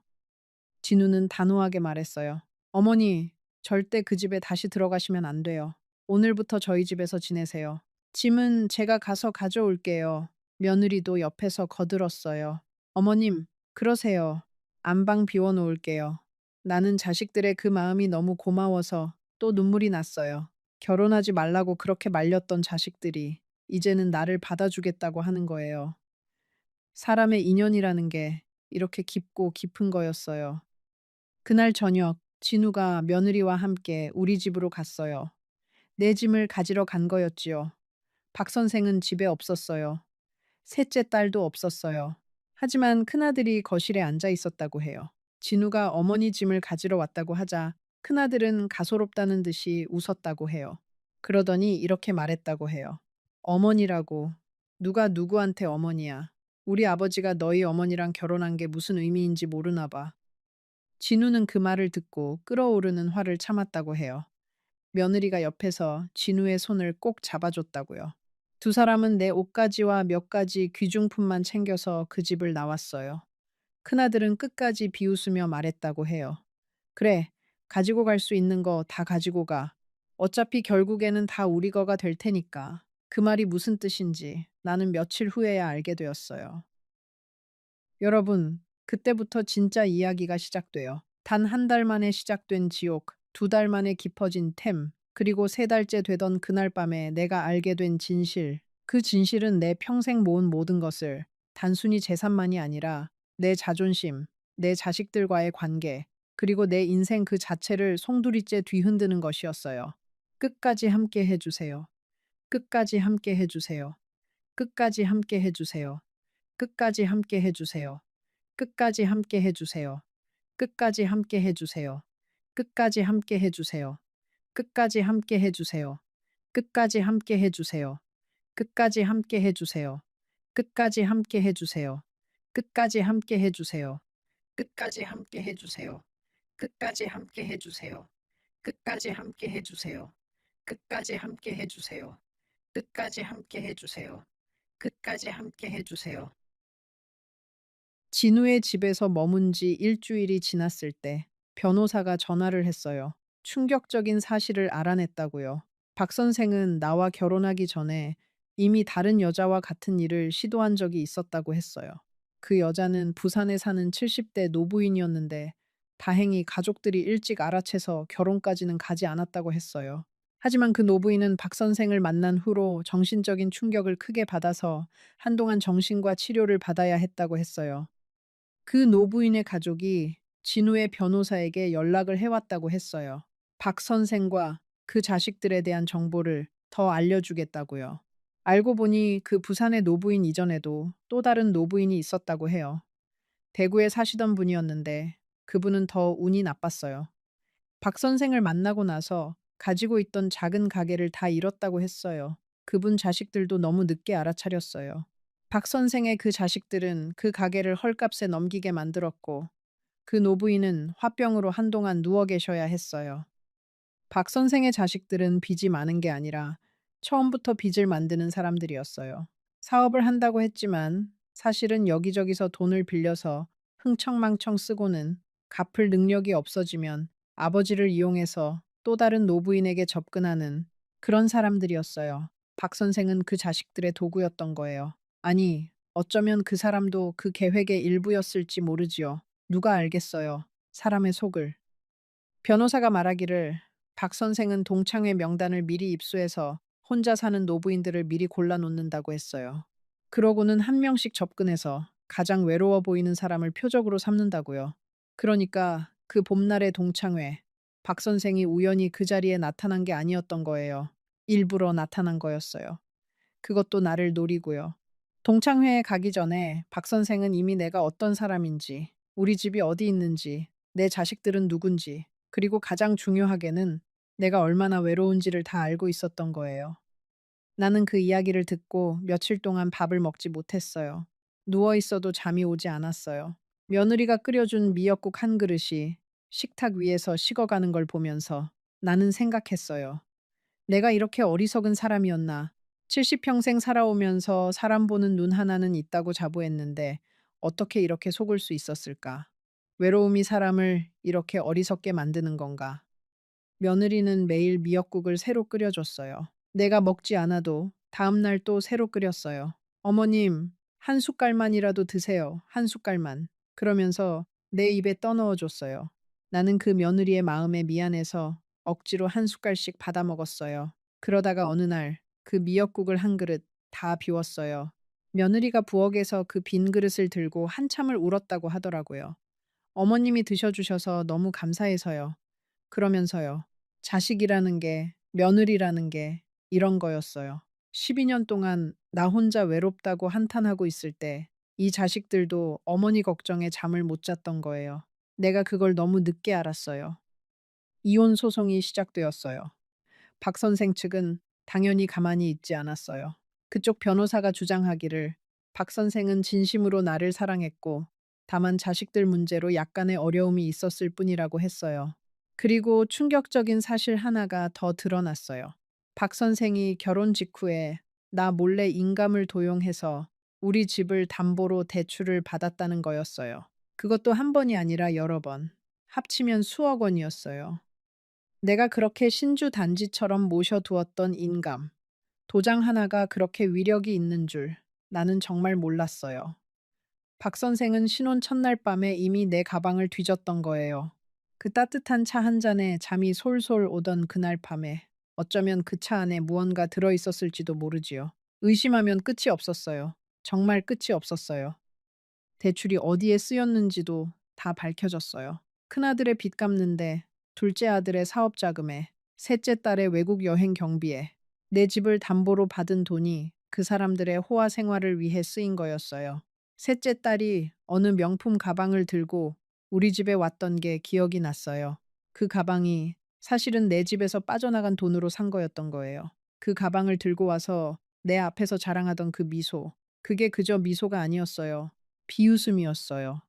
S1: 진우는 단호하게 말했어요. 어머니, 절대 그 집에 다시 들어가시면 안 돼요. 오늘부터 저희 집에서 지내세요. 짐은 제가 가서 가져올게요. 며느리도 옆에서 거들었어요. 어머님, 그러세요. 안방 비워놓을게요. 나는 자식들의 그 마음이 너무 고마워서 또 눈물이 났어요. 결혼하지 말라고 그렇게 말렸던 자식들이 이제는 나를 받아주겠다고 하는 거예요. 사람의 인연이라는 게 이렇게 깊고 깊은 거였어요. 그날 저녁, 진우가 며느리와 함께 우리 집으로 갔어요. 내 짐을 가지러 간 거였지요. 박 선생은 집에 없었어요. 셋째 딸도 없었어요. 하지만 큰아들이 거실에 앉아 있었다고 해요. 진우가 어머니 짐을 가지러 왔다고 하자 큰아들은 가소롭다는 듯이 웃었다고 해요. 그러더니 이렇게 말했다고 해요. 어머니라고. 누가 누구한테 어머니야. 우리 아버지가 너희 어머니랑 결혼한 게 무슨 의미인지 모르나 봐. 진우는 그 말을 듣고 끓어오르는 화를 참았다고 해요. 며느리가 옆에서 진우의 손을 꼭 잡아줬다고요. 두 사람은 내 옷가지와 몇 가지 귀중품만 챙겨서 그 집을 나왔어요. 큰아들은 끝까지 비웃으며 말했다고 해요. 그래, 가지고 갈 수 있는 거 다 가지고 가. 어차피 결국에는 다 우리 거가 될 테니까. 그 말이 무슨 뜻인지 나는 며칠 후에야 알게 되었어요. 여러분, 그때부터 진짜 이야기가 시작돼요. 단 한 달 만에 시작된 지옥, 두 달 만에 깊어진 템, 그리고 세 달째 되던 그날 밤에 내가 알게 된 진실. 그 진실은 내 평생 모은 모든 것을 단순히 재산만이 아니라 내 자존심, 내 자식들과의 관계, 그리고 내 인생 그 자체를 송두리째 뒤흔드는 것이었어요. 끝까지 함께 해주세요. 끝까지 함께 해주세요. 끝까지 함께 해주세요. 끝까지 함께 해주세요. 끝까지 함께 해주세요. 끝까지 함께 해주세요. 끝까지 함께 해주세요. 끝까지 함께 해주세요. 끝까지 함께 해주세요. 끝까지 함께 해주세요. 끝까지 함께 해주세요. 끝까지 함께 해주세요. 끝까지 함께 해주세요. 끝까지 함께 해주세요. 끝까지 함께 해주세요. 끝까지 함께 해주세요. 끝까지 함께 해주세요. 끝까지 함께 해주세요. 진우의 집에서 머문 지 일주일이 지났을 때 변호사가 전화를 했어요. 충격적인 사실을 알아냈다고요. 박 선생은 나와 결혼하기 전에 이미 다른 여자와 같은 일을 시도한 적이 있었다고 했어요. 그 여자는 부산에 사는 70대 노부인이었는데 다행히 가족들이 일찍 알아채서 결혼까지는 가지 않았다고 했어요. 하지만 그 노부인은 박 선생을 만난 후로 정신적인 충격을 크게 받아서 한동안 정신과 치료를 받아야 했다고 했어요. 그 노부인의 가족이 진우의 변호사에게 연락을 해왔다고 했어요. 박 선생과 그 자식들에 대한 정보를 더 알려주겠다고요. 알고 보니 그 부산의 노부인 이전에도 또 다른 노부인이 있었다고 해요. 대구에 사시던 분이었는데 그분은 더 운이 나빴어요. 박 선생을 만나고 나서 가지고 있던 작은 가게를 다 잃었다고 했어요. 그분 자식들도 너무 늦게 알아차렸어요. 박 선생의 그 자식들은 그 가게를 헐값에 넘기게 만들었고 그 노부인은 화병으로 한동안 누워 계셔야 했어요. 박 선생의 자식들은 빚이 많은 게 아니라 처음부터 빚을 만드는 사람들이었어요. 사업을 한다고 했지만 사실은 여기저기서 돈을 빌려서 흥청망청 쓰고는 갚을 능력이 없어지면 아버지를 이용해서 또 다른 노부인에게 접근하는 그런 사람들이었어요. 박 선생은 그 자식들의 도구였던 거예요. 아니, 어쩌면 그 사람도 그 계획의 일부였을지 모르지요. 누가 알겠어요. 사람의 속을. 변호사가 말하기를 박 선생은 동창회 명단을 미리 입수해서 혼자 사는 노부인들을 미리 골라놓는다고 했어요. 그러고는 한 명씩 접근해서 가장 외로워 보이는 사람을 표적으로 삼는다고요. 그러니까 그 봄날의 동창회, 박 선생이 우연히 그 자리에 나타난 게 아니었던 거예요. 일부러 나타난 거였어요. 그것도 나를 노리고요. 동창회에 가기 전에 박 선생은 이미 내가 어떤 사람인지, 우리 집이 어디 있는지, 내 자식들은 누군지, 그리고 가장 중요하게는 내가 얼마나 외로운지를 다 알고 있었던 거예요. 나는 그 이야기를 듣고 며칠 동안 밥을 먹지 못했어요. 누워 있어도 잠이 오지 않았어요. 며느리가 끓여준 미역국 한 그릇이 식탁 위에서 식어가는 걸 보면서 나는 생각했어요. 내가 이렇게 어리석은 사람이었나. 70평생 살아오면서 사람 보는 눈 하나는 있다고 자부했는데 어떻게 이렇게 속을 수 있었을까? 외로움이 사람을 이렇게 어리석게 만드는 건가? 며느리는 매일 미역국을 새로 끓여줬어요. 내가 먹지 않아도 다음날 또 새로 끓였어요. 어머님, 한 숟갈만이라도 드세요. 한 숟갈만. 그러면서 내 입에 떠넣어 줬어요. 나는 그 며느리의 마음에 미안해서 억지로 한 숟갈씩 받아 먹었어요. 그러다가 어느 날 그 미역국을 한 그릇 다 비웠어요. 며느리가 부엌에서 그 빈 그릇을 들고 한참을 울었다고 하더라고요. 어머님이 드셔주셔서 너무 감사해서요. 그러면서요. 자식이라는 게, 며느리라는 게 이런 거였어요. 12년 동안 나 혼자 외롭다고 한탄하고 있을 때 이 자식들도 어머니 걱정에 잠을 못 잤던 거예요. 내가 그걸 너무 늦게 알았어요. 이혼 소송이 시작되었어요. 박 선생 측은 당연히 가만히 있지 않았어요. 그쪽 변호사가 주장하기를 박 선생은 진심으로 나를 사랑했고 다만 자식들 문제로 약간의 어려움이 있었을 뿐이라고 했어요. 그리고 충격적인 사실 하나가 더 드러났어요. 박 선생이 결혼 직후에 나 몰래 인감을 도용해서 우리 집을 담보로 대출을 받았다는 거였어요. 그것도 한 번이 아니라 여러 번. 합치면 수억 원이었어요. 내가 그렇게 신주단지처럼 모셔두었던 인감, 도장 하나가 그렇게 위력이 있는 줄 나는 정말 몰랐어요. 박 선생은 신혼 첫날 밤에 이미 내 가방을 뒤졌던 거예요. 그 따뜻한 차 한 잔에 잠이 솔솔 오던 그날 밤에 어쩌면 그 차 안에 무언가 들어있었을지도 모르지요. 의심하면 끝이 없었어요. 정말 끝이 없었어요. 대출이 어디에 쓰였는지도 다 밝혀졌어요. 큰아들의 빚 갚는데, 둘째 아들의 사업 자금에, 셋째 딸의 외국 여행 경비에, 내 집을 담보로 받은 돈이 그 사람들의 호화 생활을 위해 쓰인 거였어요. 셋째 딸이 어느 명품 가방을 들고 우리 집에 왔던 게 기억이 났어요. 그 가방이 사실은 내 집에서 빠져나간 돈으로 산 거였던 거예요. 그 가방을 들고 와서 내 앞에서 자랑하던 그 미소, 그게 그저 미소가 아니었어요. 비웃음이었어요.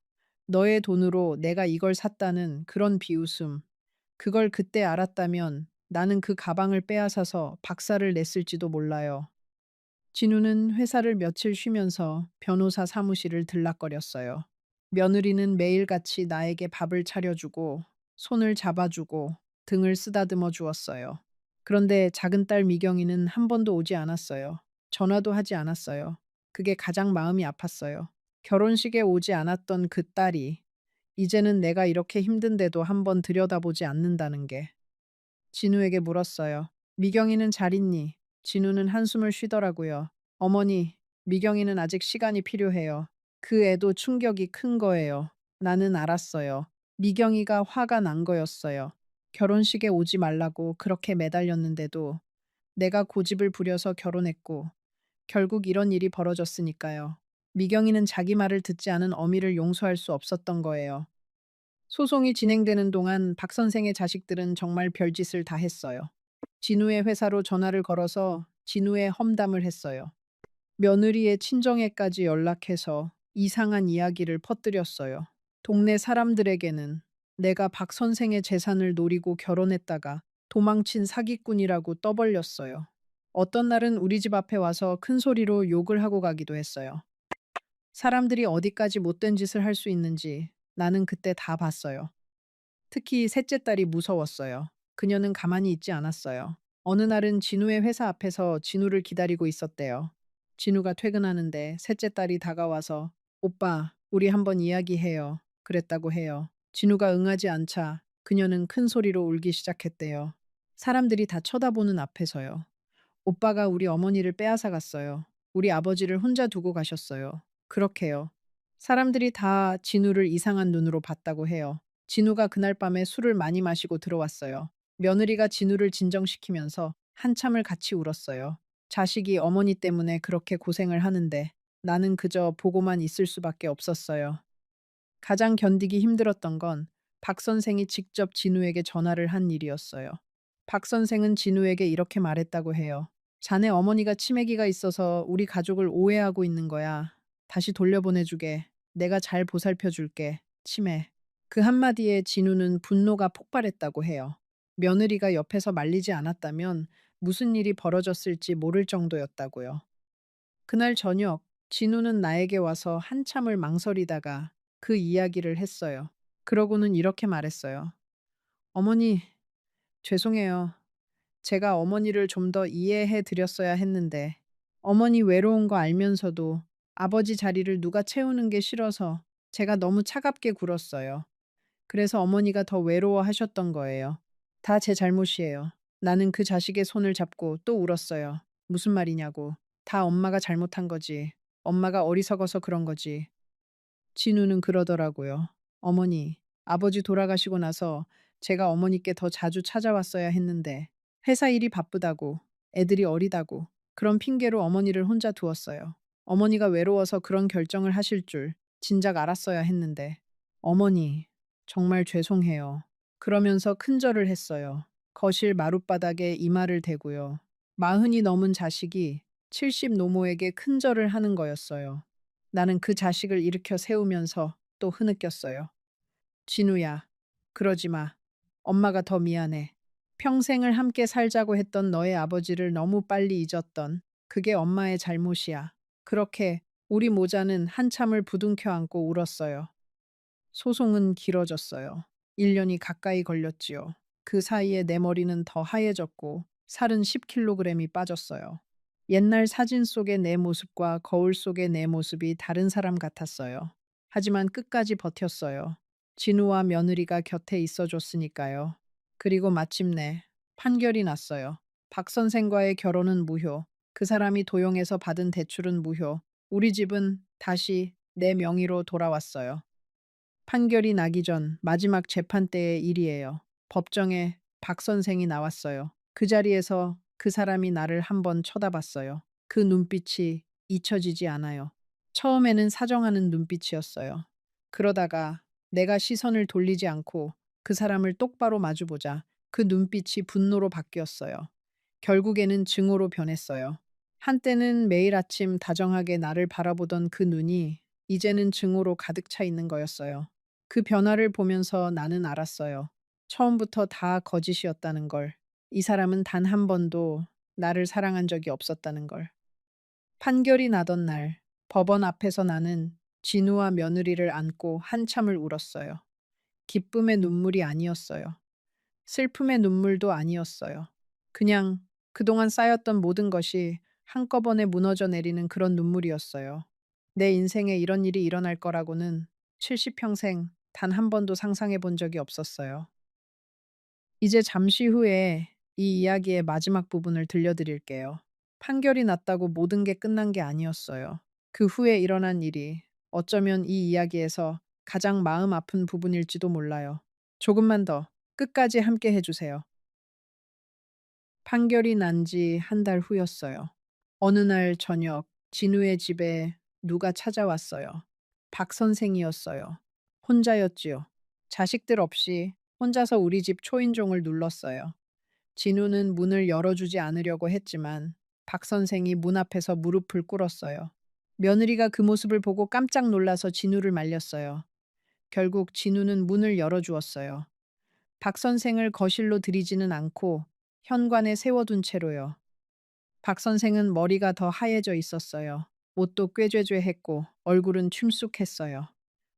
S1: 너의 돈으로 내가 이걸 샀다는 그런 비웃음. 그걸 그때 알았다면 나는 그 가방을 빼앗아서 박살을 냈을지도 몰라요. 진우는 회사를 며칠 쉬면서 변호사 사무실을 들락거렸어요. 며느리는 매일같이 나에게 밥을 차려주고 손을 잡아주고 등을 쓰다듬어 주었어요. 그런데 작은 딸 미경이는 한 번도 오지 않았어요. 전화도 하지 않았어요. 그게 가장 마음이 아팠어요. 결혼식에 오지 않았던 그 딸이 이제는 내가 이렇게 힘든데도 한 번 들여다보지 않는다는 게. 진우에게 물었어요. 미경이는 잘 있니? 진우는 한숨을 쉬더라고요. 어머니, 미경이는 아직 시간이 필요해요. 그 애도 충격이 큰 거예요. 나는 알았어요. 미경이가 화가 난 거였어요. 결혼식에 오지 말라고 그렇게 매달렸는데도 내가 고집을 부려서 결혼했고 결국 이런 일이 벌어졌으니까요. 미경이는 자기 말을 듣지 않은 어미를 용서할 수 없었던 거예요. 소송이 진행되는 동안 박 선생의 자식들은 정말 별짓을 다 했어요. 진우의 회사로 전화를 걸어서 진우의 험담을 했어요. 며느리의 친정에까지 연락해서 이상한 이야기를 퍼뜨렸어요. 동네 사람들에게는 내가 박 선생의 재산을 노리고 결혼했다가 도망친 사기꾼이라고 떠벌렸어요. 어떤 날은 우리 집 앞에 와서 큰 소리로 욕을 하고 가기도 했어요. 사람들이 어디까지 못된 짓을 할 수 있는지 나는 그때 다 봤어요. 특히 셋째 딸이 무서웠어요. 그녀는 가만히 있지 않았어요. 어느 날은 진우의 회사 앞에서 진우를 기다리고 있었대요. 진우가 퇴근하는데 셋째 딸이 다가와서 오빠, 우리 한번 이야기해요. 그랬다고 해요. 진우가 응하지 않자 그녀는 큰 소리로 울기 시작했대요. 사람들이 다 쳐다보는 앞에서요. 오빠가 우리 어머니를 빼앗아 갔어요. 우리 아버지를 혼자 두고 가셨어요. 그렇게요. 사람들이 다 진우를 이상한 눈으로 봤다고 해요. 진우가 그날 밤에 술을 많이 마시고 들어왔어요. 며느리가 진우를 진정시키면서 한참을 같이 울었어요. 자식이 어머니 때문에 그렇게 고생을 하는데 나는 그저 보고만 있을 수밖에 없었어요. 가장 견디기 힘들었던 건 박 선생이 직접 진우에게 전화를 한 일이었어요. 박 선생은 진우에게 이렇게 말했다고 해요. 자네 어머니가 치매기가 있어서 우리 가족을 오해하고 있는 거야. 다시 돌려보내주게. 내가 잘 보살펴 줄게. 치매. 그 한마디에 진우는 분노가 폭발했다고 해요. 며느리가 옆에서 말리지 않았다면 무슨 일이 벌어졌을지 모를 정도였다고요. 그날 저녁, 진우는 나에게 와서 한참을 망설이다가 그 이야기를 했어요. 그러고는 이렇게 말했어요. 어머니, 죄송해요. 제가 어머니를 좀 더 이해해 드렸어야 했는데, 어머니 외로운 거 알면서도 아버지 자리를 누가 채우는 게 싫어서 제가 너무 차갑게 굴었어요. 그래서 어머니가 더 외로워하셨던 거예요. 다 제 잘못이에요. 나는 그 자식의 손을 잡고 또 울었어요. 무슨 말이냐고. 다 엄마가 잘못한 거지. 엄마가 어리석어서 그런 거지. 진우는 그러더라고요. 어머니, 아버지 돌아가시고 나서 제가 어머니께 더 자주 찾아왔어야 했는데 회사 일이 바쁘다고, 애들이 어리다고 그런 핑계로 어머니를 혼자 두었어요. 어머니가 외로워서 그런 결정을 하실 줄 진작 알았어야 했는데 어머니, 정말 죄송해요. 그러면서 큰절을 했어요. 거실 마룻바닥에 이마를 대고요. 마흔이 넘은 자식이 70 노모에게 큰절을 하는 거였어요. 나는 그 자식을 일으켜 세우면서 또 흐느꼈어요. 진우야, 그러지 마. 엄마가 더 미안해. 평생을 함께 살자고 했던 너의 아버지를 너무 빨리 잊었던 그게 엄마의 잘못이야. 그렇게 우리 모자는 한참을 부둥켜 안고 울었어요. 소송은 길어졌어요. 1년이 가까이 걸렸지요. 그 사이에 내 머리는 더 하얘졌고 살은 10kg이 빠졌어요. 옛날 사진 속의 내 모습과 거울 속의 내 모습이 다른 사람 같았어요. 하지만 끝까지 버텼어요. 진우와 며느리가 곁에 있어줬으니까요. 그리고 마침내 판결이 났어요. 박 선생과의 결혼은 무효. 그 사람이 도용해서 받은 대출은 무효. 우리 집은 다시 내 명의로 돌아왔어요. 판결이 나기 전 마지막 재판 때의 일이에요. 법정에 박 선생이 나왔어요. 그 자리에서 그 사람이 나를 한번 쳐다봤어요. 그 눈빛이 잊혀지지 않아요. 처음에는 사정하는 눈빛이었어요. 그러다가 내가 시선을 돌리지 않고 그 사람을 똑바로 마주보자 그 눈빛이 분노로 바뀌었어요. 결국에는 증오로 변했어요. 한때는 매일 아침 다정하게 나를 바라보던 그 눈이 이제는 증오로 가득 차 있는 거였어요. 그 변화를 보면서 나는 알았어요. 처음부터 다 거짓이었다는 걸. 이 사람은 단 한 번도 나를 사랑한 적이 없었다는 걸. 판결이 나던 날, 법원 앞에서 나는 진우와 며느리를 안고 한참을 울었어요. 기쁨의 눈물이 아니었어요. 슬픔의 눈물도 아니었어요. 그냥 그동안 쌓였던 모든 것이 한꺼번에 무너져 내리는 그런 눈물이었어요. 내 인생에 이런 일이 일어날 거라고는 70평생 단 한 번도 상상해 본 적이 없었어요. 이제 잠시 후에 이 이야기의 마지막 부분을 들려드릴게요. 판결이 났다고 모든 게 끝난 게 아니었어요. 그 후에 일어난 일이 어쩌면 이 이야기에서 가장 마음 아픈 부분일지도 몰라요. 조금만 더 끝까지 함께 해주세요. 판결이 난 지 한 달 후였어요. 어느 날 저녁, 진우의 집에 누가 찾아왔어요. 박 선생이었어요. 혼자였지요. 자식들 없이 혼자서 우리 집 초인종을 눌렀어요. 진우는 문을 열어주지 않으려고 했지만 박 선생이 문 앞에서 무릎을 꿇었어요. 며느리가 그 모습을 보고 깜짝 놀라서 진우를 말렸어요. 결국 진우는 문을 열어주었어요. 박 선생을 거실로 들이지는 않고 현관에 세워둔 채로요. 박 선생은 머리가 더 하얘져 있었어요. 옷도 꾀죄죄했고 얼굴은 충숙했어요.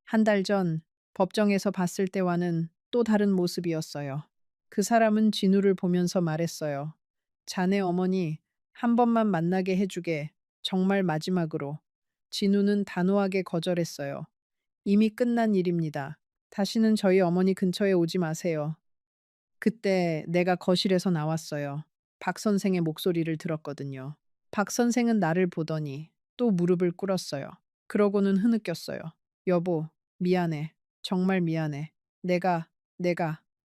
S1: 한 달 전 법정에서 봤을 때와는 또 다른 모습이었어요. 그 사람은 진우를 보면서 말했어요. 자네 어머니 한 번만 만나게 해주게. 정말 마지막으로. 진우는 단호하게 거절했어요. 이미 끝난 일입니다. 다시는 저희 어머니 근처에 오지 마세요. 그때 내가 거실에서 나왔어요. 박 선생의 목소리를 들었거든요. 박 선생은 나를 보더니 또 무릎을 꿇었어요. 그러고는 흐느꼈어요. 여보, 미안해. 정말 미안해. 내가,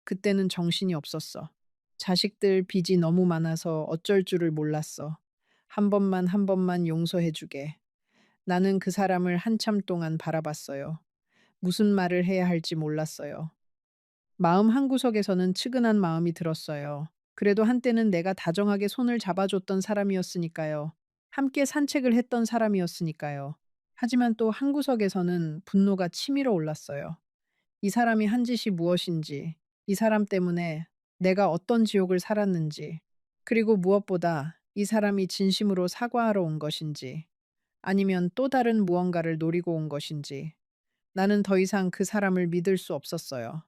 S1: 그때는 정신이 없었어. 자식들 빚이 너무 많아서 어쩔 줄을 몰랐어. 한 번만 용서해주게. 나는 그 사람을 한참 동안 바라봤어요. 무슨 말을 해야 할지 몰랐어요. 마음 한구석에서는 측은한 마음이 들었어요. 그래도 한때는 내가 다정하게 손을 잡아줬던 사람이었으니까요. 함께 산책을 했던 사람이었으니까요. 하지만 또 한구석에서는 분노가 치밀어 올랐어요. 이 사람이 한 짓이 무엇인지, 이 사람 때문에 내가 어떤 지옥을 살았는지, 그리고 무엇보다 이 사람이 진심으로 사과하러 온 것인지, 아니면 또 다른 무언가를 노리고 온 것인지, 나는 더 이상 그 사람을 믿을 수 없었어요.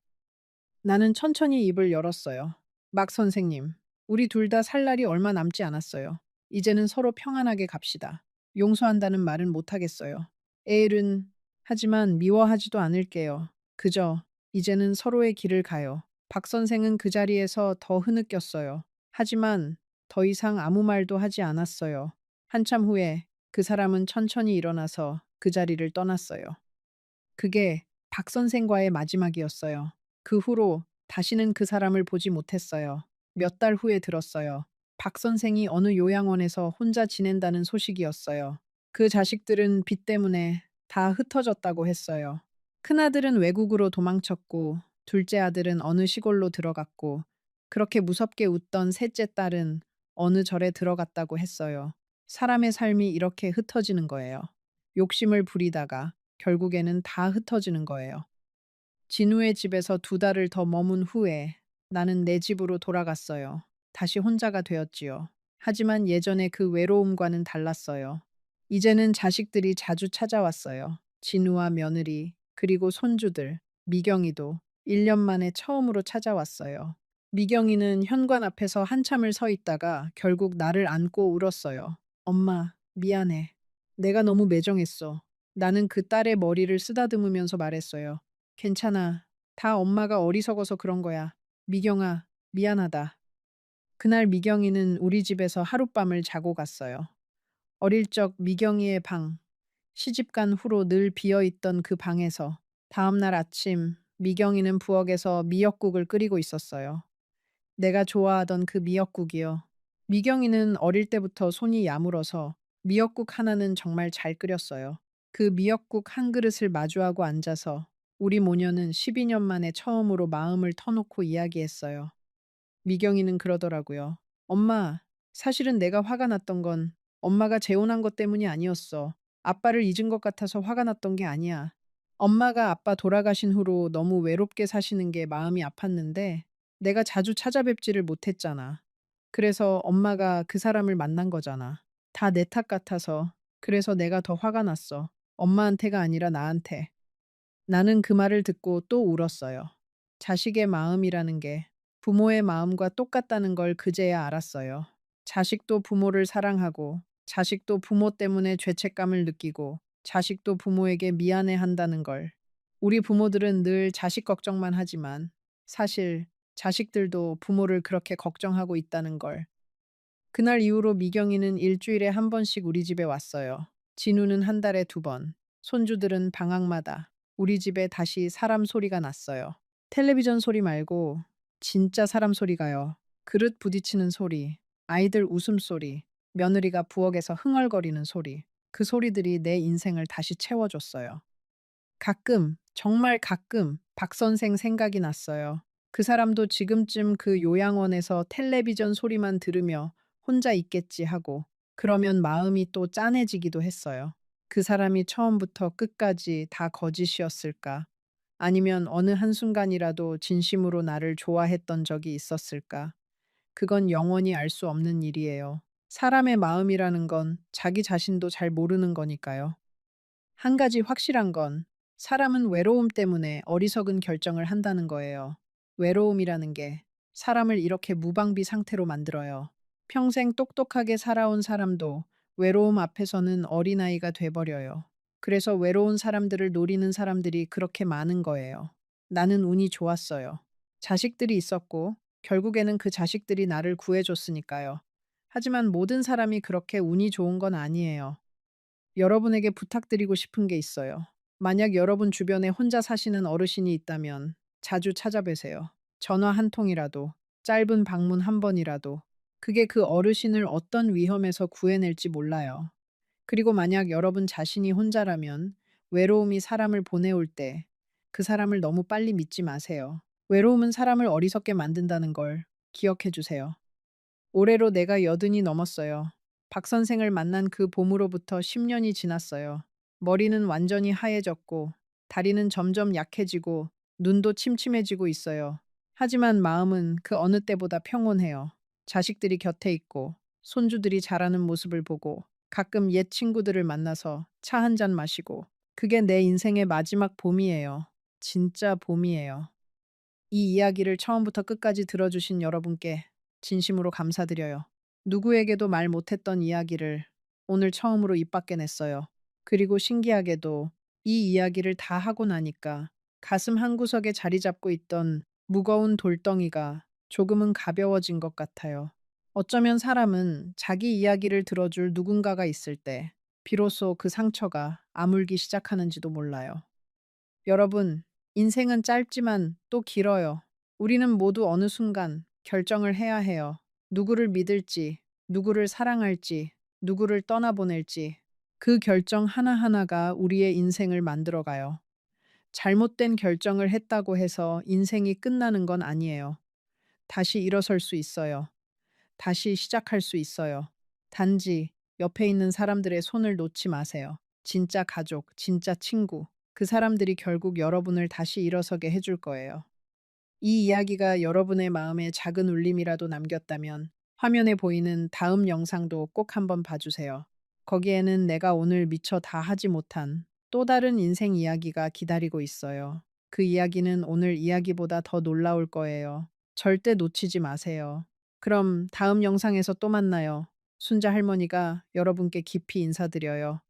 S1: 나는 천천히 입을 열었어요. 막 선생님, 우리 둘 다 살 날이 얼마 남지 않았어요. 이제는 서로 평안하게 갑시다. 용서한다는 말은 못하겠어요. 에일은, 하지만 미워하지도 않을게요. 그저, 이제는 서로의 길을 가요. 박 선생은 그 자리에서 더 흐느꼈어요. 하지만 더 이상 아무 말도 하지 않았어요. 한참 후에 그 사람은 천천히 일어나서 그 자리를 떠났어요. 그게 박 선생과의 마지막이었어요. 그 후로 다시는 그 사람을 보지 못했어요. 몇 달 후에 들었어요. 박 선생이 어느 요양원에서 혼자 지낸다는 소식이었어요. 그 자식들은 빚 때문에 다 흩어졌다고 했어요. 큰아들은 외국으로 도망쳤고, 둘째 아들은 어느 시골로 들어갔고, 그렇게 무섭게 웃던 셋째 딸은 어느 절에 들어갔다고 했어요. 사람의 삶이 이렇게 흩어지는 거예요. 욕심을 부리다가 결국에는 다 흩어지는 거예요. 진우의 집에서 두 달을 더 머문 후에 나는 내 집으로 돌아갔어요. 다시 혼자가 되었지요. 하지만 예전의 그 외로움과는 달랐어요. 이제는 자식들이 자주 찾아왔어요. 진우와 며느리, 그리고 손주들, 미경이도 1년 만에 처음으로 찾아왔어요. 미경이는 현관 앞에서 한참을 서 있다가 결국 나를 안고 울었어요. 엄마, 미안해. 내가 너무 매정했어. 나는 그 딸의 머리를 쓰다듬으면서 말했어요. 괜찮아. 다 엄마가 어리석어서 그런 거야. 미경아, 미안하다. 그날 미경이는 우리 집에서 하룻밤을 자고 갔어요. 어릴 적 미경이의 방, 시집간 후로 늘 비어 있던 그 방에서 다음날 아침 미경이는 부엌에서 미역국을 끓이고 있었어요. 내가 좋아하던 그 미역국이요. 미경이는 어릴 때부터 손이 야물어서 미역국 하나는 정말 잘 끓였어요. 그 미역국 한 그릇을 마주하고 앉아서 우리 모녀는 12년 만에 처음으로 마음을 터놓고 이야기했어요. 미경이는 그러더라고요. 엄마, 사실은 내가 화가 났던 건 엄마가 재혼한 것 때문이 아니었어. 아빠를 잊은 것 같아서 화가 났던 게 아니야. 엄마가 아빠 돌아가신 후로 너무 외롭게 사시는 게 마음이 아팠는데 내가 자주 찾아뵙지를 못했잖아. 그래서 엄마가 그 사람을 만난 거잖아. 다 내 탓 같아서. 그래서 내가 더 화가 났어. 엄마한테가 아니라 나한테. 나는 그 말을 듣고 또 울었어요. 자식의 마음이라는 게 부모의 마음과 똑같다는 걸 그제야 알았어요. 자식도 부모를 사랑하고, 자식도 부모 때문에 죄책감을 느끼고, 자식도 부모에게 미안해 한다는 걸. 우리 부모들은 늘 자식 걱정만 하지만, 사실 자식들도 부모를 그렇게 걱정하고 있다는 걸. 그날 이후로 미경이는 일주일에 한 번씩 우리 집에 왔어요. 진우는 한 달에 두 번. 손주들은 방학마다 우리 집에 다시 사람 소리가 났어요. 텔레비전 소리 말고 진짜 사람 소리가요. 그릇 부딪히는 소리, 아이들 웃음소리, 며느리가 부엌에서 흥얼거리는 소리. 그 소리들이 내 인생을 다시 채워줬어요. 가끔, 정말 가끔 박 선생 생각이 났어요. 그 사람도 지금쯤 그 요양원에서 텔레비전 소리만 들으며 혼자 있겠지 하고, 그러면 마음이 또 짠해지기도 했어요. 그 사람이 처음부터 끝까지 다 거짓이었을까? 아니면 어느 한순간이라도 진심으로 나를 좋아했던 적이 있었을까? 그건 영원히 알 수 없는 일이에요. 사람의 마음이라는 건 자기 자신도 잘 모르는 거니까요. 한 가지 확실한 건 사람은 외로움 때문에 어리석은 결정을 한다는 거예요. 외로움이라는 게 사람을 이렇게 무방비 상태로 만들어요. 평생 똑똑하게 살아온 사람도 외로움 앞에서는 어린아이가 돼버려요. 그래서 외로운 사람들을 노리는 사람들이 그렇게 많은 거예요. 나는 운이 좋았어요. 자식들이 있었고, 결국에는 그 자식들이 나를 구해줬으니까요. 하지만 모든 사람이 그렇게 운이 좋은 건 아니에요. 여러분에게 부탁드리고 싶은 게 있어요. 만약 여러분 주변에 혼자 사시는 어르신이 있다면 자주 찾아뵈세요. 전화 한 통이라도, 짧은 방문 한 번이라도. 그게 그 어르신을 어떤 위험에서 구해낼지 몰라요. 그리고 만약 여러분 자신이 혼자라면 외로움이 사람을 보내올 때 그 사람을 너무 빨리 믿지 마세요. 외로움은 사람을 어리석게 만든다는 걸 기억해 주세요. 올해로 내가 80이 넘었어요. 박 선생을 만난 그 봄으로부터 10년이 지났어요. 머리는 완전히 하얘졌고, 다리는 점점 약해지고, 눈도 침침해지고 있어요. 하지만 마음은 그 어느 때보다 평온해요. 자식들이 곁에 있고, 손주들이 자라는 모습을 보고, 가끔 옛 친구들을 만나서 차 한 잔 마시고, 그게 내 인생의 마지막 봄이에요. 진짜 봄이에요. 이 이야기를 처음부터 끝까지 들어주신 여러분께 진심으로 감사드려요. 누구에게도 말 못했던 이야기를 오늘 처음으로 입 밖에 냈어요. 그리고 신기하게도 이 이야기를 다 하고 나니까 가슴 한구석에 자리 잡고 있던 무거운 돌덩이가 조금은 가벼워진 것 같아요. 어쩌면 사람은 자기 이야기를 들어줄 누군가가 있을 때 비로소 그 상처가 아물기 시작하는지도 몰라요. 여러분, 인생은 짧지만 또 길어요. 우리는 모두 어느 순간 결정을 해야 해요. 누구를 믿을지, 누구를 사랑할지, 누구를 떠나보낼지. 그 결정 하나하나가 우리의 인생을 만들어가요. 잘못된 결정을 했다고 해서 인생이 끝나는 건 아니에요. 다시 일어설 수 있어요. 다시 시작할 수 있어요. 단지 옆에 있는 사람들의 손을 놓지 마세요. 진짜 가족, 진짜 친구. 그 사람들이 결국 여러분을 다시 일어서게 해줄 거예요. 이 이야기가 여러분의 마음에 작은 울림이라도 남겼다면 화면에 보이는 다음 영상도 꼭 한번 봐주세요. 거기에는 내가 오늘 미처 다 하지 못한 또 다른 인생 이야기가 기다리고 있어요. 그 이야기는 오늘 이야기보다 더 놀라울 거예요. 절대 놓치지 마세요. 그럼 다음 영상에서 또 만나요. 순자 할머니가 여러분께 깊이 인사드려요.